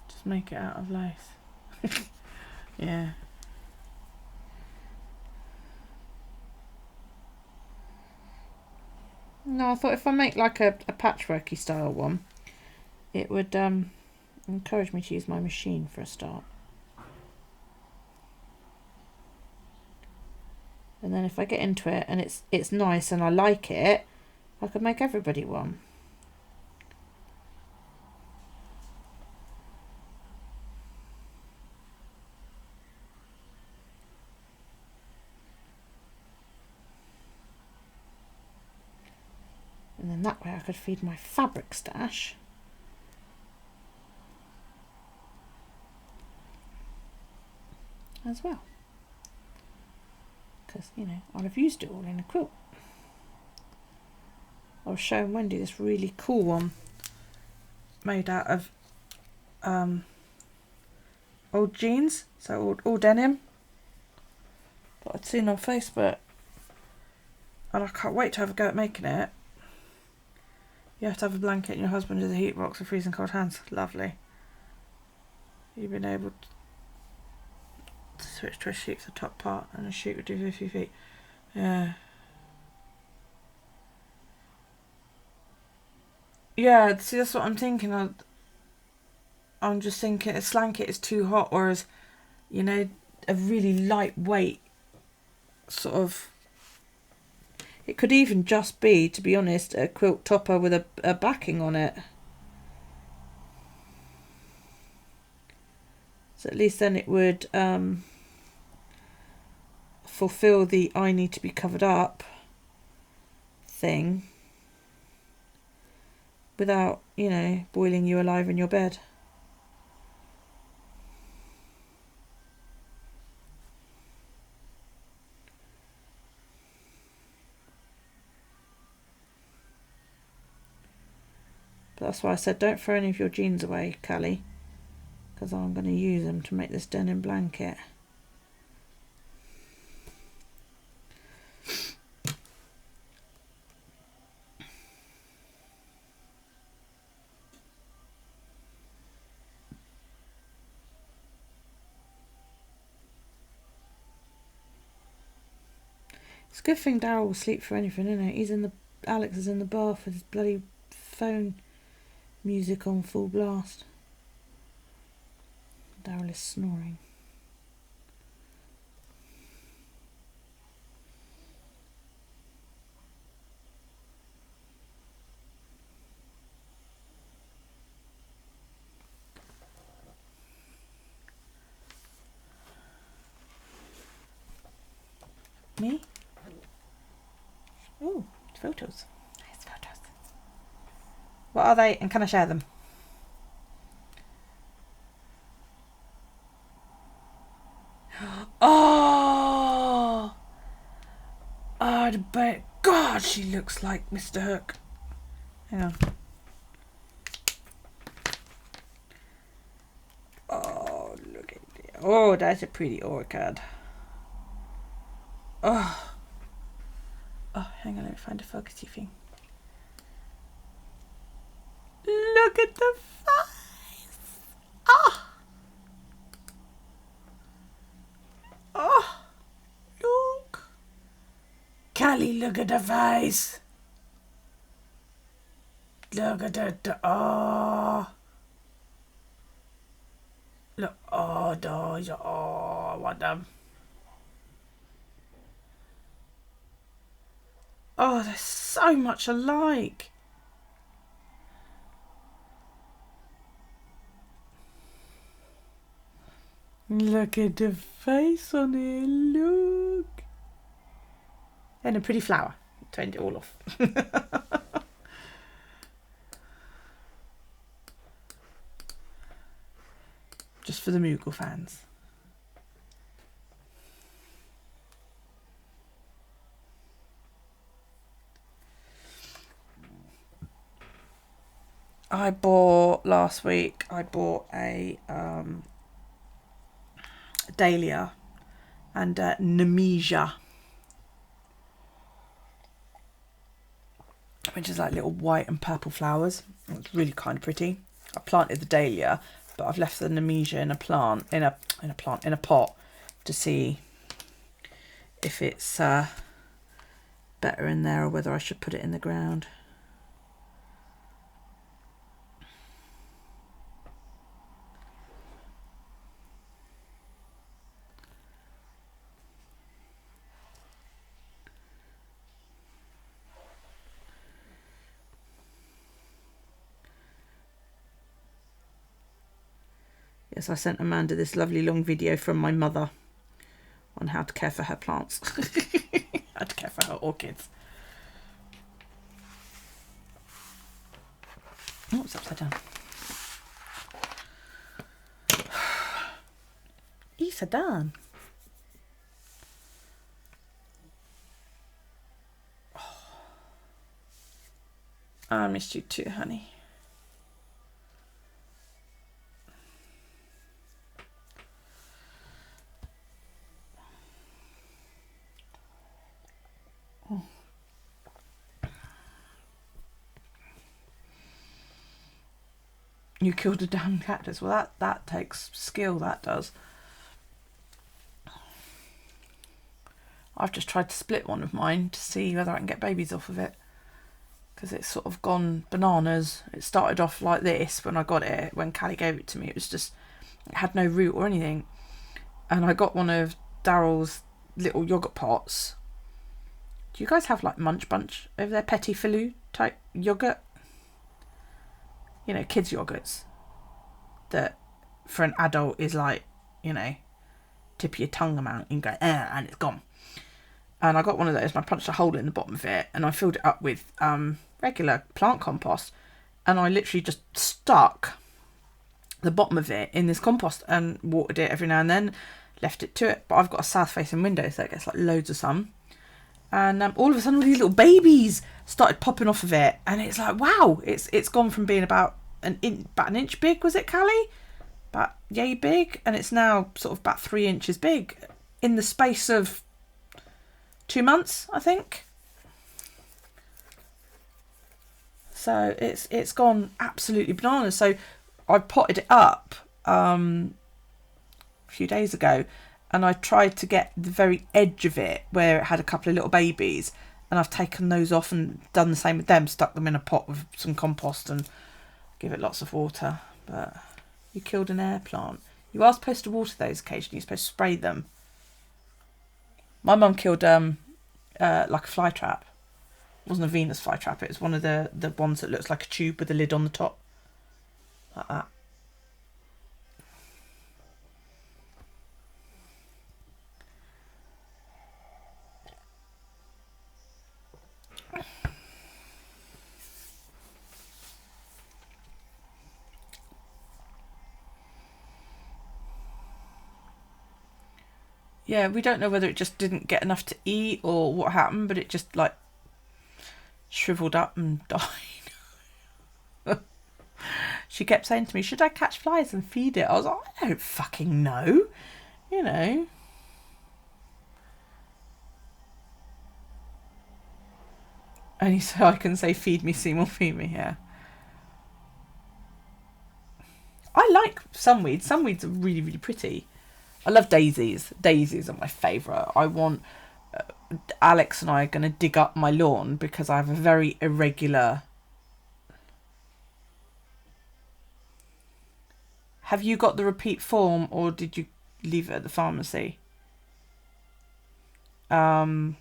Just make it out of lace. Yeah. No, I thought if I make like a patchworky style one, it would encourage me to use my machine for a start. And then if I get into it and it's nice and I like it, I could make everybody one. And then that way I could feed my fabric stash. As well. Because, you know, I'll have used it all in a quilt. I was showing Wendy this really cool one made out of old jeans, so all denim, that I'd seen on Facebook, and I can't wait to have a go at making it. You have to have a blanket and your husband is a heat box with freezing cold hands. Lovely. You've been able to switch to a sheet for the top part, and a sheet would do 50 feet. Yeah. Yeah, see, that's what I'm thinking. I'm just thinking a slanket is too hot, whereas, you know, a really lightweight sort of... It could even just be, to be honest, a quilt topper with a backing on it. So at least then it would fulfill the I need to be covered up thing without, you know, boiling you alive in your bed. But that's why I said don't throw any of your jeans away, Callie, because I'm going to use them to make this denim blanket. It's a good thing Daryl will sleep for anything, isn't it? Alex is in the bath with his bloody phone music on full blast. Daryl is snoring. Me? Oh, photos. Nice photos. What are they, and can I share them? Oh! a bit. God, she looks like Mr. Hook. Hang on. Oh, look at it. Oh, that's a pretty orchid. Oh. Oh, hang on, let me find a focusy thing. Look at the face. Oh. Oh. Look. Callie, look at the face. Look at the oh. Look, oh, those, oh, what them. Oh, they're so much alike. Look at the face on it, look. And a pretty flower. Turned it all off. Just for the Moogle fans. I bought last week. I bought a dahlia and nemesia, which is like little white and purple flowers. It's really kind of pretty. I planted the dahlia, but I've left the nemesia in a pot to see if it's better in there or whether I should put it in the ground. Yes, I sent Amanda this lovely long video from my mother on how to care for her plants. How to care for her orchids. Oh, it's upside down. Isa done. Oh. I missed you too, honey. You killed a damn cactus. Well, that takes skill, that does. I've just tried to split one of mine to see whether I can get babies off of it. Because it's sort of gone bananas. It started off like this when I got it. When Callie gave it to me, it was just, it had no root or anything. And I got one of Daryl's little yogurt pots. Do you guys have like Munch Bunch over there? Petit Filou type yogurt? You know, kids' yogurts that for an adult is like, you know, tip of your tongue amount. You can go, and it's gone. And I got one of those and I punched a hole in the bottom of it and I filled it up with regular plant compost, and I literally just stuck the bottom of it in this compost and watered it every now and then, left it to it. But I've got a south facing window, so it gets like loads of sun. And all of a sudden all these little babies started popping off of it, and it's like, wow, it's gone from being about an inch big, was it, Callie? About yay big, and it's now sort of about 3 inches big in the space of 2 months, I think. So it's gone absolutely bananas. So I potted it up a few days ago, and I tried to get the very edge of it where it had a couple of little babies, and I've taken those off and done the same with them, stuck them in a pot with some compost and give it lots of water. But you killed an air plant. You are supposed to water those occasionally. You're supposed to spray them. My mum killed like a fly trap. It wasn't a Venus flytrap. It was one of the ones that looks like a tube with a lid on the top, like that. Yeah, we don't know whether it just didn't get enough to eat or what happened, but it just like shriveled up and died. She kept saying to me, should I catch flies and feed it? I was like, I don't fucking know. You know. Only so I can say, feed me, Seymour, feed me, yeah. I like some weeds. Some weeds are really, really pretty. I love daisies. Daisies are my favourite. I want... Alex and I are going to dig up my lawn because I have a very irregular... Have you got the repeat form or did you leave it at the pharmacy? I've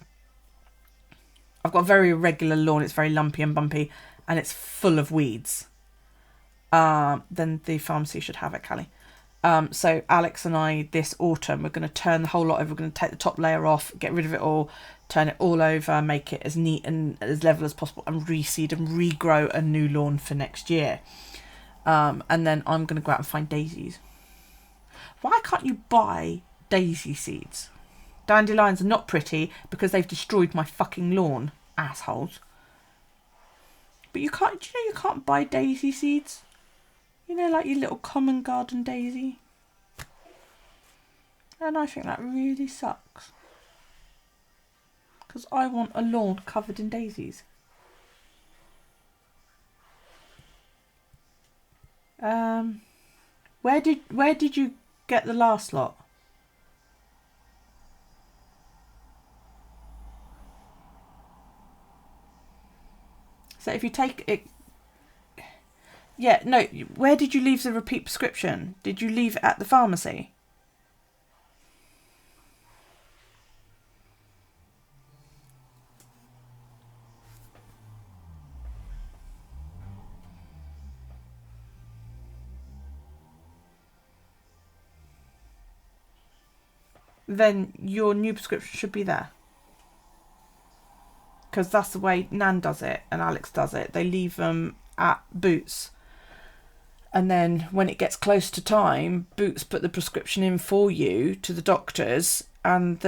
got a very irregular lawn. It's very lumpy and bumpy and it's full of weeds. Then the pharmacy should have it, Callie. So Alex and I this autumn we're going to turn the whole lot over. We're going to take the top layer off, get rid of it all, turn it all over, make it as neat and as level as possible and reseed and regrow a new lawn for next year. And then I'm going to go out and find daisies. Why can't you buy daisy seeds? Dandelions are not pretty because they've destroyed my fucking lawn, assholes. But you can't, do you know you can't buy daisy seeds? You know, like your little common garden daisy. And I think that really sucks. Because I want a lawn covered in daisies. Where did you get the last lot? So if you take it... Yeah, no, where did you leave the repeat prescription? Did you leave it at the pharmacy? Then your new prescription should be there. Because that's the way Nan does it and Alex does it. They leave them at Boots. And then when it gets close to time, Boots put the prescription in for you to the doctors, and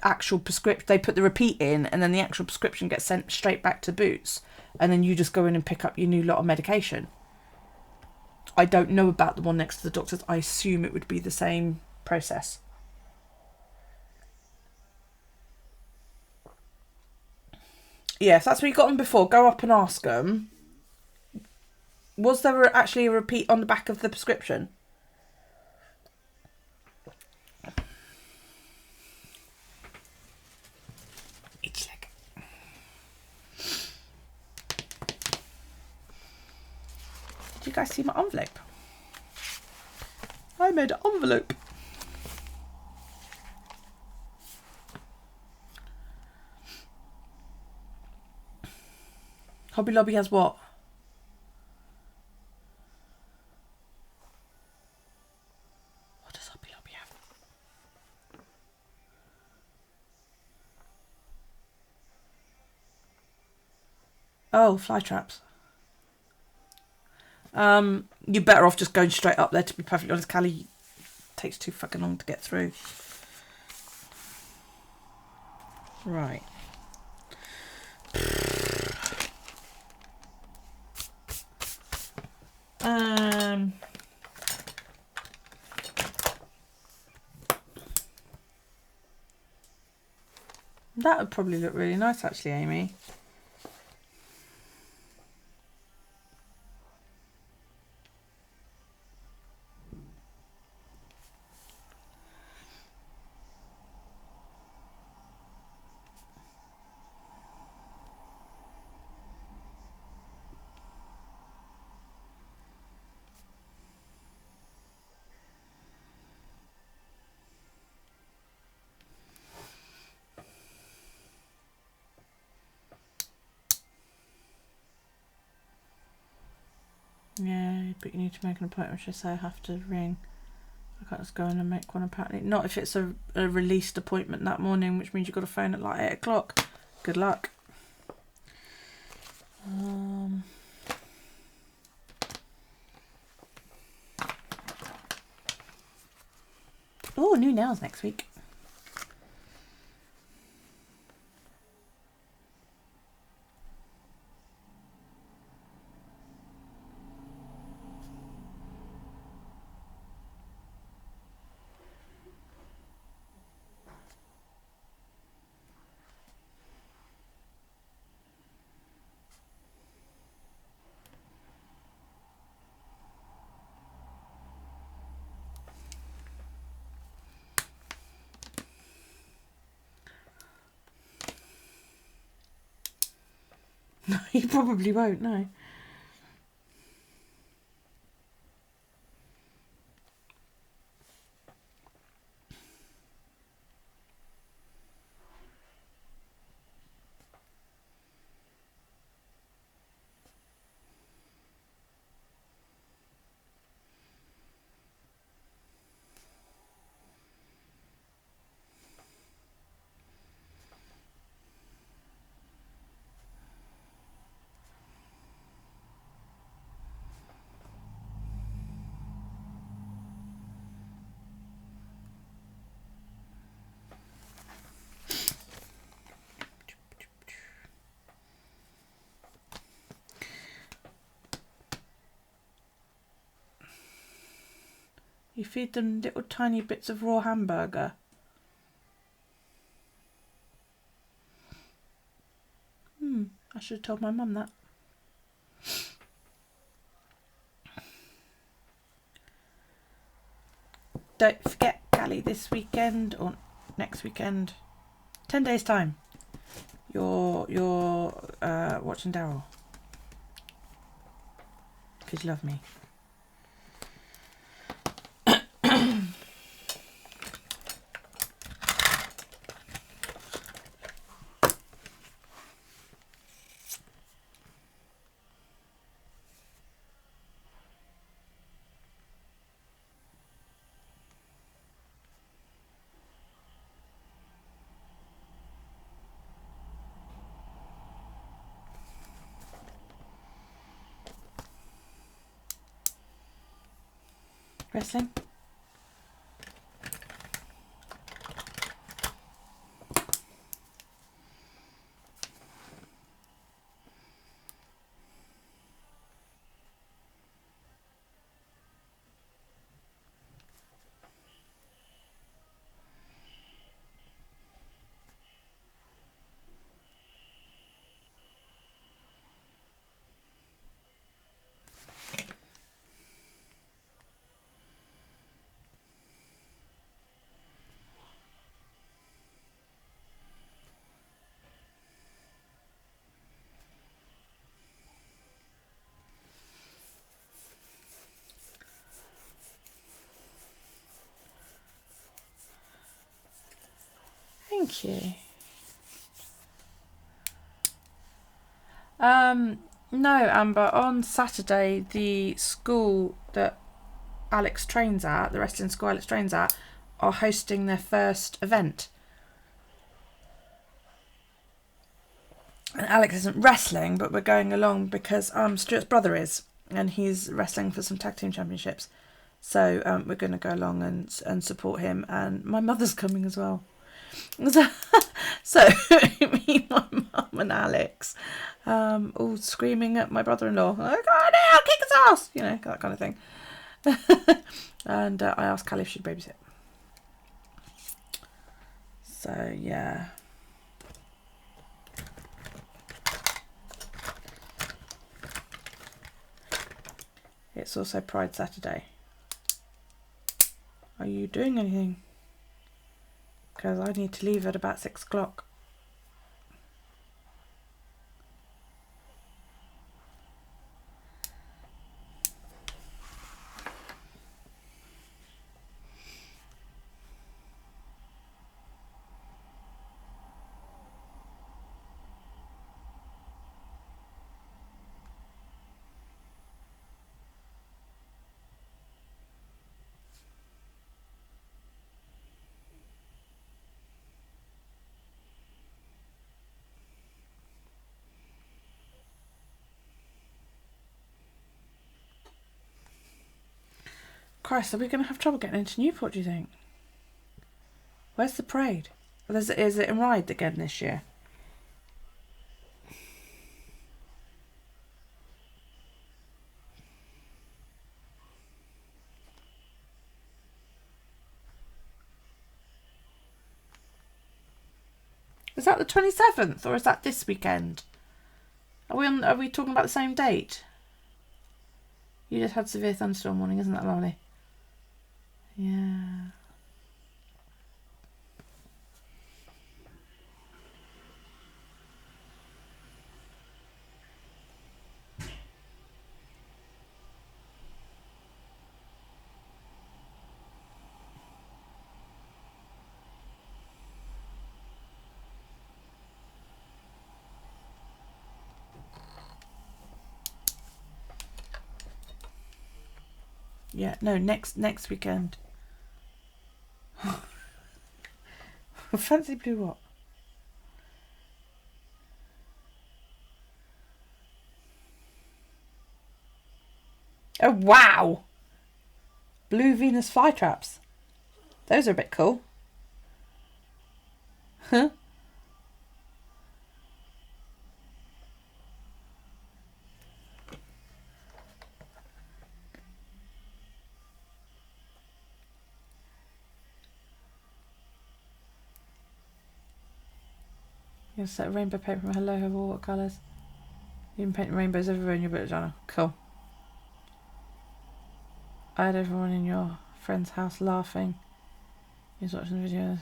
actual prescription, they put the repeat in, and then the actual prescription gets sent straight back to Boots, and then you just go in and pick up your new lot of medication. I don't know about the one next to the doctors. I assume it would be the same process. Yeah, if that's where you got them before, go up and ask them. Was there actually a repeat on the back of the prescription? Each leg. Did you guys see my envelope? I made an envelope. Hobby Lobby has what? What does Hobby Lobby have? Oh, fly traps. You're better off just going straight up there, to be perfectly honest. Callie, takes too fucking long to get through. Right. That would probably look really nice, actually, Amy. Yeah, but you need to make an appointment, which I say I have to ring. I can't just go in and make one, apparently. Not if it's a released appointment that morning, which means you've got to phone at like 8 o'clock. Good luck. Oh, new nails next week. No, you probably won't, no. You feed them little tiny bits of raw hamburger. I should have told my mum that. Don't forget, Callie, this weekend or next weekend, 10 days time, you're watching Daryl. Because you love me. Wrestling? Thank you. No, Amber, on Saturday, the school that Alex trains at, the wrestling school Alex trains at, are hosting their first event. And Alex isn't wrestling, but we're going along because Stuart's brother is, and he's wrestling for some tag team championships. So we're going to go along and support him, and my mother's coming as well. So me, my mum and Alex all screaming at my brother-in-law, like, "Oh no, I'll kick his ass!" You know, that kind of thing. And I asked Callie if she'd babysit. So yeah. It's also Pride Saturday. Are you doing anything? Because I need to leave at about 6 o'clock. Christ, are we going to have trouble getting into Newport, do you think? Where's the parade? Is it in Ryde again this year? Is that the 27th or is that this weekend? Are we talking about the same date? You just had severe thunderstorm warning, isn't that lovely? Yeah. Yeah, no, next weekend. Fancy blue what? Oh, wow! Blue Venus flytraps. Those are a bit cool. Huh? You set a rainbow paint from Hello Hover. What colours? You can paint rainbows everywhere in your bullet journal. Cool. I had everyone in your friend's house laughing. He was watching the video.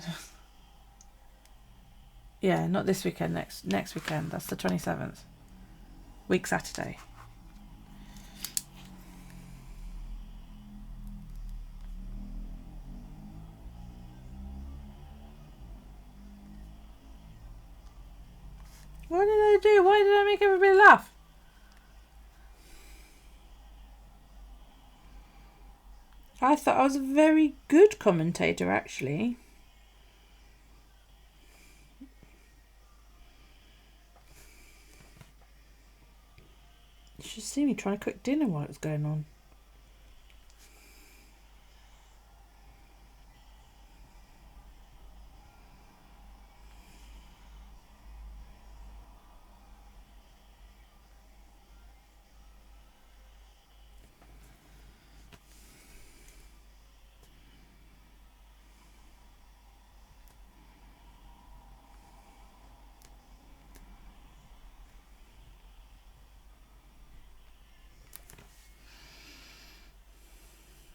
Yeah, not this weekend. Next weekend. That's the 27th. Week Saturday. What did I do? Why did I make everybody laugh? I thought I was a very good commentator, actually. You should see me trying to cook dinner while it was going on.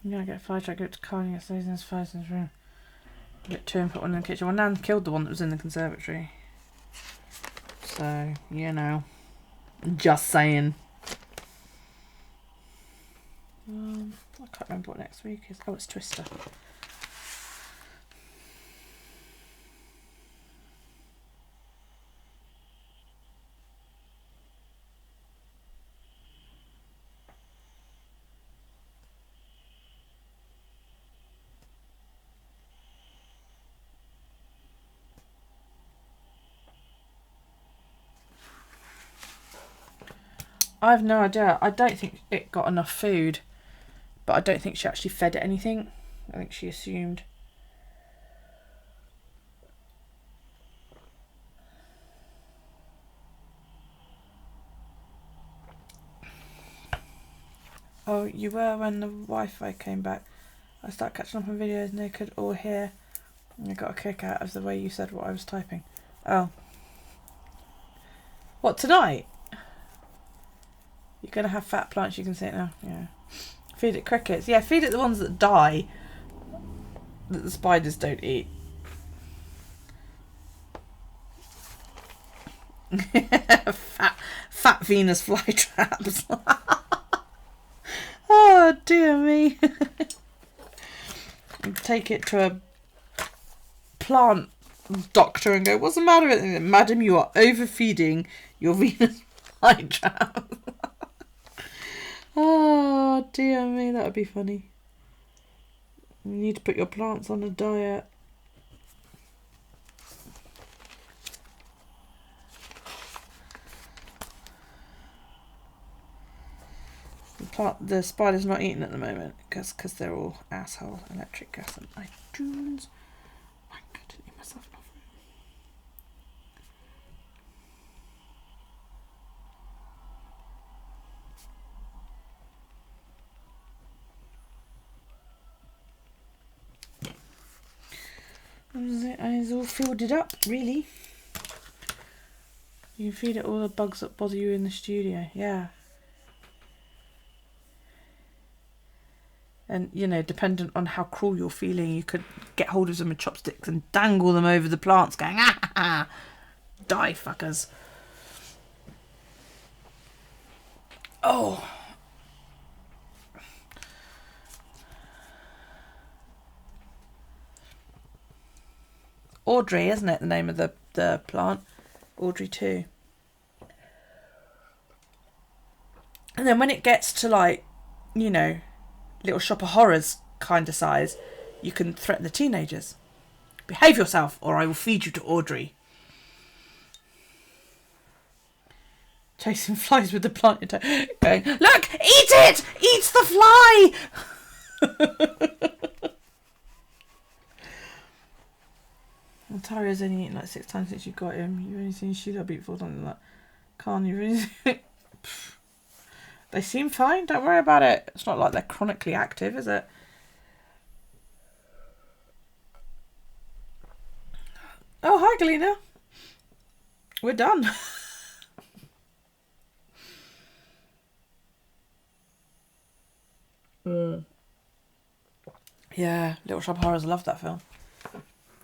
Yeah, I get a fire truck, go to car and get those in his fires in his room. Get two and put one in the kitchen. Well, Nan killed the one that was in the conservatory. So, you know. Just saying. I can't remember what next week is. Oh, it's Twister. I have no idea. I don't think it got enough food, but I don't think she actually fed it anything. I think she assumed. Oh, you were when the Wi-Fi came back. I started catching up on videos and they could all hear. And I got a kick out of the way you said what I was typing. Oh. What, tonight? You're going to have fat plants, you can see it now. Yeah. Feed it crickets. Yeah, feed it the ones that die, that the spiders don't eat. fat Venus flytraps. Oh, dear me. Take it to a plant doctor and go, what's the matter with it? Madam, you are overfeeding your Venus flytrap. Oh, dear me, that would be funny. You need to put your plants on a diet. The spider's not eating at the moment because they're all asshole electric gas and iTunes. myself nothing. It's all filled up, really. You can feed it all the bugs that bother you in the studio, yeah. And, you know, dependent on how cruel you're feeling, you could get hold of them with chopsticks and dangle them over the plants going, ah, ha, ha. Die, fuckers. Oh. Audrey, isn't it, the name of the plant? Audrey 2. And then when it gets to, like, you know, Little Shop of Horrors kind of size, you can threaten the teenagers. Behave yourself or I will feed you to Audrey. Chasing flies with the plant going, look, eat it! Eat the fly! Well, Tyrio's only eaten like 6 times since you got him. You've only seen Sheila beat before, something like that. Can't you really? They seem fine, don't worry about it. It's not like they're chronically active, is it? Oh, hi, Galena. We're done. Yeah, Little Shop of Horrors, love that film.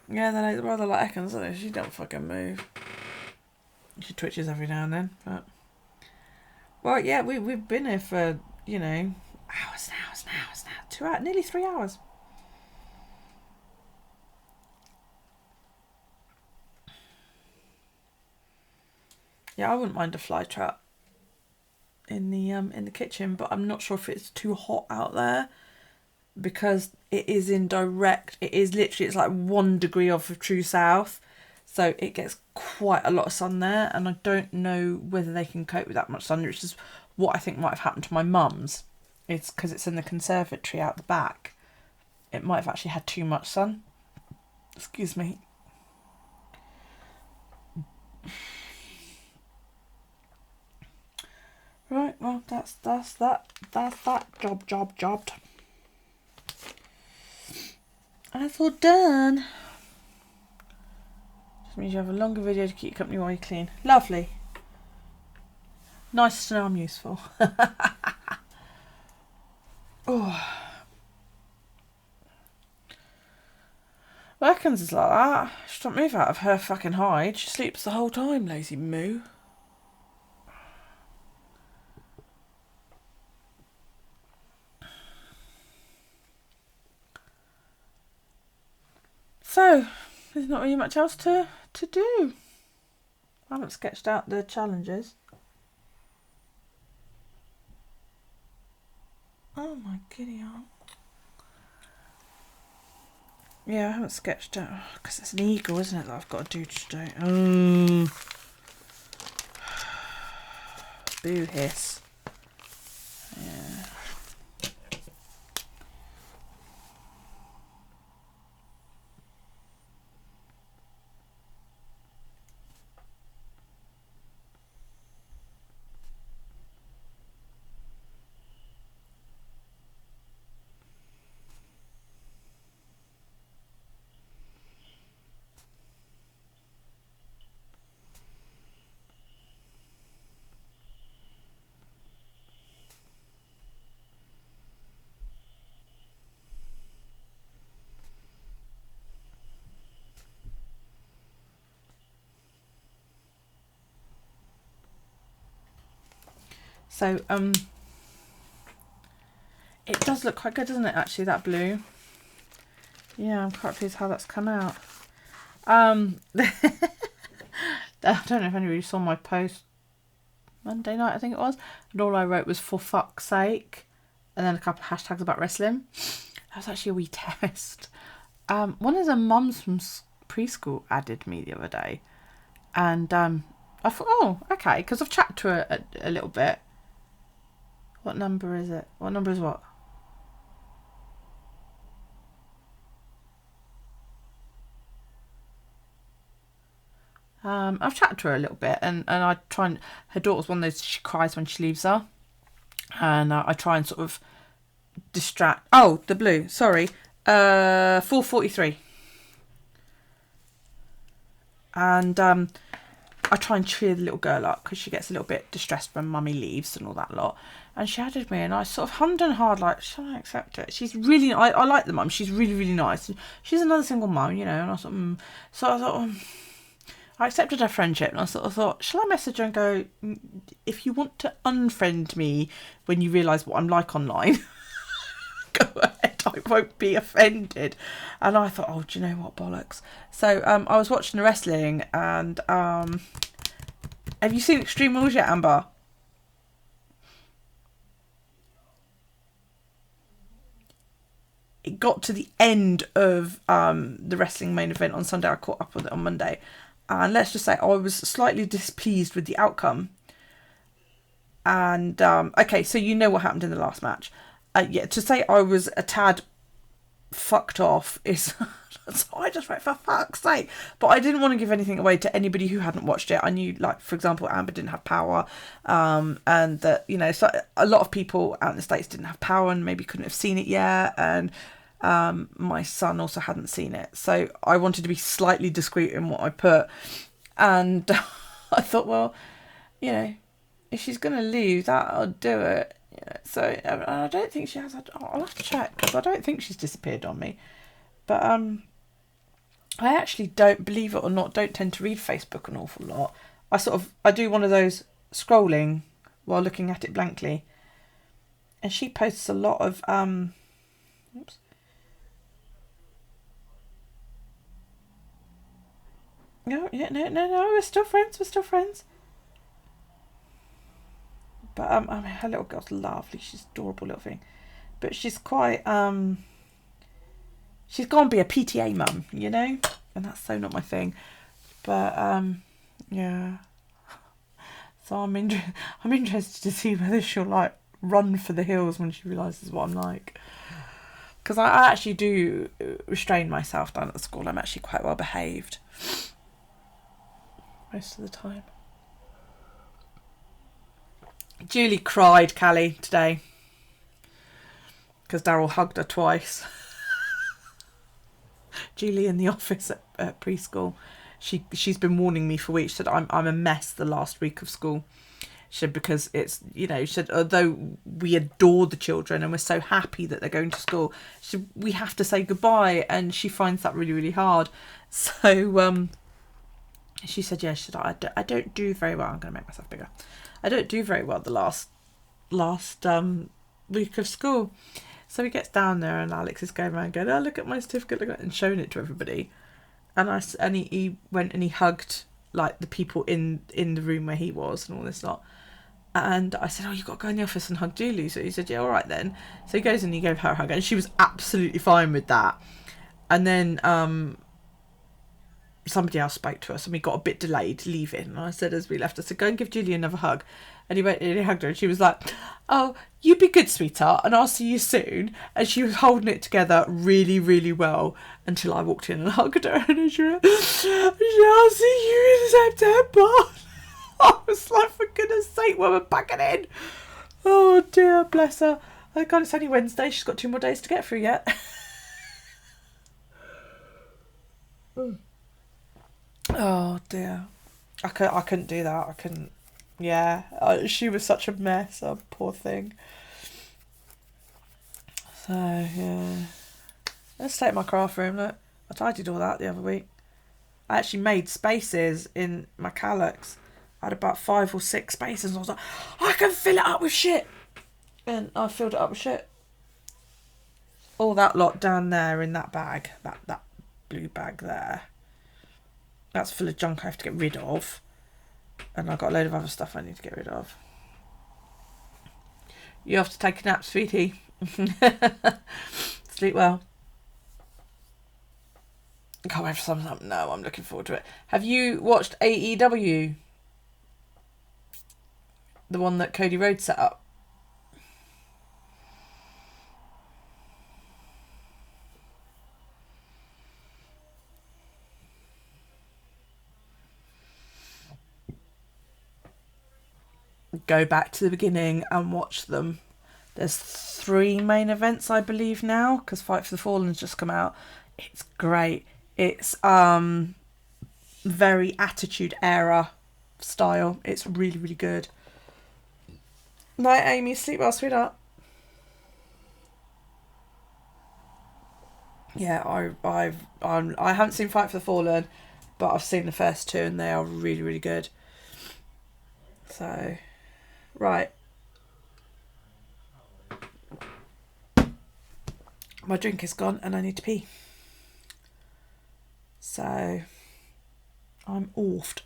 Yeah, they're rather like Ekans, aren't they? She don't fucking move. She twitches every now and then, but... Well, yeah, we've been here for, you know, hours now. 2 hours, nearly 3 hours. Yeah, I wouldn't mind a fly trap in the kitchen, but I'm not sure if it's too hot out there because it is it's like 1 degree off of true south, so it gets quite a lot of sun there, and I don't know whether they can cope with that much sun, which is what I think might have happened to my mum's. It's because it's in the conservatory out the back. It might have actually had too much sun. Excuse me. Right, well, that's that jobbed. That's all done. Just means you have a longer video to keep you company while you clean. Lovely. Nice to know I'm useful. Oh. Ekans is like that. She don't move out of her fucking hide. She sleeps the whole time, lazy moo. So, there's not really much else to do. I haven't sketched out the challenges. Oh my giddy aunt. Yeah, I haven't sketched out because it's an eagle, isn't it, that I've got to do today. Oh. Boo hiss. Yeah. So, it does look quite good, doesn't it, actually, that blue? Yeah, I'm quite pleased how that's come out. I don't know if anybody saw my post Monday night, I think it was, and all I wrote was "for fuck's sake," and then a couple of hashtags about wrestling. That was actually a wee test. One of the mums from preschool added me the other day, and I thought, oh, okay, because I've chatted to her a little bit. What number is it? What number is what? I've chatted to her a little bit, and I try and, her daughter's one of those, she cries when she leaves her, and I try and sort of distract. Oh, the blue, sorry, 4:43, and I try and cheer the little girl up because she gets a little bit distressed when mummy leaves and all that lot. And she added me, and I sort of hummed and hard, like, shall I accept it? She's really, I like the mum. She's really, really nice. She's another single mum, you know. And I thought, so I thought, I accepted her friendship, and I sort of thought, shall I message her and go, if you want to unfriend me when you realise what I'm like online, go ahead, I won't be offended. And I thought, oh, do you know what, bollocks? So I was watching the wrestling, and have you seen Extreme Rules yet, Amber? It got to the end of the wrestling main event on Sunday. I caught up with it on Monday, and let's just say I was slightly displeased with the outcome. And okay, so you know what happened in the last match. Yeah, to say I was a tad fucked off is so I just went, for fuck's sake. But I didn't want to give anything away to anybody who hadn't watched it. I knew, like, for example, Amber didn't have power, and that, you know, so a lot of people out in the States didn't have power and maybe couldn't have seen it yet, and my son also hadn't seen it, so I wanted to be slightly discreet in what I put. And I thought, well, you know, if she's gonna lose, that'll do it. So I don't think she has. I'll have to check, because I don't think she's disappeared on me. But I actually don't, believe it or not, don't tend to read Facebook an awful lot. I do one of those scrolling while looking at it blankly. And she posts a lot of oops. No, we're still friends. But I mean, her little girl's lovely. She's an adorable little thing. But she's quite she's gone be a PTA mum, you know? And that's so not my thing. But yeah. So I'm interested to see whether she'll, like, run for the hills when she realises what I'm like. Because I actually do restrain myself down at the school. I'm actually quite well behaved most of the time. Julie cried, Callie, today, because Daryl hugged her twice. Julie in the office at preschool, she's been warning me for weeks. She said, I'm a mess the last week of school. She said, because it's, you know, she said, although we adore the children and we're so happy that they're going to school, she said, we have to say goodbye, and she finds that really, really hard. So she said, yeah, she said, I don't do very well. I'm going to make myself bigger. I don't do very well the last week of school. So he gets down there, and Alex is going around going, oh, look at my certificate, look at it, and showing it to everybody. And he went and he hugged, like, the people in the room where he was and all this lot. And I said, oh, you've got to go in the office and hug Julie. So he said, yeah, all right then. So he goes and he gave her a hug, and she was absolutely fine with that. And then somebody else spoke to us, and we got a bit delayed leaving. And I said, as we left, I said, go and give Julie another hug. And he went and he hugged her, and she was like, oh, you be good, sweetheart, and I'll see you soon. And she was holding it together really, really well until I walked in and hugged her. And she went, I'll see you in September. I was like, for goodness sake, when we're packing in. Oh dear, bless her. Thank God it's only Wednesday. She's got 2 more days to get through yet. Oh dear. I couldn't do that. I couldn't. Yeah, she was such a mess. Oh, poor thing. So yeah, let's take my craft room. Look, I tidied all that the other week. I actually made spaces in my calyx. I had about 5 or 6 spaces, and I was like, I can fill it up with shit. And I filled it up with shit. All that lot down there in that bag, that blue bag there. That's full of junk I have to get rid of. And I've got a load of other stuff I need to get rid of. You have to take a nap, sweetie. Sleep well. Can't wait for something. No, I'm looking forward to it. Have you watched AEW? The one that Cody Rhodes set up? go back to the beginning and watch them. There's 3 main events, I believe, now, because Fight for the Fallen's just come out. It's great. It's very Attitude Era style. It's really, really good. Night, Amy. Sleep well, sweetheart. Yeah, I haven't seen Fight for the Fallen, but I've seen the first 2 and they are really, really good. So, right. My drink is gone and I need to pee. So, I'm offed.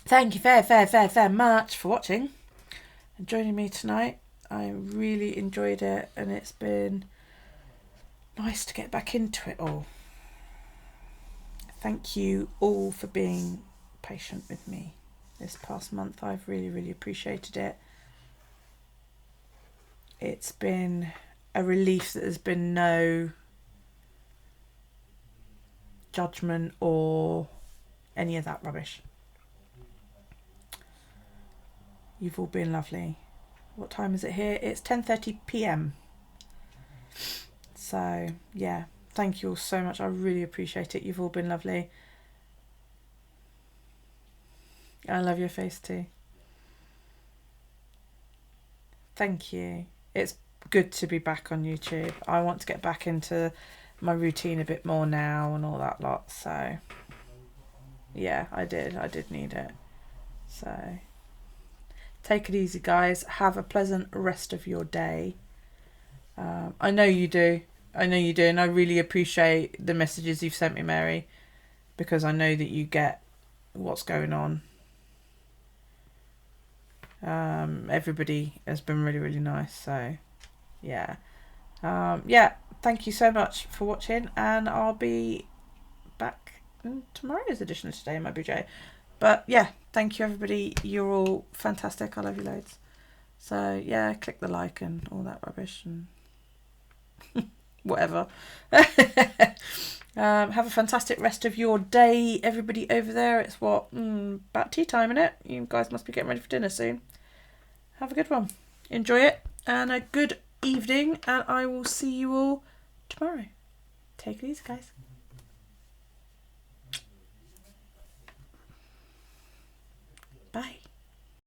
Thank you very much for watching and joining me tonight. I really enjoyed it and it's been nice to get back into it all. Thank you all for being patient with me this past month. I've really, really appreciated it. It's been a relief that there's been no judgment or any of that rubbish. You've all been lovely. What time is it here? It's 10:30 p.m. So, yeah, thank you all so much. I really appreciate it. You've all been lovely. I love your face too. Thank you. It's good to be back on YouTube. I want to get back into my routine a bit more now and all that lot. So, yeah, I did need it. So, take it easy, guys. Have a pleasant rest of your day. I know you do. And I really appreciate the messages you've sent me, Mary, because I know that you get what's going on. Everybody has been really, really nice. So, yeah. Thank you so much for watching, and I'll be back in tomorrow's edition of Today in My BJ. But yeah, thank you everybody. You're all fantastic. I love you loads. So yeah, click the like and all that rubbish and whatever. Have a fantastic rest of your day, everybody over there. It's about tea time, innit? You guys must be getting ready for dinner soon. Have a good one. Enjoy it and a good evening, and I will see you all tomorrow. Take it easy, guys.